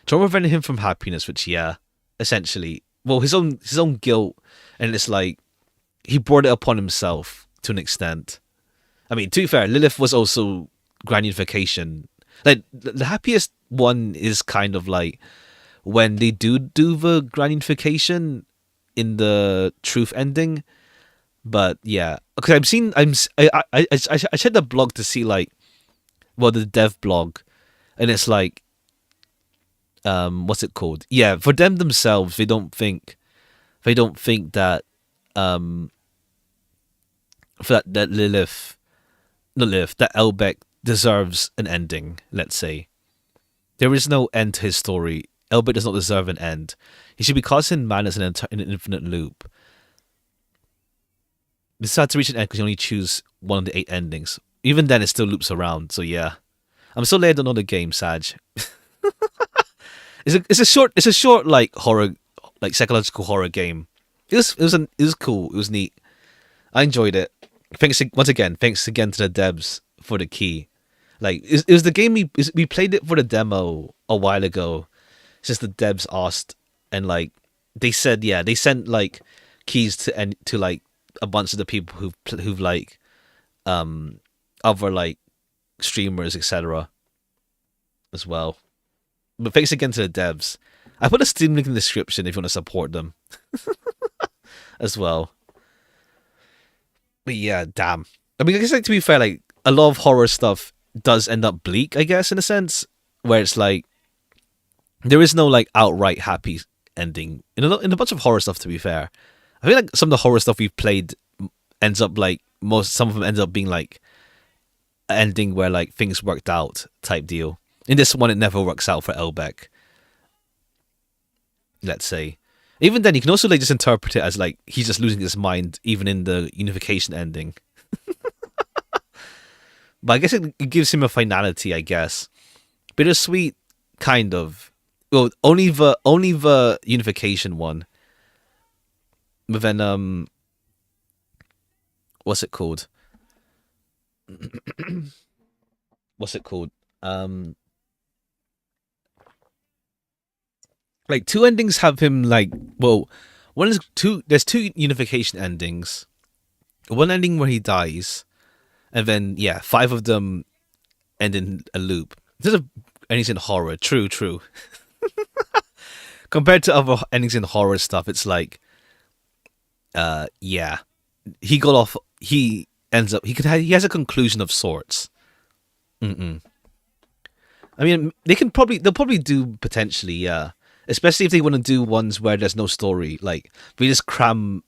Trying to prevent him from happiness, which, yeah, essentially, well, his own guilt, and it's like, he brought it upon himself to an extent. I mean, to be fair, Lilith was also grand unification. Like, the happiest one is kind of like when they do the grand unification in the truth ending. But yeah, because I checked the blog to see, like, well, the dev blog, and it's like, what's it called? Yeah, for them themselves, they don't think that that that Elbeck deserves an ending, let's say. There is no end to his story. Elbeck does not deserve an end. He should be cast in madness in an infinite loop. It's hard to reach an end because you only choose one of the 8 endings. Even then, it still loops around, so yeah. I'm so late I don't know the game, Sag. It's a short like horror, like psychological horror game. It was cool. It was neat. I enjoyed it. Thanks once again. Thanks again to the devs for the key. Like it was the game we played it for the demo a while ago. Since the devs asked, and like they said, yeah, they sent like keys to like a bunch of the people who've like other like streamers, etc. as well. But thanks again to the devs. I put a Steam link in the description if you want to support them as well. But yeah, damn. I mean, I guess like to be fair, like a lot of horror stuff does end up bleak, I guess, in a sense, where it's like there is no like outright happy ending in a bunch of horror stuff. To be fair, I feel like some of the horror stuff we've played ends up like some of them ends up being like an ending where like things worked out type deal. In this one, it never works out for Elbeck. Let's say. Even then, you can also like just interpret it as like he's just losing his mind, even in the unification ending. But I guess it gives him a finality, I guess. Bittersweet, kind of. Well, only the unification one. But then what's it called? What's it called? Like two endings have him like, well, one is two. There's two unification endings. One ending where he dies, and then yeah, 5 of them end in a loop. There's endings in horror. True. Compared to other endings in horror stuff, it's like, yeah, he got off. He ends up. He has a conclusion of sorts. I mean, they'll probably do potentially, yeah. Especially if they want to do ones where there's no story, like we just cram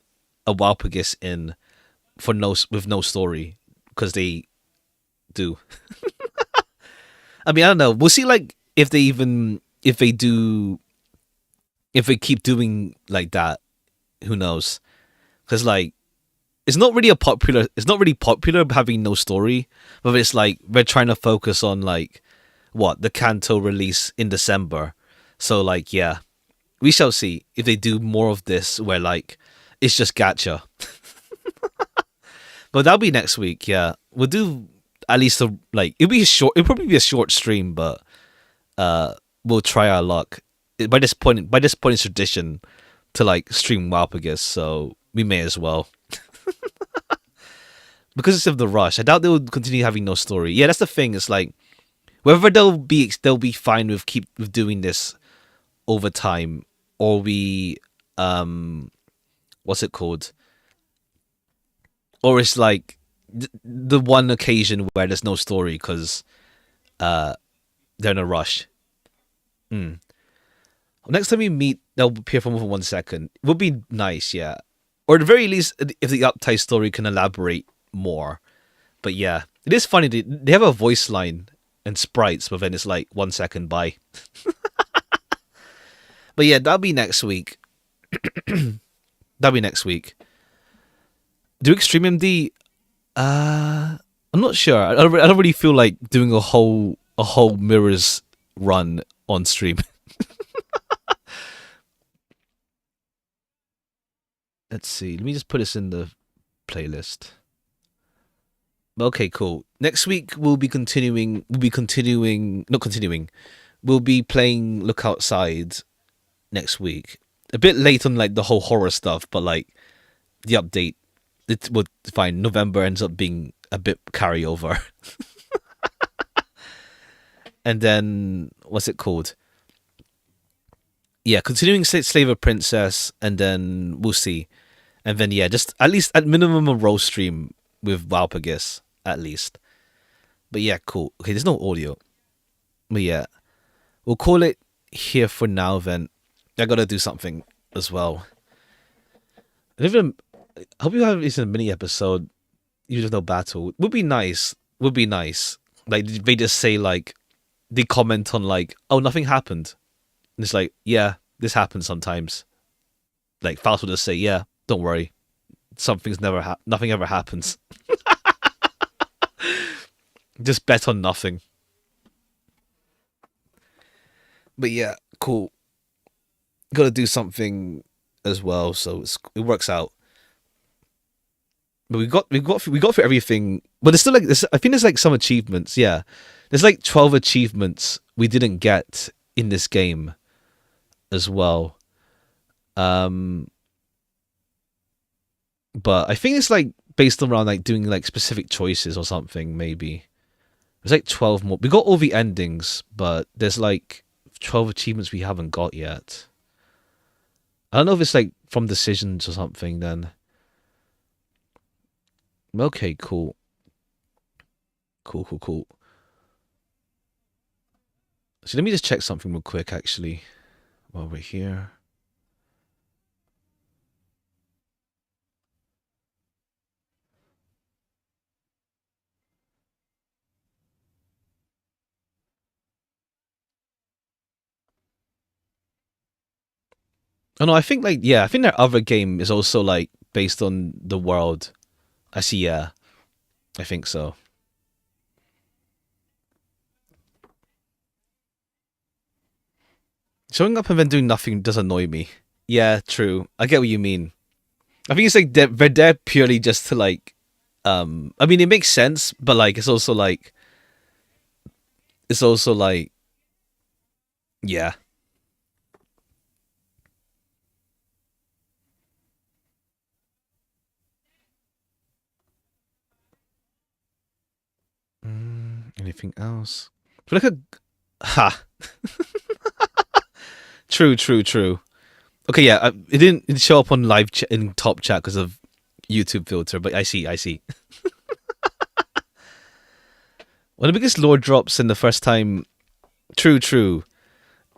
a Walpurgis in with no story because they do. I mean, I don't know. We'll see. Like if they keep doing like that, who knows? Because like it's not really popular having no story, but it's like we're trying to focus on like the Kanto release in December. So like yeah, we shall see if they do more of this where like it's just gacha. But that'll be next week. Yeah, we'll do at least it'll probably be a short stream, but we'll try our luck. By this point, it's tradition to like stream Walpurgis, so we may as well. Because it's of the rush. I doubt they will continue having no story. Yeah, that's the thing. It's like whether they'll be fine with doing this over time, or we what's it called? Or it's like the one occasion where there's no story because they're in a rush. Next time we meet, they'll appear for more than 1 second. It would be nice, yeah. Or at the very least, if the Uptie story can elaborate more. But yeah, it is funny. They have a voice line and sprites, but then it's like 1 second, bye. But yeah, that'll be next week. That'll be next week. Do Extreme MD? I'm not sure. I don't really feel like doing a whole Mirrors run on stream. Let's see. Let me just put this in the playlist. Okay, cool. Next week we'll be continuing. We'll be playing Look Outside next week. A bit late on like the whole horror stuff, but like the update, it will fine. November ends up being a bit carryover. And then what's it called? Yeah, continuing Slave of Princess, and then we'll see. And then yeah, just at least at minimum a roll stream with Walpurgis, at least. But yeah, cool. Okay, there's no audio. But yeah, we'll call it here for now then. I gotta do something as well. I hope you have at least a mini episode, even if no battle. Would be nice. Like they just say like they comment on like, oh, nothing happened. And it's like, yeah, this happens sometimes. Like Faust will just say, yeah, don't worry. Nothing ever happens. Just bet on nothing. But yeah, cool. Gotta do something as well, so it works out. But we got through everything. But there's still like this. I think there's like some achievements. Yeah, there's like 12 achievements we didn't get in this game as well. But I think it's like based around like doing like specific choices or something. Maybe there's like 12 more. We got all the endings, but there's like 12 achievements we haven't got yet. I don't know if it's like from decisions or something then. Okay, cool. Cool. So let me just check something real quick, actually, while we're here. Oh no, I think like I think their other game is also like based on the world. I see, yeah. I think so. Showing up and then doing nothing does annoy me. Yeah, true. I get what you mean. I think it's like they're there purely just to like I mean it makes sense, but like it's also like yeah. Anything else? But like ha. True. Okay, yeah, it didn't show up on live in top chat because of YouTube filter, but I see. One of the biggest lore drops in the first time. True.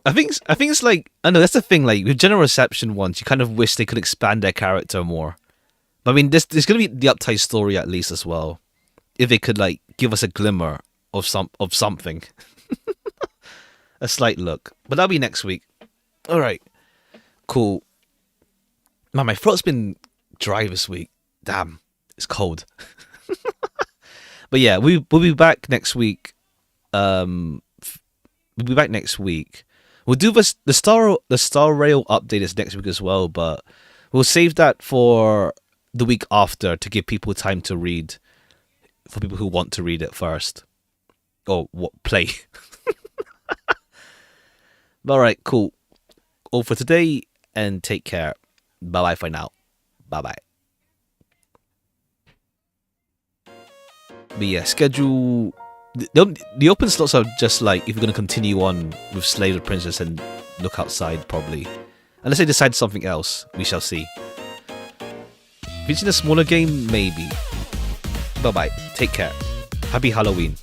I think it's like I know that's the thing. Like with general reception ones, you kind of wish they could expand their character more. But I mean, there's gonna be the Uptide story at least as well. If they could like give us a glimmer of something, a slight look. But that'll be next week. All right, cool. Man, my throat's been dry this week. Damn, it's cold. But yeah, we'll be back next week. We'll be back next week. We'll do the Star Rail update is next week as well, but we'll save that for the week after to give people time to read. For people who want to read it first, or play. All right, cool. All for today, and take care. Bye bye for now. Bye bye. But yeah, schedule. The open slots are just like if you're going to continue on with Slave the Princess and look outside, probably. Unless they decide something else, we shall see. If it's in a smaller game, maybe. Bye bye. Take care. Happy Halloween.